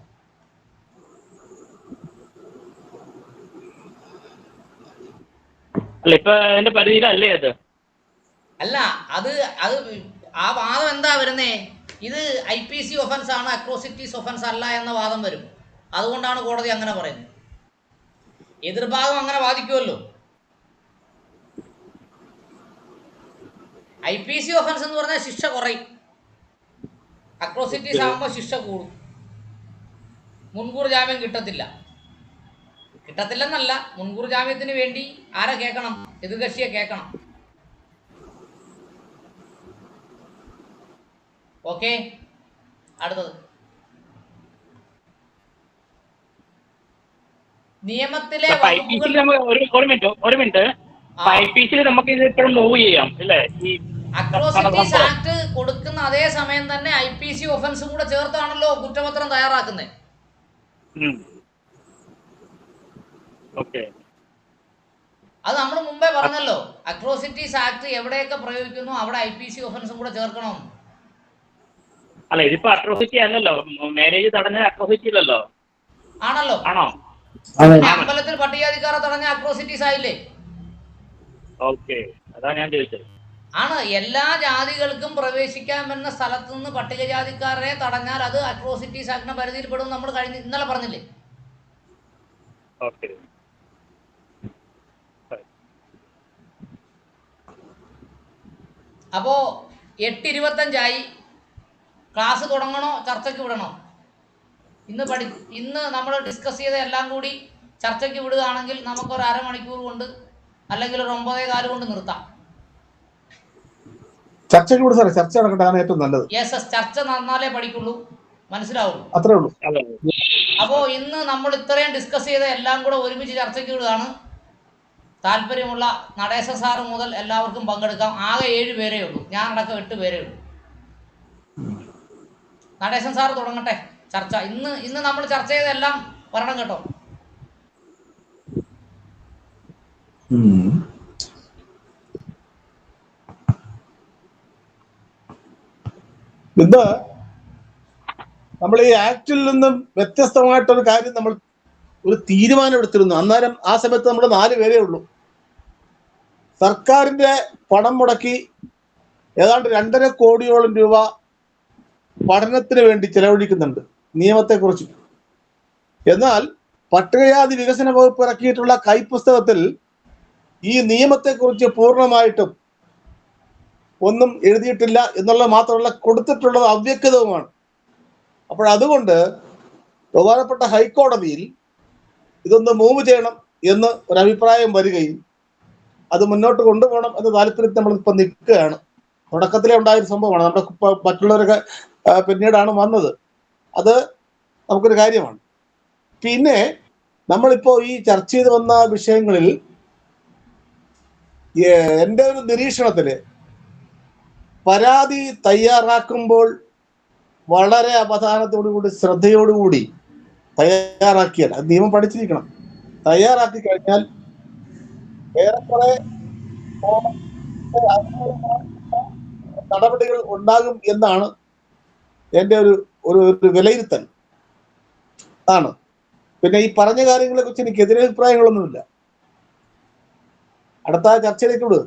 അല്ല, ഇപ്പൊ അതിന്റെ പരിധിയിലല്ലേ അത്? അല്ല, അത് ആ വാദം എന്താ വരുന്നേ? ഇത് IPC ഒഫൻസ് ആണ്, അട്രോസിറ്റീസ് ഒഫൻസ് അല്ല എന്ന വാദം വരും. അതുകൊണ്ടാണ് കോടതി അങ്ങനെ പറയുന്നത്. എതിർഭാഗം അങ്ങനെ വാദിക്കുമല്ലോ. IPC ഒഫൻസ് എന്ന് പറഞ്ഞാൽ ശിക്ഷ കുറയും, അട്രോസിറ്റീസ് ആകുമ്പോൾ ശിക്ഷ കൂടും. മുൻകൂർ ജാമ്യം കിട്ടത്തില്ലെന്നല്ല, മുൻകൂർ ജാമ്യത്തിന് വേണ്ടി ആരെ കേൾക്കണം? എതിർകക്ഷിയെ കേൾക്കണം. ഓക്കെ, അടുത്തത് നിയമത്തിലെ ഒരു മിനിറ്റ് IPC നമുക്ക് ഇത് ഇപ്പോഴും മൂവ് ചെയ്യാം അല്ലേ? ഈ അട്രോസിറ്റീസ് ആക്ട് കൊടുക്കുന്ന അതേ സമയം തന്നെ IPC ഒഫൻസും കൂടെ ചേർത്താണല്ലോ കുറ്റപത്രം തയ്യാറാക്കുന്നത്. അത് നമ്മൾ മുമ്പേ പറഞ്ഞല്ലോ, അട്രോസിറ്റീസ് ആക്ട് എവിടെയൊക്കെ പ്രയോഗിക്കുന്നു അവിടെ IPC ഒഫൻസും കൂടെ ചേർക്കണം. അല്ല, ഇതിപ്പോ അട്രോസിറ്റി അല്ലല്ലോ, മാരേജ് തടഞ്ഞ അട്രോസിറ്റി അല്ലല്ലോ. ആണല്ലോ, ആണോ? അമ്പലത്തിൽ പട്ടികജാതിക്കാരെ തടഞ്ഞ അട്രോസിറ്റീസ് ആയില്ലേ? ഓക്കെ, അതാ ഞാൻ ചോദിച്ചത്. ആണ്, എല്ലാ ജാതികൾക്കും പ്രവേശിക്കാൻ പറ്റുന്ന സ്ഥലത്തു നിന്ന് പട്ടികജാതിക്കാരെ തടഞ്ഞാൽ അത് അട്രോസിറ്റീസ് ആക്ടിന്റെ പരിധിയിൽ പെടും. നമ്മൾ ഇന്നലെ പറഞ്ഞില്ലേ? ഓക്കെ, അപ്പോ 8:25 ക്ലാസ് തുടങ്ങണോ ചർച്ചയ്ക്ക് വിടണോ? ഇന്ന് നമ്മൾ ഡിസ്കസ് ചെയ്ത എല്ലാം കൂടി ചർച്ചയ്ക്ക് വിടുകയാണെങ്കിൽ നമുക്കൊരു അരമണിക്കൂർ കൊണ്ട് അല്ലെങ്കിൽ ഒരു 9:15 കൊണ്ട് നിർത്താം. ചർച്ചയ്ക്ക് വിടും സാറേ, ചർച്ച നടക്കട്ടെ, ഏറ്റവും നല്ലത്. ചർച്ച നന്നാലേ പഠിക്കുള്ളൂ, മനസ്സിലാവുള്ളൂ. അത്രേ ഉള്ളൂ. അപ്പോൾ ഇന്ന് നമ്മൾ ഇത്രയും ഡിസ്കസ് ചെയ്ത എല്ലാം കൂടെ ഒരുമിച്ച് ചർച്ചയ്ക്ക് വിടുകയാണ്. താല്പര്യമുള്ള നടേശൻ സാറ് മുതൽ എല്ലാവർക്കും പങ്കെടുക്കാം. ആകെ 7 പേരേ ഉള്ളൂ, ഞാനടക്കം 8 പേരേ ഉള്ളൂ. നടേശൻ സാറ് തുടങ്ങട്ടെ ചർച്ച. ഇന്ന് നമ്മൾ ചർച്ച ചെയ്തെല്ലാം പറയണം കേട്ടോ. ഇത് നമ്മൾ ഈ ആക്ടിൽ നിന്നും വ്യത്യസ്തമായിട്ടൊരു കാര്യം നമ്മൾ ഒരു തീരുമാനം എടുത്തിരുന്നു. അന്നേരം ആ സമയത്ത് നമ്മുടെ 4 പേരേ ഉള്ളൂ. സർക്കാരിന്റെ പണം മുടക്കി ഏതാണ്ട് 2.5 കോടിയോളം രൂപ പഠനത്തിന് വേണ്ടി ചെലവഴിക്കുന്നുണ്ട് നിയമത്തെക്കുറിച്ച്. എന്നാൽ പട്ടികജാതി വികസന വകുപ്പ് ഇറക്കിയിട്ടുള്ള കൈപ്പുസ്തകത്തിൽ ഈ നിയമത്തെക്കുറിച്ച് പൂർണ്ണമായിട്ടും ഒന്നും എഴുതിയിട്ടില്ല എന്നുള്ളത് മാത്രമല്ല, കൊടുത്തിട്ടുള്ളത് അവ്യക്തവുമാണ്. അതുകൊണ്ട് ബഹുമാനപ്പെട്ട ഹൈക്കോടതിയിൽ ഇതൊന്ന് മൂവ് ചെയ്യണം എന്ന് ഒരഭിപ്രായം വരികയും അത് മുന്നോട്ട് കൊണ്ടുപോകണം എന്ന താല്പര്യത്തിൽ നമ്മളിപ്പോൾ നിൽക്കുകയാണ്. തുടക്കത്തിലേ ഉണ്ടായൊരു സംഭവമാണ്, നമ്മുടെ മറ്റുള്ളവരൊക്കെ പിന്നീടാണ് വന്നത്. അത് നമുക്കൊരു കാര്യമാണ്. പിന്നെ നമ്മളിപ്പോൾ ഈ ചർച്ച ചെയ്ത് വന്ന വിഷയങ്ങളിൽ എൻ്റെ ഒരു നിരീക്ഷണത്തിൽ പരാതി തയ്യാറാക്കുമ്പോൾ വളരെ അവധാനത്തോടുകൂടി ശ്രദ്ധയോടുകൂടി തയ്യാറാക്കിയാൽ, അത് നിയമം പഠിച്ചിരിക്കണം, തയ്യാറാക്കി കഴിഞ്ഞാൽ ഏറെക്കുറെ നടപടികൾ ഉണ്ടാകും എന്നാണ് എൻ്റെ ഒരു വിലയിരുത്തൽ ആണ്. പിന്നെ ഈ പറഞ്ഞ കാര്യങ്ങളെ കുറിച്ച് എനിക്ക് എതിരഭിപ്രായങ്ങളൊന്നുമില്ല. അടുത്ത ചർച്ചയിലേക്ക് വിടുക.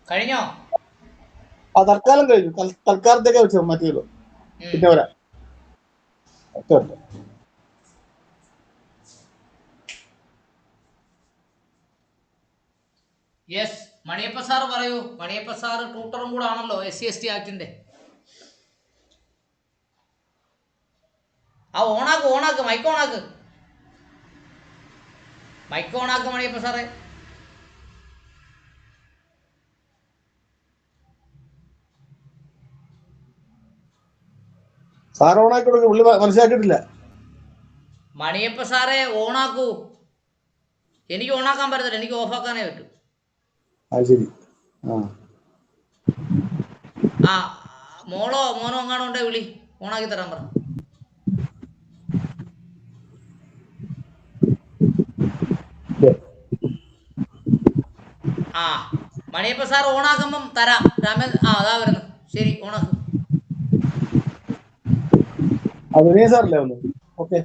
കഴിഞ്ഞോ? തൽക്കാലം കഴിഞ്ഞു. തൽക്കാലത്തേക്ക് വെച്ചോ, മറ്റേതോ പിന്നെ വരാം. യെസ്, മണിയപ്പ സാറ് പറയൂ. മണിയപ്പ സാറ് ട്യൂട്ടറും കൂടെ ആണല്ലോ SC/ST ആക്ടിന്റെ. ഓണാക്ക് മൈക്ക് ഓണാക്ക് മണിയപ്പ സാറേ. സാർ ഓണാക്കി കൊടുക്കും, പുള്ളി മനസ്സിലാക്കിയിട്ടില്ല. മണിയപ്പ സാറേ ഓണാക്കൂ. എനിക്ക് ഓണാക്കാൻ പറ്റത്തില്ല, എനിക്ക് ഓഫാക്കാനേ പറ്റൂ. ശരി. മോനോ എങ്ങാണോ ഉണ്ടേ വിളി, ഓണാക്കി തരാൻ പറ. മണിയപ്പ സാർ ഓണാക്കുമ്പം തരാം. അതാ വരുന്നു. ശരി, ഓണാക്കും. വിനയ സാറല്ലേ ഒന്ന്? ഓക്കെ.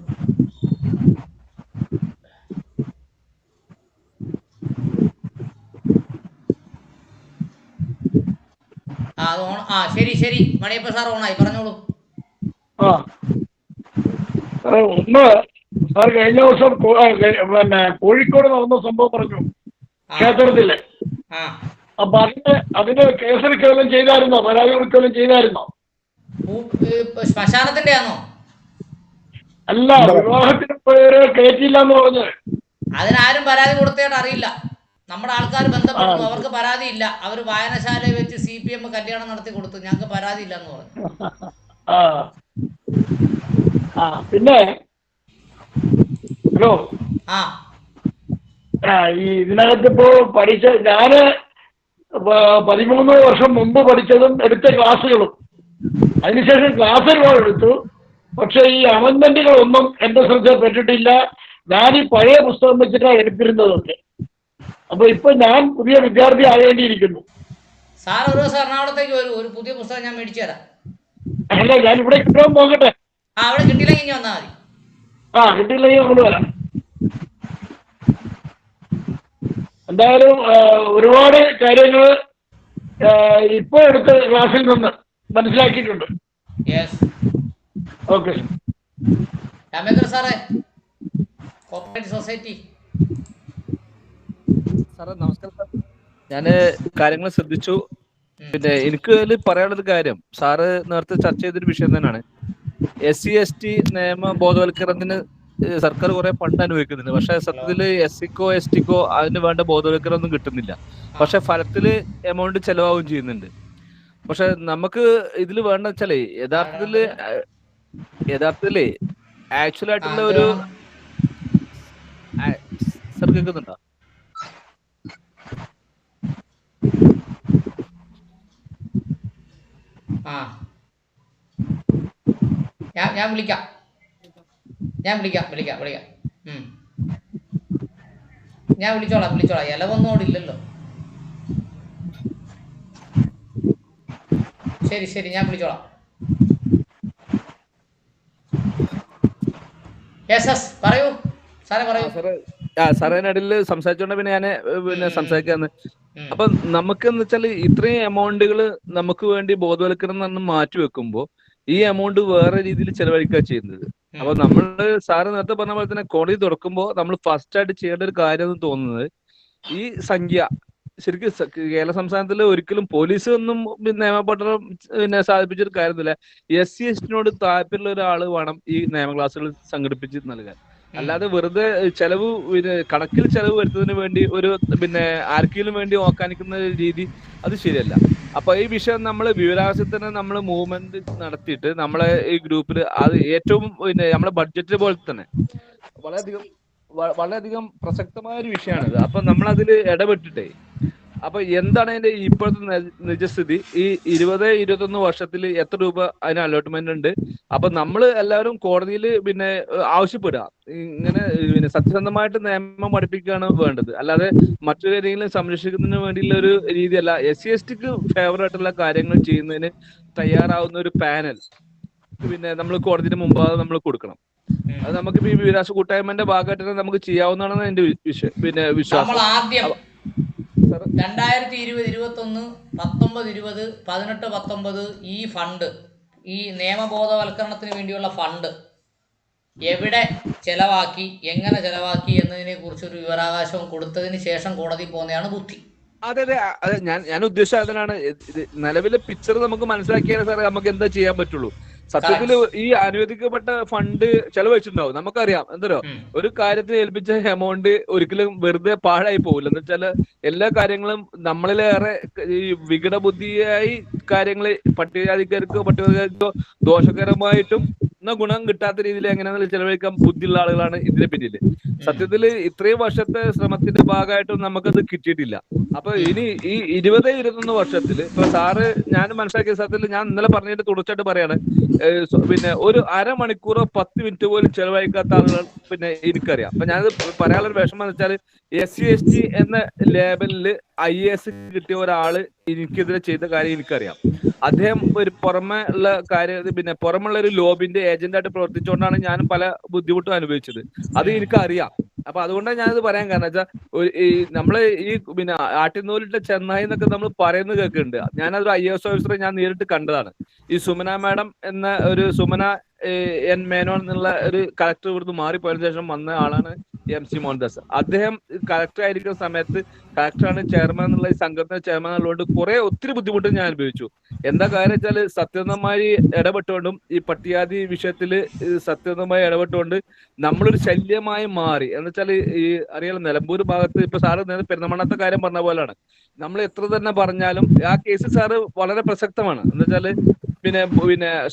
ശരി മണിയപ്പ സാർ ഓണായി, പറഞ്ഞോളൂ. ഒന്ന് സാർ കഴിഞ്ഞ ദിവസം പിന്നെ കോഴിക്കോട് നടന്ന സംഭവം പറഞ്ഞു, ക്ഷേത്രത്തില്. അപ്പൊ അതിന് കേസെടുക്കുകയും ചെയ്തായിരുന്നോ? പരാതി കൊടുക്കുകയും ചെയ്തായിരുന്നോ? ശ്മശാനത്തിന്റെ ആണോ? അല്ല, വിവാഹത്തിന് പേര് കയറ്റില്ല എന്ന് പറഞ്ഞത്. അതിനാരും പരാതി കൊടുത്തേട്ട് അറിയില്ല. നമ്മുടെ ആൾക്കാർ ബന്ധപ്പെടുന്നു, അവർക്ക് പരാതി ഇല്ല. അവർ വായനശാലയിൽ വെച്ച് CPM കല്യാണം നടത്തി കൊടുത്തു, ഞങ്ങൾക്ക് പരാതി ഇല്ല എന്ന് പറഞ്ഞു. പിന്നെ ഹലോ, ഈ ഇതിനകത്തിപ്പോ ഞാന് 13 വർഷം മുമ്പ് പഠിച്ചതും എടുത്ത ക്ലാസ്സുകളും അതിനുശേഷം ക്ലാസ്സുകൾ എടുത്തു. പക്ഷെ ഈ അമെന്റ്മെന്റുകളൊന്നും എന്റെ ശ്രദ്ധയിൽപ്പെട്ടിട്ടില്ല. ഞാൻ ഈ പഴയ പുസ്തകം വെച്ചിട്ടാണ് എടുത്തിരുന്നതൊക്കെ. അപ്പൊ ഇപ്പൊ ഞാൻ പുതിയ വിദ്യാർത്ഥി ആകേണ്ടിയിരിക്കുന്നു. സാർ ഒരു ദിവസം എറണാകുളത്തേക്ക് വരൂ, ഒരു പുതിയ പുസ്തകം ഞാൻ മേടിച്ചു തരാം. അല്ല, ഞാൻ ഇവിടെ കിട്ടാൻ നോക്കട്ടെ. അവിടെ കിട്ടിയില്ലെങ്കിൽ ഇനി വന്നാൽ മതി. കിട്ടിയില്ലെങ്കിൽ കൊണ്ടുവരാം. എന്തായാലും ഒരുപാട് കാര്യങ്ങൾ ഇപ്പൊ എടുത്ത ക്ലാസ്സിൽ നിന്ന് മനസ്സിലാക്കിയിട്ടുണ്ട്. ഓക്കെ രാമേന്ദ്ര സാറേ, കോപ്പറേറ്റീവ് സൊസൈറ്റി. സാറേ നമസ്കാരം സാർ. ഞാന് കാര്യങ്ങൾ ശ്രദ്ധിച്ചു. പിന്നെ എനിക്ക് അതിൽ പറയാനുള്ളൊരു കാര്യം, സാറ് നേരത്തെ ചർച്ച ചെയ്തൊരു വിഷയം തന്നെയാണ്. SC/ST നിയമ ബോധവൽക്കരണത്തിന് സർക്കാർ കുറെ ഫണ്ട് അനുവദിക്കുന്നുണ്ട്. പക്ഷെ സത്യത്തില് SCക്കോ STക്കോ അതിന് വേണ്ട ബോധവൽക്കരണം ഒന്നും കിട്ടുന്നില്ല. പക്ഷെ ഫലത്തില് എമൗണ്ട് ചെലവാകുകയും ചെയ്യുന്നുണ്ട്. പക്ഷെ നമുക്ക് ഇതിൽ വേണ്ട വെച്ചാലേ യഥാർത്ഥത്തില് ആക്ച്വൽ ആയിട്ടുള്ള ഒരു സർ കേൾക്കുന്നുണ്ടോ? ഞാൻ വിളിക്കാം. ഞാൻ വിളിച്ചോളാം. ഇലവൊന്നും അവിടെ ഇല്ലല്ലോ. ശരി, ഞാൻ വിളിച്ചോളാം. പറയൂ സാറേ, പറയൂ. സാറിനിടയിൽ സംസാരിച്ചോണ്ട് പിന്നെ ഞാൻ സംസാരിക്കാന്ന്. അപ്പൊ നമുക്ക് എന്ന് വെച്ചാല് ഇത്രയും എമൗണ്ടുകൾ നമുക്ക് വേണ്ടി ബോധവൽക്കരണം എന്ന് മാറ്റി വെക്കുമ്പോ ഈ എമൗണ്ട് വേറെ രീതിയിൽ ചെലവഴിക്കുക ചെയ്യുന്നത്. അപ്പൊ നമ്മള് സാറ് നേരത്തെ പറഞ്ഞ പോലെ തന്നെ കോടതി തുറക്കുമ്പോ നമ്മൾ ഫസ്റ്റ് ആയിട്ട് ചെയ്യേണ്ട ഒരു കാര്യം എന്ന് തോന്നുന്നത് ഈ സംഖ്യ ശരിക്കും കേരള സംസ്ഥാനത്തിൽ ഒരിക്കലും പോലീസ് ഒന്നും നിയമപഠനം സാധിപ്പിച്ചൊരു കാര്യമൊന്നുമില്ല. SC/ST താല്പര്യമുള്ള ഒരാൾ വേണം ഈ നിയമ ക്ലാസ്സുകൾ സംഘടിപ്പിച്ച് നൽകാൻ. അല്ലാതെ വെറുതെ ചെലവ് കണക്കിൽ ചെലവ് വരുത്തുന്നതിന് വേണ്ടി ഒരു ആർക്കെങ്കിലും വേണ്ടി ഓക്കാനിക്കുന്ന രീതി അത് ശരിയല്ല. അപ്പൊ ഈ വിഷയം നമ്മൾ വിവരാവകാശത്തിന് നമ്മൾ മൂവ്മെന്റ് നടത്തിയിട്ട് നമ്മളെ ഈ ഗ്രൂപ്പിൽ അത് ഏറ്റവും നമ്മുടെ ബഡ്ജറ്റ് പോലെ തന്നെ വളരെയധികം പ്രസക്തമായ ഒരു വിഷയമാണിത്. അപ്പൊ നമ്മളതിൽ ഇടപെട്ടിട്ടേ അപ്പൊ എന്താണ് അതിന്റെ ഇപ്പോഴത്തെ നിജസ്ഥിതി, ഈ 20-21 വർഷത്തിൽ എത്ര രൂപ അതിന് അലോട്ട്മെന്റ് ഉണ്ട്? അപ്പൊ നമ്മൾ എല്ലാവരും കോടതിയിൽ ആവശ്യപ്പെടുക, ഇങ്ങനെ സത്യസന്ധമായിട്ട് നിയമം പഠിപ്പിക്കുകയാണ് വേണ്ടത്, അല്ലാതെ മറ്റൊരു സംരക്ഷിക്കുന്നതിന് വേണ്ടിയുള്ള ഒരു രീതിയല്ല. SC/STക്ക് ഫേവർ ആയിട്ടുള്ള കാര്യങ്ങൾ ചെയ്യുന്നതിന് തയ്യാറാവുന്ന ഒരു പാനൽ നമ്മൾ കോടതിയുടെ മുമ്പാകെ നമ്മൾ കൊടുക്കണം. അത് നമുക്ക് ഈ വിവരാവകാശ കൂട്ടായ്മന്റെ ഭാഗമായിട്ട് നമുക്ക് ചെയ്യാവുന്നതാണെന്ന് എന്റെ വിശ്വാസം. 2020, 21, 19, 20, 18, 19 ഈ ഫണ്ട്, ഈ നിയമബോധവൽക്കരണത്തിന് വേണ്ടിയുള്ള ഫണ്ട് എവിടെ ചെലവാക്കി, എങ്ങനെ ചെലവാക്കി എന്നതിനെ കുറിച്ചൊരു വിവരാവകാശം കൊടുത്തതിന് ശേഷം കോടതി പോകുന്നതാണ് ബുദ്ധി. അതെ, ഞാൻ ഉദ്ദേശിച്ച അതിനാണ്. നിലവിലെ പിക്ചർ നമുക്ക് മനസ്സിലാക്കിയാൽ സാറേ നമുക്ക് എന്താ ചെയ്യാൻ പറ്റുള്ളൂ. സത്യത്തിൽ ഈ അനുവദിക്കപ്പെട്ട ഫണ്ട് ചെലവഴിച്ചിട്ടുണ്ടാവും. നമുക്കറിയാം എന്തോ ഒരു കാര്യത്തിന് ഏൽപ്പിച്ച എമൗണ്ട് ഒരിക്കലും വെറുതെ പാഴായി പോകില്ല. എന്ന് വെച്ചാൽ എല്ലാ കാര്യങ്ങളും നമ്മളിലേറെ ഈ വികടബുദ്ധിയായി കാര്യങ്ങൾ പട്ടികജാതിക്കാർക്കോ ദോഷകരമായിട്ടും ഗുണം കിട്ടാത്ത രീതിയിൽ എങ്ങനെയാണെന്ന് ചെലവഴിക്കാൻ ബുദ്ധിയുള്ള ആളുകളാണ് ഇതിനെ പിന്നില്. സത്യത്തില് ഇത്രയും വർഷത്തെ ശ്രമത്തിന്റെ ഭാഗമായിട്ടും നമുക്കത് കിട്ടിയിട്ടില്ല. അപ്പൊ ഇനി ഈ 20-21 വർഷത്തില് ഇപ്പൊ സാറ് ഞാൻ മനസ്സിലാക്കിയ സത്യത്തിൽ ഞാൻ ഇന്നലെ പറഞ്ഞിട്ട് തുടർച്ചയായിട്ട് പറയാണ്, ഒരു അരമണിക്കൂറോ 10 മിനിറ്റ് പോലും ചെലവഴിക്കാത്ത ആളുകൾ എനിക്കറിയാം. അപ്പൊ ഞാനത് പറയാനുള്ള ഒരു വിഷമം എന്ന് വെച്ചാൽ SC/ST എന്ന ലേബലില് IAS കിട്ടിയ ഒരാള് എനിക്കെതിരെ ചെയ്ത കാര്യം എനിക്കറിയാം. അദ്ദേഹം ഒരു പുറമെ ഉള്ള കാര്യം പുറമുള്ള ഒരു ലോബിന്റെ ഏജന്റായിട്ട് പ്രവർത്തിച്ചുകൊണ്ടാണ് ഞാൻ പല ബുദ്ധിമുട്ടും അനുഭവിച്ചത്. അത് എനിക്കറിയാം. അപ്പൊ അതുകൊണ്ടാണ് ഞാനത് പറയാൻ കാരണം വെച്ചാൽ നമ്മള് ഈ ആട്ടിനൂലിട്ട ചെന്നായി എന്നൊക്കെ നമ്മൾ പറയുന്നത് കേൾക്കുന്നുണ്ട്. ഞാനതൊരു IAS ഓഫീസറെ ഞാൻ നേരിട്ട് കണ്ടതാണ്. ഈ സുമന മാഡം എന്ന ഒരു സുമന N മേനോൻ എന്നുള്ള ഒരു കളക്ടർ ഇവിടുന്ന് മാറിപ്പോയതിനു ശേഷം വന്ന ആളാണ് MC മോഹൻദാസ്. അദ്ദേഹം കളക്ടർ ആയിരിക്കുന്ന സമയത്ത് കളക്ടറാണ് ചെയർമാൻ എന്നുള്ള ഈ സംഘടന ചെയർമാൻ ഉള്ളതുകൊണ്ട് ഒത്തിരി ബുദ്ധിമുട്ട് ഞാൻ അനുഭവിച്ചു. എന്താ കാര്യം വെച്ചാൽ സത്യസന്ധമായി ഇടപെട്ടുകൊണ്ടും ഈ പട്ടികജാതി വിഷയത്തില് സത്യസന്ധമായി ഇടപെട്ടുകൊണ്ട് നമ്മളൊരു ശല്യമായി മാറി. എന്ന് വെച്ചാൽ ഈ അറിയാലോ നിലമ്പൂർ ഭാഗത്ത് ഇപ്പൊ സാറ് നേരത്തെ പെരുന്തമണ്ണത്തെ കാര്യം പറഞ്ഞ പോലെയാണ്. നമ്മൾ എത്ര തന്നെ പറഞ്ഞാലും ആ കേസ് സാറ് വളരെ പ്രസക്തമാണ്. എന്ന് വെച്ചാല്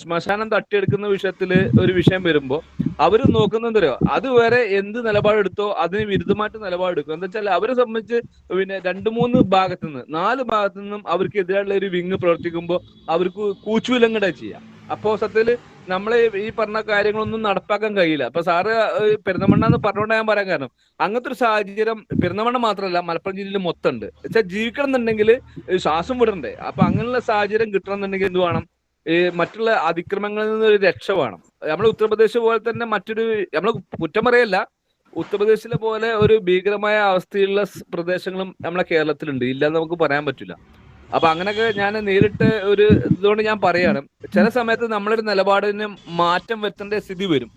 ശ്മശാനം തട്ടിയെടുക്കുന്ന വിഷയത്തില് ഒരു വിഷയം വരുമ്പോ അവര് നോക്കുന്നതോ അതുവരെ എന്ത് നിലപാടെടുത്തോ അതിന് വിരുദ്ധമായിട്ട് നിലപാടെടുക്കും. എന്താ വെച്ചാൽ അവരെ സംബന്ധിച്ച് 2-3 ഭാഗത്തുനിന്ന് 4 ഭാഗത്തുനിന്നും അവർക്ക് എതിരായുള്ള ഒരു വിങ് പ്രവർത്തിക്കുമ്പോൾ അവർക്ക് കൂച്ചുവിലങ്ങട ചെയ്യാം. അപ്പോ സത്യത്തില് നമ്മളെ ഈ പറഞ്ഞ കാര്യങ്ങളൊന്നും നടപ്പാക്കാൻ കഴിയില്ല. അപ്പൊ സാറ് പെരുന്തമണ്ണ എന്ന് പറഞ്ഞുകൊണ്ട് ഞാൻ പറയാൻ കാരണം അങ്ങനത്തെ ഒരു സാഹചര്യം പെരുന്തമണ്ണ മാത്രമല്ല മലപ്പുറം ജില്ലയിൽ മൊത്തം ഉണ്ട്. വെച്ചാൽ ജീവിക്കണം എന്നുണ്ടെങ്കിൽ ശ്വാസം വിടണ്ടേ. അപ്പൊ അങ്ങനെയുള്ള സാഹചര്യം കിട്ടണം എന്നുണ്ടെങ്കിൽ എന്ത് വേണം, മറ്റുള്ള അതിക്രമങ്ങളിൽ നിന്നൊരു രക്ഷ വേണം. നമ്മൾ ഉത്തർപ്രദേശ് പോലെ തന്നെ നമ്മൾ കുറ്റം പറയല്ല, ഉത്തർപ്രദേശിലെ പോലെ ഒരു ഭീകരമായ അവസ്ഥയുള്ള പ്രദേശങ്ങളും നമ്മളെ കേരളത്തിലുണ്ട്, ഇല്ലാന്ന് നമുക്ക് പറയാൻ പറ്റില്ല. അപ്പൊ അങ്ങനെയൊക്കെ ഞാൻ നേരിട്ട് ഒരു ഇതുകൊണ്ട് ഞാൻ പറയാണ്, ചില സമയത്ത് നമ്മളൊരു നിലപാടിന് മാറ്റം വരുത്തേണ്ട സ്ഥിതി വരും.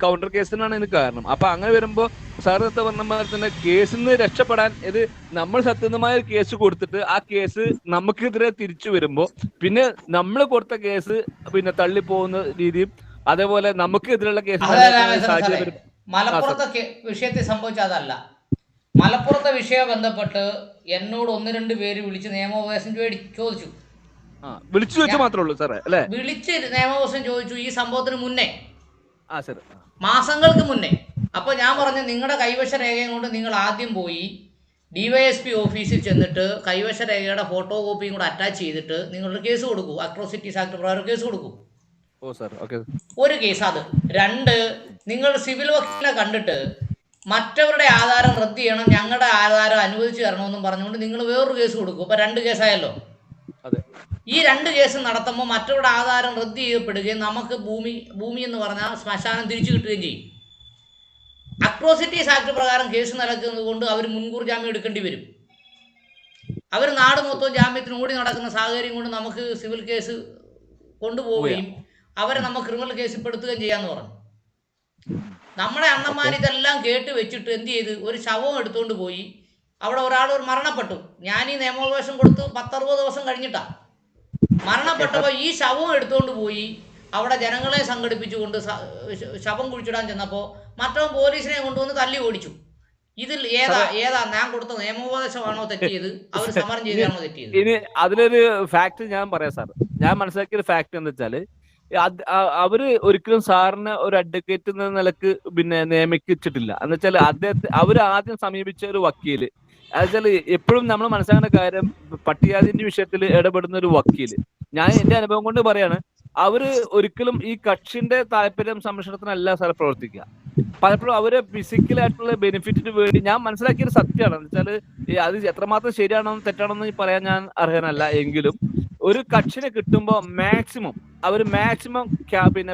കൗണ്ടർ കേസിനാണ് ഇതിന് കാരണം. അപ്പൊ അങ്ങനെ വരുമ്പോ സാറ് പറഞ്ഞ പോലെ തന്നെ കേസിൽ നിന്ന് രക്ഷപ്പെടാൻ നമ്മൾ സത്യസന്ധമായ കേസ് കൊടുത്തിട്ട് ആ കേസ് നമുക്കെതിരെ തിരിച്ചു വരുമ്പോ പിന്നെ നമ്മൾ കൊടുത്ത കേസ് തള്ളിപ്പോകുന്ന രീതിയും അതേപോലെ നമുക്കെതിരെയുള്ള കേസ് മലപ്പുറത്തെ വിഷയത്തിൽ സംഭവിച്ച അതല്ല. മലപ്പുറത്തെ വിഷയം ബന്ധപ്പെട്ട് എന്നോട് 1-2 പേര് വിളിച്ച് നിയമോപദേശം ചോദിച്ചു. വിളിച്ചു വെച്ചാൽ മാത്രമേ ഉള്ളൂ സാറേ അല്ലേ? വിളിച്ച് നിയമോപദേശം ചോദിച്ചു ഈ സംഭവത്തിന് മുന്നേ, മാസങ്ങൾക്ക് മുന്നേ. അപ്പൊ ഞാൻ പറഞ്ഞു, നിങ്ങളുടെ കൈവശ രേഖയും കൊണ്ട് നിങ്ങൾ ആദ്യം പോയി DYSP ഓഫീസിൽ ചെന്നിട്ട് കൈവശ രേഖയുടെ ഫോട്ടോ കോപ്പിയും കൂടെ അറ്റാച്ച് ചെയ്തിട്ട് നിങ്ങളുടെ കേസ് കൊടുക്കൂ, അട്രോസിറ്റീസ് ആക്ട് പ്രകാരം കേസ് കൊടുക്കൂ. ഒരു കേസ് അത്. 2, നിങ്ങൾ സിവിൽ വക്കീലിനെ കണ്ടിട്ട് മറ്റവരുടെ ആധാരം റദ്ദ് ചെയ്യണം, ഞങ്ങളുടെ ആധാരം അനുവദിച്ചു തരണമെന്നും പറഞ്ഞുകൊണ്ട് നിങ്ങൾ വേറൊരു കേസ് കൊടുക്കും. അപ്പൊ 2 കേസായല്ലോ. ഈ 2 കേസ് നടത്തുമ്പോൾ മറ്റവരുടെ ആധാരം റദ്ദ് ചെയ്യപ്പെടുകയും നമുക്ക് ഭൂമി എന്ന് പറഞ്ഞാൽ ശ്മശാനം തിരിച്ചു കിട്ടുകയും ചെയ്യും. അട്രോസിറ്റീസ് ആക്ട് പ്രകാരം കേസ് നടക്കുന്നത് കൊണ്ട് അവർ മുൻകൂർ ജാമ്യം എടുക്കേണ്ടി വരും. അവർ നാട് മൊത്തം ജാമ്യത്തിന് ഓടി നടക്കുന്ന സാഹചര്യം കൊണ്ട് നമുക്ക് സിവിൽ കേസ് കൊണ്ടുപോവുകയും അവരെ നമുക്ക് ക്രിമിനൽ കേസിൽ പെടുത്തുകയും ചെയ്യാമെന്ന് പറഞ്ഞു. നമ്മുടെ അണ്ണന്മാർ ഇതെല്ലാം കേട്ട് വെച്ചിട്ട് എന്ത് ചെയ്ത് ഒരു ശവം എടുത്തുകൊണ്ട് പോയി. അവിടെ ഒരാൾ മരണപ്പെട്ടു. ഞാൻ ഈ നിയമോപദേശം കൊടുത്ത് 10-60 ദിവസം കഴിഞ്ഞിട്ടാണ് മരണപ്പെട്ടപ്പോൾ ഈ ശവം എടുത്തുകൊണ്ട് പോയി അവിടെ ജനങ്ങളെ സംഘടിപ്പിച്ചുകൊണ്ട് ശവം കുഴിച്ചിടാൻ ചെന്നപ്പോൾ മറ്റവൻ പോലീസിനെ കൊണ്ടുവന്ന് തല്ലി ഓടിച്ചു. ഇതിൽ ഏതാ ഞാൻ കൊടുത്ത നിയമോപദേശമാണോ തെറ്റിയത്, അവർ സമരം ചെയ്താണോ തെറ്റിയത്? ഇനി അതിലൊരു ഫാക്ട് ഞാൻ പറയാം സാർ. ഞാൻ മനസ്സിലാക്കിയ ഒരു ഫാക്ട് എന്ന് വെച്ചാല് അവര് ഒരിക്കലും സാറിനെ ഒരു അഡ്വക്കേറ്റ് എന്ന നിലക്ക് പിന്നെ നിയമിച്ചിട്ടില്ല. എന്ന് വെച്ചാൽ അദ്ദേഹത്തെ അവർ ആദ്യം സമീപിച്ച ഒരു വക്കീല്, എന്നുവെച്ചാൽ എപ്പോഴും നമ്മൾ മനസ്സിലാക്കുന്ന കാര്യം പട്ടികജാതിന്റെ വിഷയത്തിൽ ഇടപെടുന്ന ഒരു വക്കീല്, ഞാൻ എന്റെ അനുഭവം കൊണ്ട് പറയാണ്, അവര് ഒരിക്കലും ഈ കക്ഷിന്റെ താല്പര്യം സംരക്ഷണത്തിനല്ല സാർ പ്രവർത്തിക്കുക. പലപ്പോഴും അവര് ഫിസിക്കലായിട്ടുള്ള ബെനിഫിറ്റിന് വേണ്ടി, ഞാൻ മനസ്സിലാക്കിയൊരു സത്യമാണ് എന്ന് വെച്ചാൽ അത് എത്രമാത്രം ശരിയാണോ തെറ്റാണോ എന്ന് പറയാൻ ഞാൻ അർഹനല്ല, എങ്കിലും ഒരു കക്ഷിനെ കിട്ടുമ്പോൾ മാക്സിമം പിന്നെ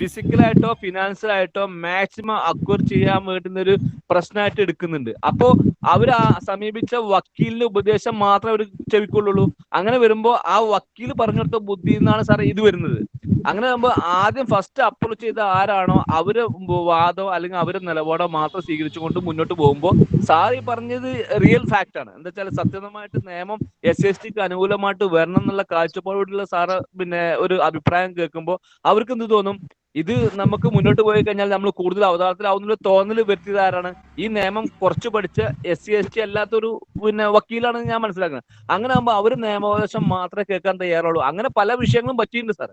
ഫിസിക്കലായിട്ടോ ഫിനാൻഷ്യലായിട്ടോ മാക്സിമം അക്വയർ ചെയ്യാൻ വേണ്ടുന്ന ഒരു പ്രശ്നമായിട്ട് എടുക്കുന്നുണ്ട്. അപ്പോ അവർ സമീപിച്ച വക്കീലിന്റെ ഉപദേശം മാത്രമേ അവർ ചെവിക്കൊള്ളുള്ളൂ. അങ്ങനെ വരുമ്പോൾ ആ വക്കീൽ പറഞ്ഞു കൊടുത്ത ബുദ്ധി എന്നാണ് സാർ ഇത് വരുന്നത്. അങ്ങനെ വരുമ്പോൾ ആദ്യം ഫസ്റ്റ് അപ്രോച്ച് ചെയ്ത ആരാണോ അവര് വാദോ അല്ലെങ്കിൽ അവരുടെ നിലപാടോ മാത്രം സ്വീകരിച്ചുകൊണ്ട് മുന്നോട്ട് പോകുമ്പോൾ സാർ ഈ പറഞ്ഞത് റിയൽ ഫാക്ട് ആണ്. എന്താ വെച്ചാൽ സത്യസന്ധമായിട്ട് നിയമം SC/ST അനുകൂലമായിട്ട് വരണം എന്നുള്ള കാഴ്ചപ്പാടുള്ള സാറ് പിന്നെ ഒരു അഭിപ്രായം കേൾക്കുമ്പോൾ അവർക്ക് എന്ത് തോന്നും, ഇത് നമുക്ക് മുന്നോട്ട് പോയി കഴിഞ്ഞാൽ നമ്മൾ കൂടുതൽ അവതാളത്തിലാവുന്ന തോന്നൽ വരുത്തിയതാരാണ്? ഈ നിയമം കുറച്ച് പഠിച്ച SC/ST അല്ലാത്തൊരു പിന്നെ വക്കീലാണെന്ന് ഞാൻ മനസ്സിലാക്കുന്നത്. അങ്ങനെ ആകുമ്പോൾ അവർ നിയമോപദേശം മാത്രമേ കേൾക്കാൻ തയ്യാറുള്ളൂ. അങ്ങനെ പല വിഷയങ്ങളും പറ്റിയിട്ടുണ്ട് സാർ.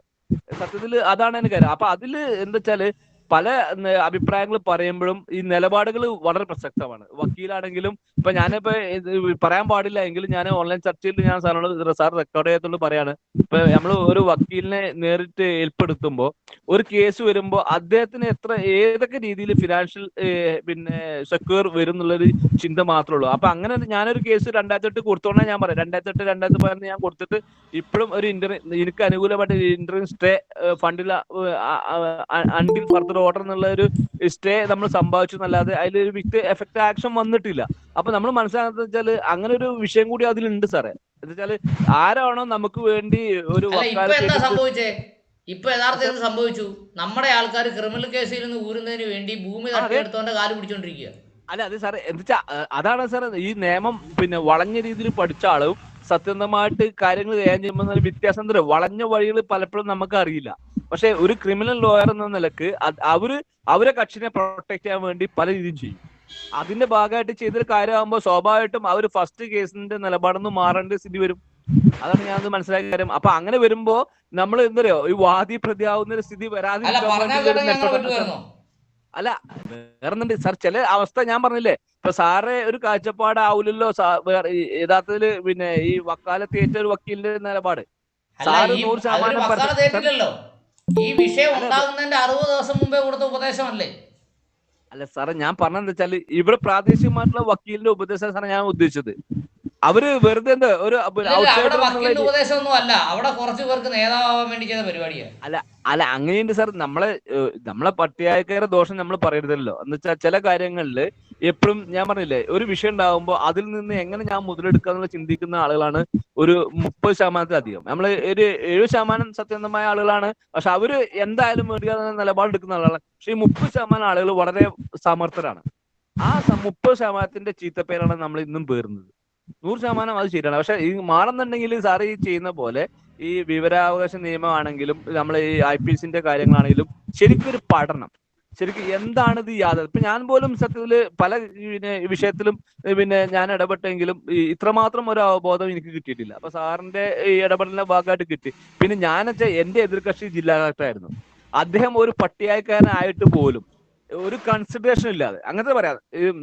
സത്യത്തിൽ അതാണ് എനിക്ക് കാര്യം. അപ്പൊ അതില് എന്താ വെച്ചാല് പല അഭിപ്രായങ്ങൾ പറയുമ്പോഴും ഈ നിലപാടുകൾ വളരെ പ്രസക്തമാണ്. വക്കീലാണെങ്കിലും ഇപ്പൊ ഞാനിപ്പോ പറയാൻ പാടില്ല എങ്കിലും ഞാൻ ഓൺലൈൻ ചർച്ചയിൽ ഞാൻ സാർ റെക്കോർഡ് ചെയ്തോണ്ട് പറയാണ്, ഇപ്പൊ നമ്മൾ ഒരു വക്കീലിനെ നേരിട്ട് ഏർപ്പെടുത്തുമ്പോൾ ഒരു കേസ് വരുമ്പോൾ അദ്ദേഹത്തിന് ഏതൊക്കെ രീതിയിൽ ഫിനാൻഷ്യൽ പിന്നെ സെക്യൂർ വരും എന്നുള്ളൊരു ചിന്ത മാത്രമേ ഉള്ളൂ. അപ്പൊ അങ്ങനെ ഞാനൊരു കേസ് 2008 കൊടുത്തോണ്ടാ ഞാൻ പറയാം. 2008-2015 ഞാൻ കൊടുത്തിട്ട് ഇപ്പോഴും ഒരു എനിക്ക് അനുകൂലമായിട്ട് ഇന്റർവ്യൂ സ്റ്റേ ഫണ്ടിൽ അൺടിൽ ഫർദർ ഓർഡർ എന്നുള്ള ഒരു സ്റ്റേ നമ്മൾ സംഭവിച്ചു എന്നല്ലാതെ അതിലൊരു വിത്ത് എഫക്ട് ആക്ഷൻ വന്നിട്ടില്ല. അപ്പൊ നമ്മൾ മനസ്സിലാക്കുന്നത് വെച്ചാൽ അങ്ങനെ ഒരു വിഷയം കൂടി അതിലുണ്ട് സാറേ. എന്ന് വെച്ചാല് ആരാണോ നമുക്ക് വേണ്ടി ഒരു ഇപ്പൊ യഥാർത്ഥത്തിൽ സംഭവിച്ചു, നമ്മുടെ ആൾക്കാർ ക്രിമിനൽ കേസിൽ നിന്ന് ഊരുന്നതിന് വേണ്ടി ഭൂമി തട്ടിയെടുത്തോണ്ട് കാല് പിടിച്ചോണ്ടിരിക്കുക. അല്ല അത് സാറേ എന്താ വെച്ചാ അതാണ് സാറേ ഈ നിയമം പിന്നെ വളഞ്ഞ രീതിയിൽ പഠിച്ച ആളും സത്യസന്ധമായിട്ട് കാര്യങ്ങൾ ചെയ്യാൻ ചെയ്യുമ്പോൾ വ്യത്യാസം എന്താ, വളഞ്ഞ വഴികൾ പലപ്പോഴും നമുക്ക് അറിയില്ല. പക്ഷെ ഒരു ക്രിമിനൽ ലോയർ എന്ന നിലക്ക് അവരെ കക്ഷിനെ പ്രൊട്ടക്ട് ചെയ്യാൻ വേണ്ടി പല രീതിയും ചെയ്യും. അതിന്റെ ഭാഗമായിട്ട് ചെയ്തൊരു കാര്യമാകുമ്പോൾ സ്വാഭാവികമായിട്ടും അവർ ഫസ്റ്റ് കേസിന്റെ നിലപാടൊന്നും മാറേണ്ട സ്ഥിതി വരും. അതാണ് ഞാനത് മനസ്സിലാക്കിയ കാര്യം. അപ്പൊ അങ്ങനെ വരുമ്പോ നമ്മൾ എന്താ പറയുക, ഈ വാദി പ്രതിയാവുന്ന ഒരു സ്ഥിതി വരാതിരിക്കാൻ അല്ല വേറെന്നുണ്ട് സാർ. ചില അവസ്ഥ ഞാൻ പറഞ്ഞില്ലേ, ഇപ്പൊ സാറെ ഒരു കാഴ്ചപ്പാടാവൂലല്ലോ യഥാർത്ഥത്തില് പിന്നെ ഈ വക്കാലത്ത് ഏറ്റ ഒരു വക്കീലിന്റെ നിലപാട് സാറ് 100% ഈ വിഷയം ഉണ്ടാകുന്നതിന്റെ 60 ദിവസം മുമ്പേ കൊടുത്ത ഉപദേശമല്ലേ? അല്ല സാറേ ഞാൻ പറഞ്ഞെന്താ വെച്ചാല് ഇവിടെ പ്രാദേശികമായിട്ടുള്ള വക്കീലിന്റെ ഉപദേശം സാറേ ഞാൻ ഉദ്ദേശിച്ചത്. അവര് വെറുതെ എന്താ ഒരു വക്കീലിന്റെ ഉപദേശമൊന്നും അല്ല, അവിടെ കുറച്ചു പേർക്ക് നേതാവാൻ വേണ്ടി ചെയ്ത പരിപാടിയാണ്. അല്ല അങ്ങനെയുണ്ട് സാർ. നമ്മളെ പട്ടികക്കാരുടെ ദോഷം നമ്മൾ പറയരുതല്ലോ. എന്ന് വെച്ചാൽ ചില കാര്യങ്ങളില് എപ്പോഴും ഞാൻ പറഞ്ഞില്ലേ, ഒരു വിഷയം ഉണ്ടാകുമ്പോൾ അതിൽ നിന്ന് എങ്ങനെ ഞാൻ മുതലെടുക്കുക എന്നുള്ള ചിന്തിക്കുന്ന ആളുകളാണ് ഒരു 30%-അധികം. നമ്മള് ഒരു 7% സത്യസന്ധമായ ആളുകളാണ്. പക്ഷെ അവര് എന്തായാലും വേണ്ടിയ നിലപാടെടുക്കുന്ന ആളുകളാണ്. പക്ഷെ ഈ 30% ആളുകൾ വളരെ സമർത്ഥരാണ്. ആ 30%-ന്റെ ചീത്തപ്പേരാണ് നമ്മൾ ഇന്നും പേറുന്നത്. 100% അത് ശരിയാണ്. പക്ഷെ ഈ മാറുന്നുണ്ടെങ്കിൽ സാറ് ഈ ചെയ്യുന്ന പോലെ ഈ വിവരാവകാശ നിയമമാണെങ്കിലും നമ്മൾ ഈ IPC കാര്യങ്ങളാണെങ്കിലും ശരിക്കും ഒരു പഠനം, ശരിക്കും എന്താണ് ഇത് യാഥാർത്ഥ്യം. ഇപ്പൊ ഞാൻ പോലും സത്യത്തില് പല വിഷയത്തിലും പിന്നെ ഞാൻ ഇടപെട്ടെങ്കിലും ഇത്രമാത്രം ഒരു അവബോധം എനിക്ക് കിട്ടിയിട്ടില്ല. അപ്പൊ സാറിന്റെ ഈ ഇടപെടലിന്റെ ഭാഗമായിട്ട് കിട്ടി. പിന്നെ ഞാൻ വെച്ചാൽ എന്റെ എതിർകക്ഷി ജില്ലാ കളക്ടറായിരുന്നു. അദ്ദേഹം ഒരു പട്ടികക്കാരനായിട്ട് പോലും ഒരു കൺസിഡറേഷൻ ഇല്ലാതെ അങ്ങനത്തെ പറയാം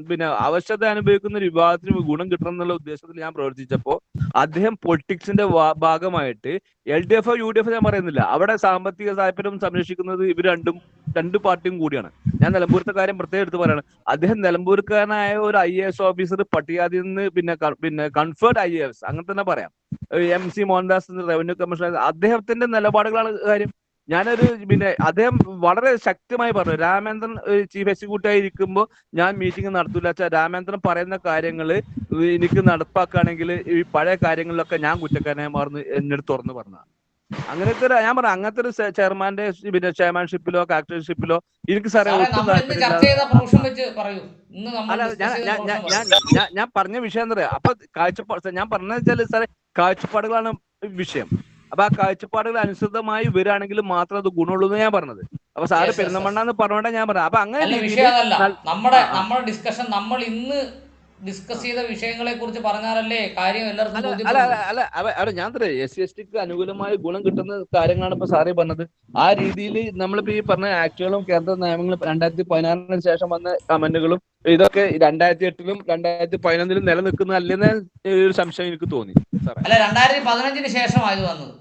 പിന്നെ ആവശ്യത അനുഭവിക്കുന്ന ഒരു വിഭാഗത്തിന് ഗുണം കിട്ടണം എന്നുള്ള ഉദ്ദേശത്തിൽ ഞാൻ പ്രവർത്തിച്ചപ്പോൾ അദ്ദേഹം പൊളിറ്റിക്സിന്റെ ഭാഗമായിട്ട് LDF UDF ഞാൻ പറയുന്നില്ല, അവിടെ സാമ്പത്തിക താല്പര്യം സംരക്ഷിക്കുന്നത് ഇവർ രണ്ടും രണ്ട് പാർട്ടിയും കൂടിയാണ്. ഞാൻ നിലമ്പൂരത്തെ കാര്യം പ്രത്യേകം എടുത്ത് പറയാണ്. അദ്ദേഹം നിലമ്പൂർക്കാരനായ ഒരു IAS ഓഫീസർ പട്ടികജാതിയിൽ നിന്ന് പിന്നെ കൺഫേർഡ് IAS അങ്ങനെ തന്നെ പറയാം. MC മോഹൻദാസ് റവന്യൂ കമ്മീഷണർ, അദ്ദേഹത്തിന്റെ നിലപാടുകളാണ് കാര്യം. പിന്നെ അദ്ദേഹം വളരെ ശക്തമായി പറഞ്ഞു, രാമേന്ദ്രൻ ചീഫ് എക്സിക്യൂട്ടീവ് ആയി ഇരിക്കുമ്പോൾ ഞാൻ മീറ്റിംഗ് നടത്തൂല വെച്ചാൽ രാമേന്ദ്രൻ പറയുന്ന കാര്യങ്ങൾ എനിക്ക് നടപ്പാക്കുകയാണെങ്കിൽ ഈ പഴയ കാര്യങ്ങളിലൊക്കെ ഞാൻ കുറ്റക്കാരനായി മാറുന്നു എന്നോട് തുറന്നു പറഞ്ഞ അങ്ങനത്തെ ഞാൻ പറഞ്ഞു. അങ്ങനത്തെ ഒരു ചെയർമാന്റെ പിന്നെ ചെയർമാൻഷിപ്പിലോ ആക്ടർഷിപ്പിലോ എനിക്ക് സാറേ ഒട്ടും ഞാൻ പറഞ്ഞ വിഷയം എന്താ പറയാ. അപ്പൊ കാഴ്ചപ്പാട് ഞാൻ പറഞ്ഞ വെച്ചാല് സാറേ കാഴ്ചപ്പാടുകളാണ് വിഷയം. അപ്പൊ ആ കാഴ്ചപ്പാടുകൾ അനുസൃതമായി വരികയാണെങ്കിൽ മാത്രം അത് ഗുണമുള്ളൂ എന്ന് ഞാൻ പറഞ്ഞത്. അപ്പൊ സാറ് പെരുന്തമണ്ണ എന്ന് പറഞ്ഞോണ്ടാ ഞാൻ പറഞ്ഞത്. അപ്പൊ അങ്ങനെ നമ്മുടെ ഡിസ്കഷൻ നമ്മൾ ഇന്ന് ഡിസ്കസ് ചെയ്ത വിഷയങ്ങളെ കുറിച്ച് പറഞ്ഞാലല്ലേ കാര്യം എല്ലാവർക്കും. അല്ല ഞാൻ പറയാം SC/ST അനുകൂലമായ ഗുണം കിട്ടുന്ന കാര്യങ്ങളാണ് ഇപ്പൊ സാറേ പറഞ്ഞത്. ആ രീതിയിൽ നമ്മളിപ്പോ ഈ പറഞ്ഞ ആക്ടുകളും കേന്ദ്ര നിയമങ്ങളും 2016 ശേഷം വന്ന കമന്റുകളും ഇതൊക്കെ 2008 2011 നിലനിൽക്കുന്നതല്ലെന്ന് ഒരു സംശയം എനിക്ക് തോന്നി സാറേ. അല്ല 2015 ശേഷമായത് വന്നത്.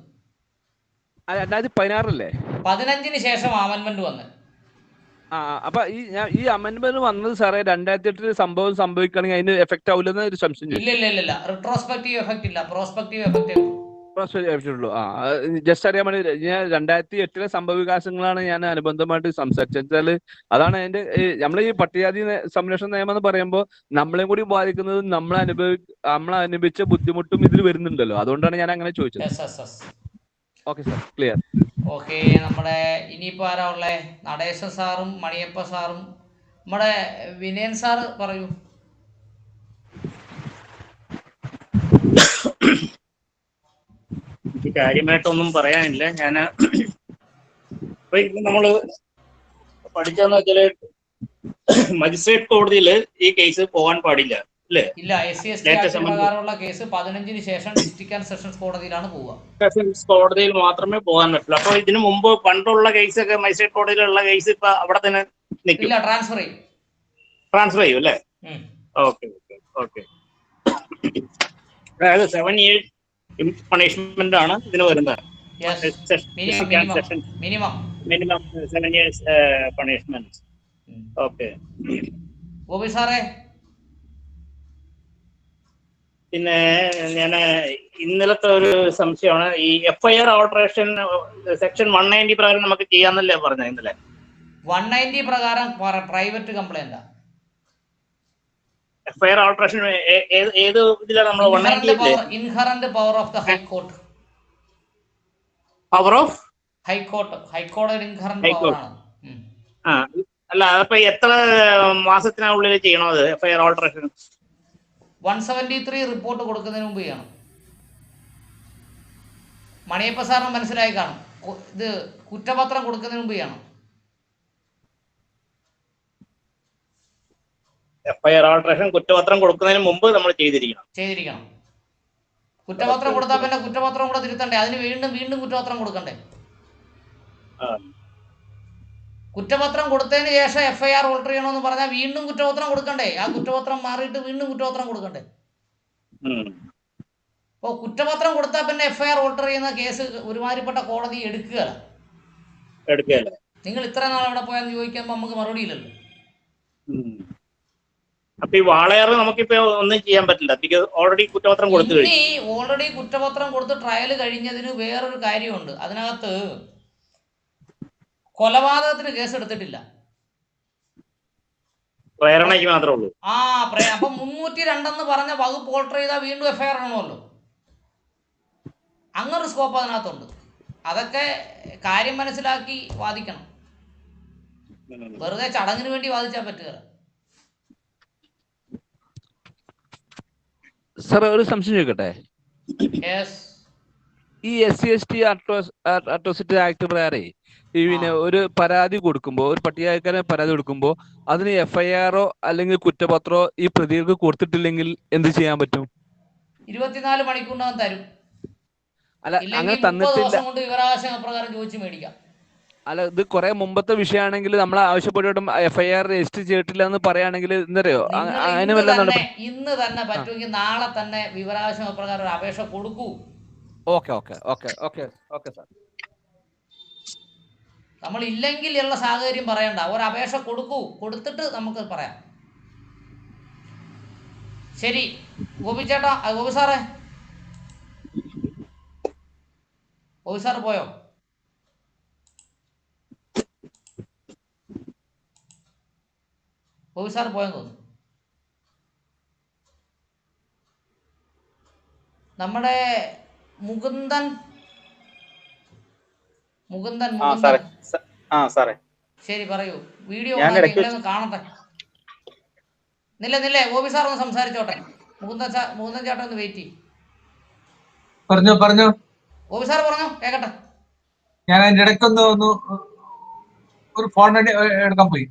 2016 15 ശേഷം അമെന്റ്മെന്റ് വന്നത്. അപ്പൊ ഈ അമെന്റ്മെന്റ് വന്നത് സാറേ 2008 സംഭവം സംഭവിക്കുകയാണെങ്കിൽ അതിന് എഫക്ട് ആവില്ലെന്ന് ഒരു സംശയം. ഇല്ല റിട്രോസ്പെക്റ്റീവ് എഫക്ട് ഇല്ല, പ്രോസ്പെക്റ്റീവ് എഫക്റ്റേ ഉള്ളൂ. ജസ്റ്റ് അറിയാൻ വേണ്ടി ഞാൻ 2008 സംഭവ വികാസങ്ങളാണ് ഞാൻ അനുബന്ധമായിട്ട് സംസാരിച്ചാല്. അതാണ് അതിന്റെ നമ്മൾ ഈ പട്ടികജാതി സംരക്ഷണ നിയമം എന്ന് പറയുമ്പോൾ നമ്മളെയും കൂടി ബാധിക്കുന്നത് നമ്മൾ അനുഭവിച്ച ബുദ്ധിമുട്ടും ഇതിൽ വരുന്നുണ്ടല്ലോ. അതുകൊണ്ടാണ് ഞാൻ അങ്ങനെ ചോദിച്ചത്. Okay sir, clear. ഓക്കെ, നമ്മുടെ ഇനിയിപ്പോൾ ആരാ ഉള്ളേ? നടേശൻ സാറും മണിയപ്പ സാറും നമ്മുടെ വിനയൻ സാറ് പറയൂ. എനിക്ക് കാര്യമായിട്ടൊന്നും പറയാനില്ല. ഞാൻ ഇപ്പൊ ഇന്ന് നമ്മള് പഠിച്ചെന്ന് വെച്ചാല് മജിസ്ട്രേറ്റ് കോടതിയിൽ ഈ കേസ് പോകാൻ പാടില്ല അല്ലേ? ഇല്ല, SC/ST പ്രകാരമുള്ള കേസ് 15 ശേഷം ഡിസ്ട്രിക്ട് ആൻഡ് സെഷൻസ് കോടതിയിലാണ് പോവുക. സെഷൻസ് കോടതിയിൽ മാത്രമേ പോകാൻ പറ്റുള്ളൂ. അപ്പൊ ഇതിനു മുമ്പ് പണ്ടുള്ള കേസൊക്കെ മജിസ്ട്രേറ്റ് കോടതിയിലുള്ള കേസ് ഇപ്പൊ അവിടെ തന്നെ നിൽക്കും? ഇല്ല, ട്രാൻസ്ഫർ ചെയ്യും അല്ലേ? ഓക്കെ. അതായത് 7 years പണിഷ്മെന്റ് ആണ് ഇതിന് വരുന്നത്. Minimum 7 years punishment. Okay. Gopi സാറേ, പിന്നെ ഞാൻ ഇന്നലത്തെ ഒരു സംശയമാണ്. ഈ FIR ഓൾട്ടറേഷൻ സെക്ഷൻ 190 പ്രകാരം നമുക്ക് ചെയ്യാന്നല്ലേ പറഞ്ഞത് ഇന്നലെ? 190 പ്രകാരം പ്രൈവറ്റ് കംപ്ലൈന്റ്. FIR ഓൾട്ടറേഷൻ ഏത് ഇതിലാണ് നമ്മൾ? 190 inherent power of the high court. Power of ഹൈക്കോടതി ഇൻഹറന്റ് പവർ ആണ്. അല്ല, അപ്പൊ എത്ര മാസത്തിനുള്ളിൽ ചെയ്യണോ അത് FIR ഓൾട്ടറേഷൻ? 173 റിപ്പോർട്ട് കൊടുക്കുന്നതിന് മുമ്പ് ചെയ്യണം. മണിയപ്പ സാറിന് മനസ്സിലായി കാണും. ഇത് കുറ്റപത്രം കൊടുക്കുന്നതിന് മുമ്പ് ചെയ്യണം. FIR ഓൾട്ടറേഷൻ കുറ്റപത്രം കൊടുക്കുന്നതിന് മുമ്പ് നമ്മൾ ചെയ്തിരിക്കണം. കുറ്റപത്രം കൊടുത്താൽ പിന്നെ കുറ്റപത്രം കൂടെ തിരുത്തണ്ടേ? അതിന് വീണ്ടും കുറ്റപത്രം കൊടുക്കണ്ടേ? കുറ്റപത്രം കൊടുത്തതിന് ശേഷം FIR ഓൾട്ടർ ചെയ്യണമെന്ന് പറഞ്ഞാൽ വീണ്ടും കുറ്റപത്രം കൊടുക്കണ്ടേ? ആ കുറ്റപത്രം മാറിയിട്ട് വീണ്ടും കുറ്റപത്രം കൊടുക്കണ്ടേ? അപ്പോൾ കുറ്റപത്രം കൊടുത്താൽ പിന്നെ FIR ഓൾട്ടർ ചെയ്യുന്ന കേസ് ഒരുമാതിരിപ്പെട്ട കോടതി എടുക്കുകയല്ല. നിങ്ങൾ ഇത്ര നാൾ അവിടെ പോയാന്ന് ചോദിക്കുമ്പോൾ നമുക്ക് മറുപടി ഇല്ലല്ലോ. അപ്പൊ ഈ വാളയാർ നമുക്കിപ്പോ ഒന്നും ചെയ്യാൻ പറ്റില്ല. ഓൾറെഡി കുറ്റപത്രം കൊടുത്തു. ഓൾറെഡി കുറ്റപത്രം കൊടുത്ത് ട്രയൽ കഴിഞ്ഞതിന് വേറൊരു കാര്യമുണ്ട്. അതിനകത്ത് കൊലപാതകത്തിന് കേസ് എടുത്തിട്ടില്ല, പ്രേരണയ്ക്ക് മാത്രമേ ഉള്ളൂ. അപ്പൊ 302 പറഞ്ഞ വകുപ്പ് ഓൾട്ടർ ചെയ്താൽ വീണ്ടും FIR ആണല്ലോ. അങ്ങനൊരു സ്കോപ്പ് അതിനകത്തുണ്ട്. അതൊക്കെ കാര്യം മനസ്സിലാക്കി വാദിക്കണം. വെറുതെ ചടങ്ങിന് വേണ്ടി വാദിച്ചാൽ പറ്റുക. സാർ ഒരു സംശയം ചോദിക്കട്ടെ? ഈ SC/ST അട്രോസിറ്റി ആക്ട് പ്രകാരം പിന്നെ ഒരു പരാതി കൊടുക്കുമ്പോൾ, ഒരു പട്ടികജാതിക്കാരൻ പരാതി കൊടുക്കുമ്പോൾ അതിന് FIR അല്ലെങ്കിൽ കുറ്റപത്രോ ഈ പ്രതികൾക്ക് കൊടുത്തിട്ടില്ലെങ്കിൽ എന്ത് ചെയ്യാൻ പറ്റും? 24 മണിക്കൂറിനകം തരും. അല്ല, അങ്ങനെ തന്നിട്ടില്ല. പ്രകാരം ചോദിച്ചു മേടിക്കാം. അല്ല, ഇത് കുറെ മുമ്പത്തെ വിഷയമാണെങ്കിൽ നമ്മൾ ആവശ്യപ്പെട്ടിട്ടും FIR രജിസ്റ്റർ ചെയ്തിട്ടില്ല എന്ന് പറയുകയാണെങ്കിൽ എന്തറിയോ, അതിന് വല്ല ഇന്ന് തന്നെ പറ്റുമെങ്കിൽ നാളെ തന്നെ വിവരാവകാശ പ്രകാരം ഒരു അപേക്ഷ കൊടുക്കൂ. Okay sir. നമ്മൾ ഇല്ലെങ്കിൽ ഉള്ള സാഹചര്യം പറയണ്ട, ഒരു അപേക്ഷ കൊടുക്കൂ, കൊടുത്തിട്ട് നമുക്ക് പറയാം. ശരി ഗോപി ചേട്ടാ, ഗോപി സാറേ, ഗോപി സാറ് പോയോ? ഗോപി സാറ് പോയെന്ന് തോന്നുന്നു. നമ്മുടെ മുകുന്ദൻ മുകുന്ദൻ മുകുന്ദൻ സാറേ ശരി പറയൂ. വീഡിയോ ഞാൻ ഇടയ്ക്ക് ഒന്ന് കാണട്ടെ. നില്ലേ ഗോപി സാർ ഒന്ന് സംസാരിച്ചോട്ടെ. മുകുന്ദൻ ചേട്ടൻ ഒന്ന് വെയിറ്റ് ചെയ്യും. പറഞ്ഞോ ഗോപി സാർ പറഞ്ഞോ, കേക്കട്ടെ. ഞാൻ അതിന്റെ ഇടയ്ക്കൊന്ന് ഒരു ഫോൺ എടുക്കാൻ പോയി.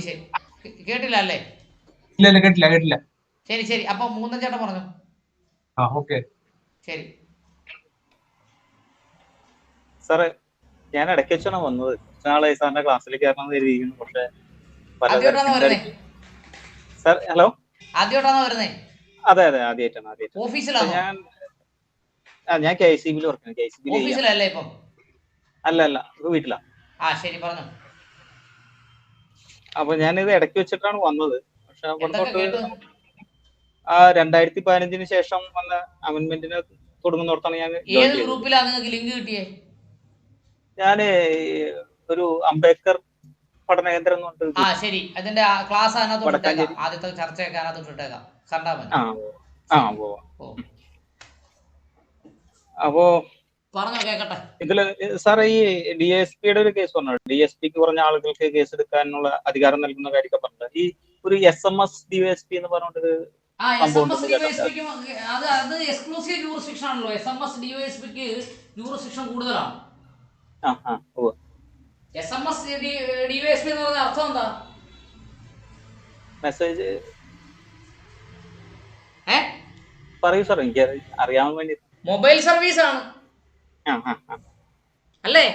ശരി കേട്ടില്ല അല്ലേ? ഇല്ല കേട്ടില്ല. ശരി അപ്പൊ മുകുന്ദൻ ചേട്ടൻ പറഞ്ഞു. ഓക്കെ ശരി സാറേ, ഞാൻ ഇടയ്ക്ക് വെച്ചാണ് വന്നത്. നാളെ സാറിന്റെ ക്ലാസ്സിലേക്ക് കയറണം കരുതിയിരിക്കുന്നു. പക്ഷെ സാർ ഹലോ, ആദ്യമായിട്ടാണോ വരുന്നേ? അതെ ആദ്യമായിട്ടാണ്. ഓഫീസിലാണോ? ഞാൻ KCB വർക്ക് ചെയ്യുന്നു. ഓഫീസിലല്ലേ ഇപ്പം? അല്ല വീട്ടിലാ. ശരി പറഞ്ഞു. അപ്പൊ ഞാനിത് ഇടയ്ക്ക് വെച്ചിട്ടാണ് വന്നത്. പക്ഷെ 2015 ശേഷം വന്ന അമെന്റ്മെന്റിന് തുടങ്ങുന്നിടത്താണ് ഞാൻ. ഏത് ഗ്രൂപ്പിലാ നിങ്ങൾക്ക് ലിങ്ക് കിട്ടിയേ? ഞാന് ഒരു അംബേദ്കർ പഠന കേന്ദ്രം എന്ന് പറഞ്ഞിട്ട്. ശരി, അതിന്റെ ക്ലാസ് അതിനകത്ത് ഇട്ടേക്കാം. ആദ്യത്തെ ചർച്ചയൊക്കെ അതിനകത്ത് ഇട്ടേക്കാം, കണ്ടാ മതി. അപ്പോ പറഞ്ഞോ, കേക്കട്ടെ. ഇതില് സാറേ ഈ DSPയുടെ ഒരു കേസ് പറഞ്ഞു. DSPക്ക് പറഞ്ഞ ആളുകൾക്ക് കേസ് എടുക്കാനുള്ള അധികാരം നൽകുന്ന കാര്യമൊക്കെ പറഞ്ഞത് ഈ ഒരു SMS DSP എന്ന് പറഞ്ഞിട്ട് അത് എക്സ്ക്ലൂസീവ് ജൂറിസ്ഡിക്ഷൻ ആണല്ലോ. SMS DSPക്ക് ജൂറിസ്ഡിക്ഷൻ കൂടുതലാണ്. SMS DSP എന്ന് പറഞ്ഞ അർത്ഥം എന്താ? മെസ്സേജ് പറയൂ സാർ, എനിക്ക് അറിയാൻ വേണ്ടി. മൊബൈൽ സർവീസ് ആണ് അല്ലേ?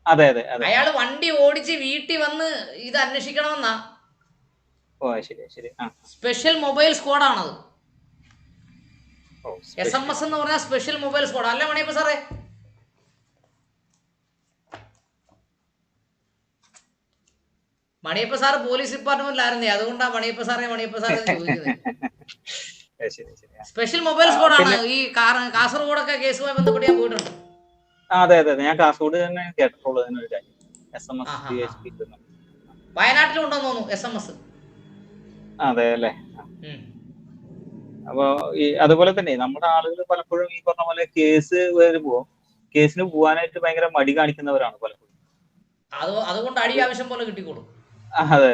അതെ. അയാള് വണ്ടി ഓടിച്ച് വീട്ടിൽ വന്ന് ഇത് അന്വേഷിക്കണമെന്നാ. ശരി. Special mobile സ്ക്വാഡാണത്. SMS എന്ന് പറഞ്ഞാൽ സ്പെഷ്യൽ മൊബൈൽ സ്ക്വാഡ് അല്ലേ മണിയപ്പ സാറേ? മണിയപ്പ സാറ് പോലീസ് ഡിപ്പാർട്ട്മെന്റിലായിരുന്നേ, അതുകൊണ്ടാണ് മണിയപ്പ സാറേ ചോദിക്കുന്നത്. സ്പെഷ്യൽ മൊബൈൽ സ്ക്വാഡാണ്. ഈ കാസർഗോഡൊക്കെ കേസുമായി ബന്ധപ്പെട്ട് ഞാൻ പോയിട്ടുണ്ട്. അതെ ഞാൻ കാസർഗോഡ് തന്നെ കേട്ടിട്ടുള്ളൂ. വയനാട്ടിലും ഉണ്ടെന്ന് തോന്നുന്നു SMS. അതെ അല്ലേ? അപ്പൊ അതുപോലെ തന്നെ നമ്മുടെ ആളുകൾ പലപ്പോഴും ഈ പറഞ്ഞ പോലെ കേസ് വരുമ്പോ കേസിന് പോവാനായിട്ട് ഭയങ്കര മടി കാണിക്കുന്നവരാണ് പലപ്പോഴും. അതുകൊണ്ട് അടി ആവശ്യം പോലെ കിട്ടിക്കോളും. അതെ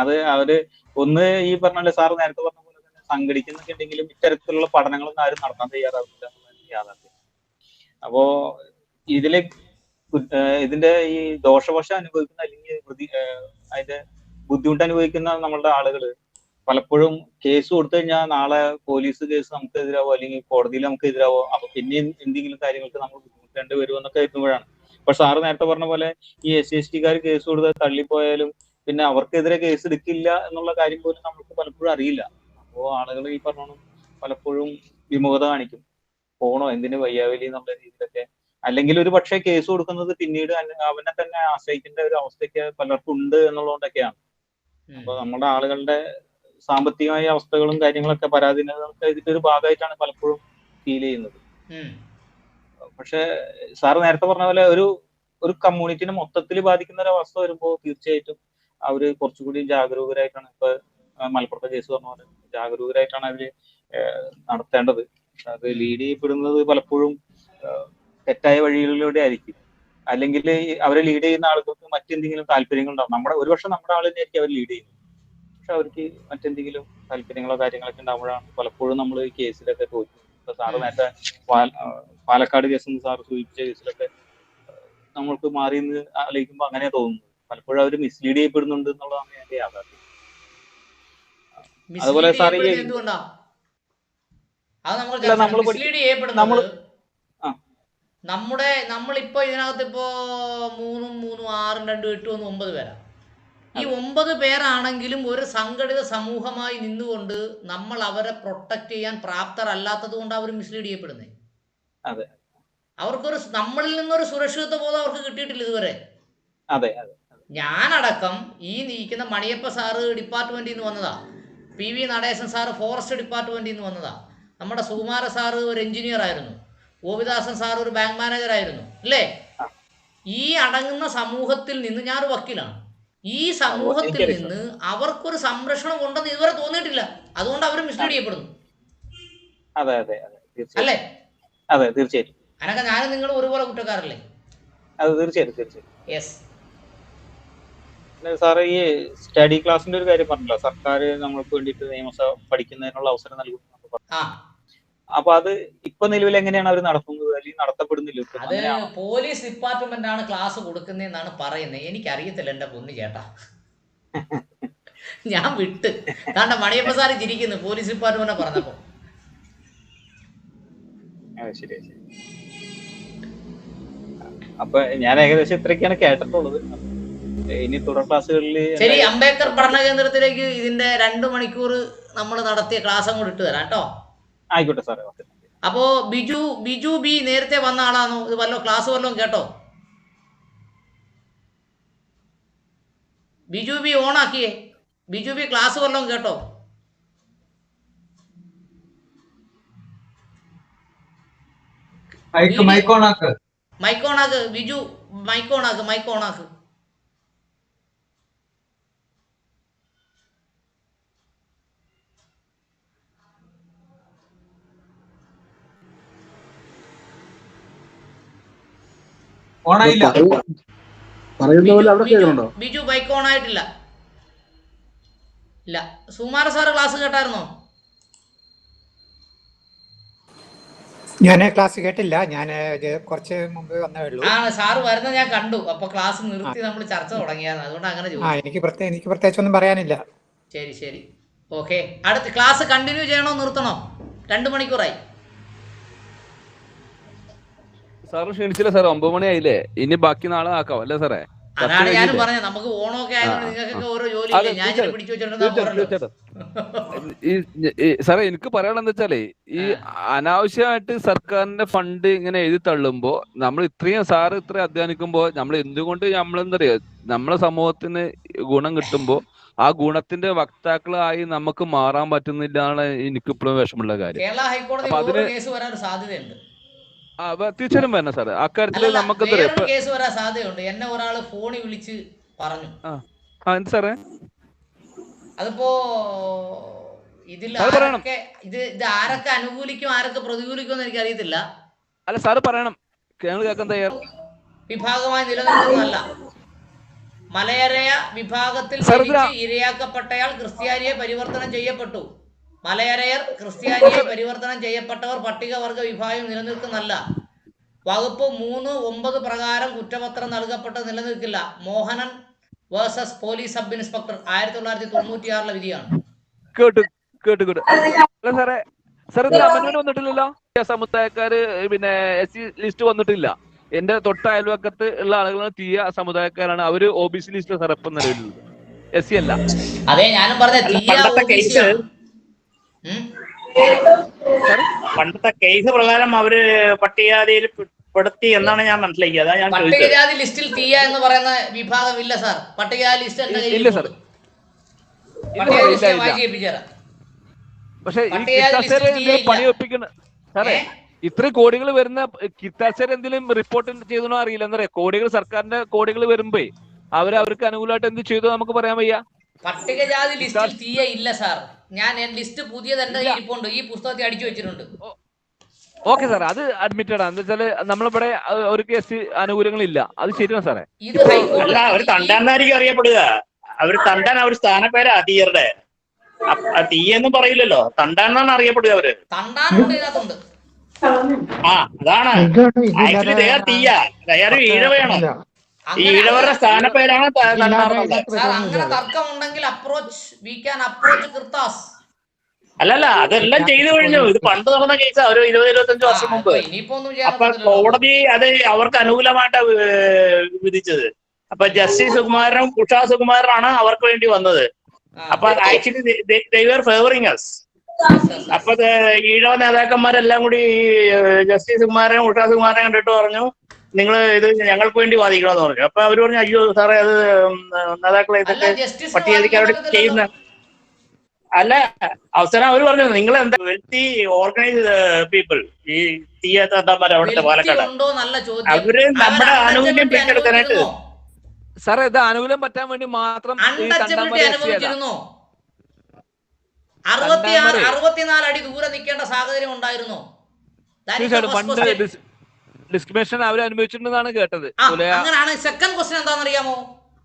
അത് അവര് ഒന്ന് ഈ പറഞ്ഞ സാറ് നേരത്തെ പറഞ്ഞ പോലെ തന്നെ സംഘടിക്കുന്നൊക്കെ ഉണ്ടെങ്കിലും ഇത്തരത്തിലുള്ള പഠനങ്ങളൊന്നും ആരും നടത്താൻ തയ്യാറാവില്ല എന്നുള്ളത് യാഥാർത്ഥ്യം. അപ്പോ ഇതിന്റെ ഈ ദോഷവശം അനുഭവിക്കുന്ന അല്ലെങ്കിൽ അതിന്റെ ബുദ്ധിമുട്ട് അനുഭവിക്കുന്ന നമ്മളുടെ ആളുകള് പലപ്പോഴും കേസ് കൊടുത്തു കഴിഞ്ഞാൽ നാളെ പോലീസ് കേസ് നമുക്ക് എതിരാവോ അല്ലെങ്കിൽ കോടതിയിൽ നമുക്ക് എതിരാവോ, അപ്പൊ പിന്നെ എന്തെങ്കിലും കാര്യങ്ങൾക്ക് നമ്മൾ ബുദ്ധിമുട്ടേണ്ടി വരുമോ എന്നൊക്കെ എത്തുമ്പോഴാണ്. പക്ഷെ സാറ് നേരത്തെ പറഞ്ഞ പോലെ ഈ SC/ST കേസ് കൊടുത്ത് തള്ളിപ്പോയാലും പിന്നെ അവർക്കെതിരെ കേസ് എടുക്കില്ല എന്നുള്ള കാര്യം പോലും നമുക്ക് പലപ്പോഴും അറിയില്ല. അപ്പോൾ ആളുകൾ ഈ പറഞ്ഞോണം പലപ്പോഴും വിമുഖത കാണിക്കും. പോണോ എന്തിന് വയ്യാവലി എന്നുള്ള രീതിയിലൊക്കെ, അല്ലെങ്കിൽ ഒരു പക്ഷേ കേസ് കൊടുക്കുന്നത് പിന്നീട് അവനെ തന്നെ ആശ്രയിക്കേണ്ട ഒരു അവസ്ഥയ്ക്ക് പലർക്കും ഉണ്ട് എന്നുള്ളതുകൊണ്ടൊക്കെയാണ്. അപ്പൊ നമ്മുടെ ആളുകളുടെ സാമ്പത്തികമായ അവസ്ഥകളും കാര്യങ്ങളൊക്കെ പരാധീനതകളൊക്കെ ഇതിന്റെ ഒരു ഭാഗമായിട്ടാണ് പലപ്പോഴും ഫീൽ ചെയ്യുന്നത്. പക്ഷെ സാറ് നേരത്തെ പറഞ്ഞ പോലെ ഒരു കമ്മ്യൂണിറ്റിനെ മൊത്തത്തിൽ ബാധിക്കുന്ന ഒരു അവസ്ഥ വരുമ്പോൾ തീർച്ചയായിട്ടും അവര് കുറച്ചുകൂടി ജാഗരൂകരായിട്ടാണ്, ഇപ്പൊ മലപ്പുറത്തെ കേസ് പറഞ്ഞ പോലെ ജാഗരൂകരായിട്ടാണ് അവര് നടത്തേണ്ടത്. അത് ലീഡ് ചെയ്യപ്പെടുന്നത് പലപ്പോഴും തെറ്റായ വഴികളിലൂടെ ആയിരിക്കും. അല്ലെങ്കിൽ അവരെ ലീഡ് ചെയ്യുന്ന ആളുകൾക്ക് മറ്റെന്തെങ്കിലും താല്പര്യങ്ങളുണ്ടാവും. ഒരുപക്ഷെ നമ്മുടെ ആളിനെയായിരിക്കും അവർ ലീഡ് ചെയ്യുന്നത്, പക്ഷെ അവർക്ക് മറ്റെന്തെങ്കിലും താല്പര്യങ്ങളോ കാര്യങ്ങളൊക്കെ ഉണ്ടാകുമ്പോഴാണ് പലപ്പോഴും നമ്മൾ ഈ കേസിലൊക്കെ തോറ്റുന്നത്. ഇപ്പൊ സാറ് നേരത്തെ പാലക്കാട് കേസ് സാറ് സൂചിപ്പിച്ച കേസിലൊക്കെ നമ്മൾക്ക് മാറി നിന്ന് ആലോചിക്കുമ്പോൾ അങ്ങനെ തോന്നുന്നത്. പലപ്പോഴും അവർ മിസ്ലീഡ് ചെയ്യപ്പെടുന്നുണ്ട് എന്നുള്ളതാണ് എന്റെ യാഥാർത്ഥ്യം. അതുപോലെ സാർ നമ്മളിപ്പോ ഇതിനകത്ത് ഇപ്പോ 3 6 2 8 1 9 പേരാ. ഈ 9 പേരാണെങ്കിലും ഒരു സംഘടിത സമൂഹമായി നിന്നുകൊണ്ട് നമ്മൾ അവരെ പ്രൊട്ടക്ട് ചെയ്യാൻ പ്രാപ്തരല്ലാത്തത് കൊണ്ട് അവർ മിസ്ലീഡ് ചെയ്യപ്പെടുന്നത്. അവർക്കൊരു നമ്മളിൽ നിന്നൊരു സുരക്ഷിതത്വ ബോധം അവർക്ക് കിട്ടിയിട്ടില്ല ഇതുവരെ. അതെ അതെ ഞാനടക്കം ഈ നീക്കുന്ന മണിയപ്പ സാറ് ഡിപ്പാർട്ട്മെന്റിൽ നിന്ന് വന്നതാ, PV നടേശൻ സാറ് ഫോറസ്റ്റ് ഡിപ്പാർട്ട്മെന്റിൽ നിന്ന് വന്നതാ, നമ്മുടെ സുകുമാര സാറ് ഒരു എഞ്ചിനീയർ ആയിരുന്നു, ഗോപിദാസൻ സാർ ഒരു ബാങ്ക് മാനേജർ ആയിരുന്നു, അല്ലേ? ഈ അടങ്ങുന്ന സമൂഹത്തിൽ നിന്ന്, ഞാനൊരു വക്കീലാണ്, ഈ സമൂഹത്തിൽ നിന്ന് അവർക്കൊരു സംരക്ഷണം ഉണ്ടെന്ന് ഇതുവരെ തോന്നിയിട്ടില്ല. അതുകൊണ്ട് അവർ മിസ്ലീഡ് ചെയ്യപ്പെടുന്നു. അതെ അതെ അതെ അല്ലേ? അതെ തീർച്ചയായിട്ടും. അതിനൊക്കെ ഞാനും നിങ്ങളും ഒരുപോലെ കുറ്റക്കാരല്ലേ? അത് തീർച്ചയായിട്ടും തീർച്ചയായിട്ടും. യെസ്. സാറ് ഈ സ്റ്റഡി ക്ലാസിന്റെ ഒരു കാര്യം പറഞ്ഞല്ലോ, സർക്കാർ നമ്മൾക്ക് വേണ്ടിയിട്ട് നിയമസഭ പഠിക്കുന്നതിനുള്ള അവസരം നൽകുന്നു. അപ്പൊ അത് ഇപ്പൊ നിലവിൽ എങ്ങനെയാണ് അവർ നടത്തുന്നത്, അല്ലെങ്കിൽ നടത്തപ്പെടുന്നില്ല? അത് പോലീസ് ഡിപ്പാർട്ട്മെന്റ് ആണ് ക്ലാസ് കൊടുക്കുന്നതെന്നാണ് പറയുന്നത്. എനിക്കറിയത്തില്ല എന്റെ പൊന്നു ചേട്ടാ, ഞാൻ വിട്ട്. കാരണം മണിയപ്പ സാറ് ചിരിക്കുന്നു പോലീസ് ഡിപ്പാർട്ട്മെന്റ് പറഞ്ഞപ്പോ. ശരി ശരി. അപ്പൊ ഞാൻ ഏകദേശം ഇത്രയൊക്കെയാണ് കേട്ടിട്ടുള്ളത്. ഇനി തുടർ ക്ലാസ്സുകളിൽ ശരി, അംബേദ്കർ പഠന കേന്ദ്രത്തിലേക്ക് ഇതിന്റെ 2 മണിക്കൂർ നമ്മൾ നടത്തിയ ക്ലാസ് അങ്ങോട്ട് ഇട്ട് തരാം കേട്ടോ. ആയിക്കോട്ടെ സാറേ. അപ്പോ ബിജു ബി നേരത്തെ വന്ന ആളാണോ? ഇത് വല്ലോ ക്ലാസ് വല്ലതും കേട്ടോ? ബിജു ബി ഓണാക്കിയേ. ബിജു ബി ക്ലാസ് വല്ലതും കേട്ടോ? മൈക്കോണാക്ക് ബിജു, മൈക്കോണാക്ക്. ഓണായില്ല. ബിജു മൈക്ക് ഓൺ ആയിട്ടില്ല. ഇല്ല. സുകുമാര സാറ് ക്ലാസ് കേട്ടായിരുന്നോ? ഞാൻ ക്ലാസ് കേട്ടില്ല, ഞാൻ കുറച്ച് മുമ്പ് വന്നേ ഉള്ളൂ. സാറ് വരുന്നത് ഞാൻ കണ്ടു. അപ്പൊ ക്ലാസ് നിർത്തി നമ്മൾ ചർച്ച തുടങ്ങിയാണ്, അതുകൊണ്ട് അങ്ങനെ എനിക്ക് പ്രത്യേകിച്ച് ഒന്നും പറയാനില്ല. ശരി. ഓക്കെ, അടുത്ത ക്ലാസ് കണ്ടിന്യൂ ചെയ്യണോ നിർത്തണോ? 2 മണിക്കൂറായി. സാറ് ക്ഷണിച്ചില്ല സാർ, 9 മണിയായില്ലേ? ഇനി ബാക്കി നാളെ ആക്കാം അല്ലേ സാറേ? അതാണ് ഞാനും പറഞ്ഞത്, നമുക്ക് ഓണമൊക്കെ ആയതുകൊണ്ട് നിങ്ങൾക്കൊക്കെ ഓരോ ജോലി ഞാൻ പിടിച്ചു വെച്ചിട്ടുണ്ടെങ്കിൽ സാറേ എനിക്ക് പറയാനുള്ളത് വെച്ചാലേ, ഈ അനാവശ്യമായിട്ട് സർക്കാരിന്റെ ഫണ്ട് ഇങ്ങനെ എഴുതി തള്ളുമ്പോ, നമ്മൾ ഇത്രയും അധ്വാനിക്കുമ്പോ നമ്മൾ എന്തുകൊണ്ട് നമ്മളെന്താ പറയാ, നമ്മളെ സമൂഹത്തിന് ഗുണം കിട്ടുമ്പോ ആ ഗുണത്തിന്റെ വക്താക്കളായി നമുക്ക് മാറാൻ പറ്റുന്നില്ലാണ് എനിക്കിപ്പോഴും വിഷമമുള്ള കാര്യം. കേരള ഹൈക്കോടതി കേസ് വരാൻ സാധ്യതയുണ്ട്. തീർച്ചയായും വരണം സാറേ. അക്കാര്യത്തില് നമുക്ക് കേസ് വരാൻ സാധ്യതയുണ്ട്. എന്നെ ഒരാള് ഫോണിൽ വിളിച്ച് പറഞ്ഞു. എന്ത് സാറേ? അതിപ്പോ ഇത് ആരൊക്കെ അനുകൂലിക്കും ആരൊക്കെ പ്രതികൂലിക്കും എന്ന് എനിക്ക് അറിയത്തില്ല. അല്ല സാറ് പറയണം, കേൾക്കാൻ തയ്യാർ. വിഭാഗമായി നിലനിൽക്കുന്നതല്ല. മലയരയ വിഭാഗത്തിൽ ഇരയാക്കപ്പെട്ടയാൾ ക്രിസ്ത്യാനിയെ പരിവർത്തനം ചെയ്യപ്പെട്ടു. മലയരയർ ക്രിസ്ത്യാനിയെ പരിവർത്തനം ചെയ്യപ്പെട്ടവർ പട്ടികവർഗ വിഭാഗം നിലനിൽക്കുന്നല്ല. വകുപ്പ് 3(9) പ്രകാരം കുറ്റപത്രം നൽകപ്പെട്ടത് നിലനിൽക്കില്ല. Mohanan versus police sub inspector 1996 വിധിയാണ്. കേട്ടു. സാറേ അമൻമെന്റ് വന്നിട്ടില്ലല്ലോ. സമുദായക്കാര് പിന്നെ SC ലിസ്റ്റ് വന്നിട്ടില്ല. എന്റെ തൊട്ട അയൽവക്കത്ത് ഉള്ള ആളുകൾ തീയ സമുദായക്കാരാണ്. അവര് OBC ലിസ്റ്റ് സാർ ഇപ്പം നിലവിലുള്ളത്, SC അല്ല. അതെ, ഞാനും പറഞ്ഞ പണ്ടത്തെ കേസ് പ്രകാരം അവര് പട്ടികജാതിയിൽ പെടുത്തി എന്നാണ് ഞാൻ മനസ്സിലാക്കിയത്. അതാ ഞാൻ പട്ടികജാതി ലിസ്റ്റിൽ തീയ എന്ന് പറയുന്ന വിഭാഗം ഇല്ല സാർ. പട്ടികജാതി ലിസ്റ്റ് ഇല്ല സാർ. പക്ഷെ പണി ഒപ്പിക്കുന്ന സാറേ, ഇത്രയും കോടികൾ വരുന്ന കിത്താശ്ശേരി എന്തെങ്കിലും റിപ്പോർട്ട് ചെയ്തോ അറിയില്ല. എന്താ പറയാ, കോടികൾ സർക്കാരിന്റെ കോടികൾ വരുമ്പോ അവർക്ക് അനുകൂലമായിട്ട് എന്ത് ചെയ്തോ നമുക്ക് പറയാൻ വയ്യ. പട്ടികജാതി ലിസ്റ്റിൽ തീയ ഇല്ല സാർ. ഞാൻ ലിസ്റ്റ് പുതിയ തന്നെ ഇരിപ്പുണ്ട്, ഈ പുസ്തകത്തിൽ അടിച്ചു വെച്ചിട്ടുണ്ട്. ഓക്കെ സാർ, അത് അഡ്മിറ്റഡ് ആണ്. എന്താ വെച്ചാല് നമ്മളിവിടെ ഒരു കേസ് ആനുകൂല്യങ്ങളില്ല, അത് ശരിയാണ് സാറേ. അല്ല, അവർ തണ്ടാന്നായിരിക്കും അറിയപ്പെടുക. അവർ തണ്ടാൻ അവർ സ്ഥാനപ്പേരാ തീയറുടെ. തീയെന്നും പറയില്ലല്ലോ, തണ്ടാന്നാണ് അറിയപ്പെടുക അവര്. അതാണ് ആക്ച്വലി തീയ. തയ്യാറ് ഈഴവയാണോ? ഈ ഈഴവരുടെ സ്ഥാനപ്പേരാണ് അങ്ങനെ തർക്കമുണ്ടെങ്കിൽ അല്ലല്ല, അതെല്ലാം ചെയ്തു കഴിഞ്ഞു. ഇത് പണ്ട് നടന്ന കേസാ, ഒരു 20-25 വർഷം മുമ്പ്. അപ്പൊ കോടതി അത് അവർക്ക് അനുകൂലമായിട്ടാ വിധിച്ചത്. അപ്പൊ ജസ്റ്റിസ് സുകുമാരനും ഉഷാ സുകുമാരനാണ് അവർക്ക് വേണ്ടി വന്നത്. അപ്പൊ actually they were favoring us. അപ്പൊ ഈഴവ നേതാക്കന്മാരെല്ലാം കൂടി ജസ്റ്റിസ് സുകുമാരനും ഉഷാ സുകുമാരനെ കണ്ടിട്ട് പറഞ്ഞു, നിങ്ങൾ ഇത് ഞങ്ങൾക്ക് വേണ്ടി വാദിക്കണമെന്ന് പറഞ്ഞു. അപ്പൊ അവര് പറഞ്ഞു അയ്യോ സാറേ അത് നേതാക്കളെ ഇതൊക്കെ പട്ടികജാതിക്കാരോട് ചെയ്യുന്ന അല്ല. അവസാനം അവര് പറഞ്ഞു നിങ്ങൾ എന്താ വെൽത്തി ഓർഗനൈസ്ഡ് പീപ്പിൾ ഈ തീയത്തമാർ അവിടുത്തെ പാലക്കാട് അവര് നമ്മുടെ ആനുകൂല്യം പിടിച്ചെടുക്കാനായിട്ട്. സാറേ ഇത് ആനുകൂല്യം പറ്റാൻ വേണ്ടി മാത്രം അനുഭവിച്ചിരുന്നോ? 64 അടി ദൂരെ നിൽക്കേണ്ട സാഹചര്യം ഉണ്ടായിരുന്നോ? ഡിസ്ക്രിമിനേഷൻ അവർ അനുഭവിച്ചിട്ടുണ്ടെന്നാണ് കേട്ടത്. അങ്ങനെയാണ്. സെക്കൻഡ് ക്വസ്റ്റ്യൻ എന്താണെന്നറിയാമോ?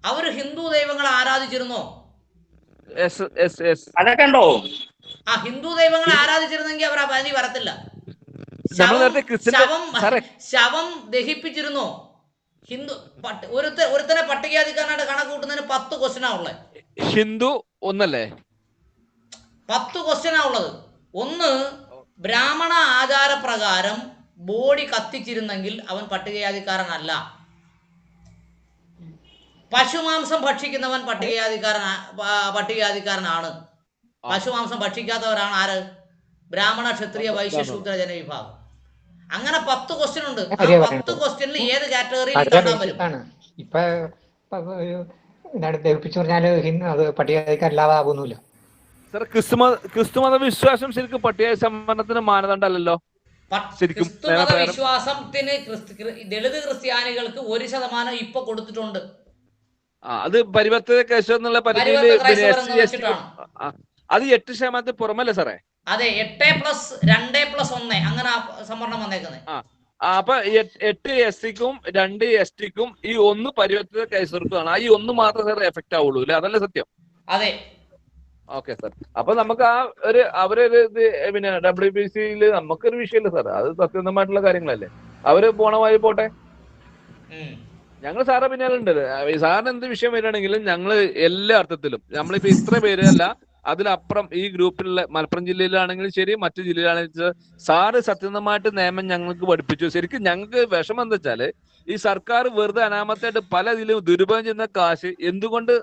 അവര് ഹിന്ദു ദൈവങ്ങളെ ആരാധിച്ചിരുന്നോ? അതൊക്കെ ഉണ്ടോ? ഹിന്ദു ദൈവങ്ങളെ ആരാധിച്ചിരുന്നെങ്കിൽ അവർ ആ പനി വരത്തില്ല. ശവം ദഹിപ്പിച്ചിരുന്നോ? ഹിന്ദു ഒരുത്തനെ പട്ടികജാതിക്കാരനായിട്ട് കണക്ക് കൂട്ടുന്നതിന് 10 ക്വസ്റ്റ്യനാ ഉള്ളത്. ഹിന്ദു ഒന്നല്ലേ? 10 ക്വസ്റ്റ്യനാ ഉള്ളത്. ഒന്ന്, ബ്രാഹ്മണ ആചാരപ്രകാരം ബോഡി കത്തിച്ചിരുന്നെങ്കിൽ അവൻ പട്ടികജാതിക്കാരനല്ല. പശുമാംസം ഭക്ഷിക്കുന്നവൻ പട്ടികജാതിക്കാരനാണ്. പശുമാംസം ഭക്ഷിക്കാത്തവരാണ് ആര്? ബ്രാഹ്മണ, ക്ഷത്രിയ, വൈശ്യ, ശൂദ്ര ജനവിഭാഗം. അങ്ങനെ 10 ക്വസ്റ്റ്യൻ ഉണ്ട്. 10 ക്വസ്റ്റ്യനിൽ ഏത് കാറ്റഗറിയിൽ കണ്ടാൻ വരും? ഇപ്പൊ ദഹിപ്പിച്ചു പറഞ്ഞാല് അത് പട്ടികജാതിക്കാരല്ലാതാകുന്നില്ല. സാർ ക്രിസ്തുമത വിശ്വാസം ശരിക്കും പട്ടിക സംവരണത്തിന് മാനദണ്ഡമല്ലല്ലോ. ക്രിസ്തുമത വിശ്വാസത്തിന് ദളിത് ക്രിസ്ത്യാനികൾക്ക് 1% ഇപ്പൊ കൊടുത്തിട്ടുണ്ട്. അത് പരിവർത്തിത കേസ് എന്നുള്ള പരിധിയിൽ അത് 8% പുറമല്ലേ സാറേ? അതെ, 8+2+1 അങ്ങനെ സംവരണം വന്നേക്കുന്നത്. അപ്പൊ 8 SC-ക്കും 2 ST-ക്കും ഈ 1 പരിവർത്തിത കേസെടുക്കുകയാണ്. ഈ 1 മാത്രം സാർ എഫക്ട് ആവുള്ളൂ അല്ലെ? അതല്ലേ സത്യം? അതെ. Okay sir. അപ്പൊ നമുക്ക് അവരൊരു പിന്നെ WBC-യില് നമുക്കൊരു വിഷയമില്ല സാർ. അത് സത്യസന്ധമായിട്ടുള്ള കാര്യങ്ങളല്ലേ. അവര് പോണ വഴി പോട്ടെ. ഞങ്ങൾ സാറെ പിന്നാലുണ്ട്. സാറിന് എന്ത് വിഷയം വരികയാണെങ്കിലും ഞങ്ങൾ എല്ലാ അർത്ഥത്തിലും നമ്മളിപ്പോ ഇത്ര പേരല്ല അതിലപ്പുറം ഈ ഗ്രൂപ്പിലുള്ള മലപ്പുറം ജില്ലയിലാണെങ്കിലും ശരി മറ്റു ജില്ലയിലാണെങ്കിലും സാറ് സത്യസന്ധമായിട്ട് നിയമം ഞങ്ങൾക്ക് പഠിപ്പിച്ചു. ശരിക്കും ഞങ്ങൾക്ക് വിഷമം എന്താ വെച്ചാല് ഈ സർക്കാർ വെറുതെ അനാമത്തായിട്ട് പല ഇതിലും ദുരുപയോഗം ചെയ്യുന്ന കാശ് എന്തുകൊണ്ട്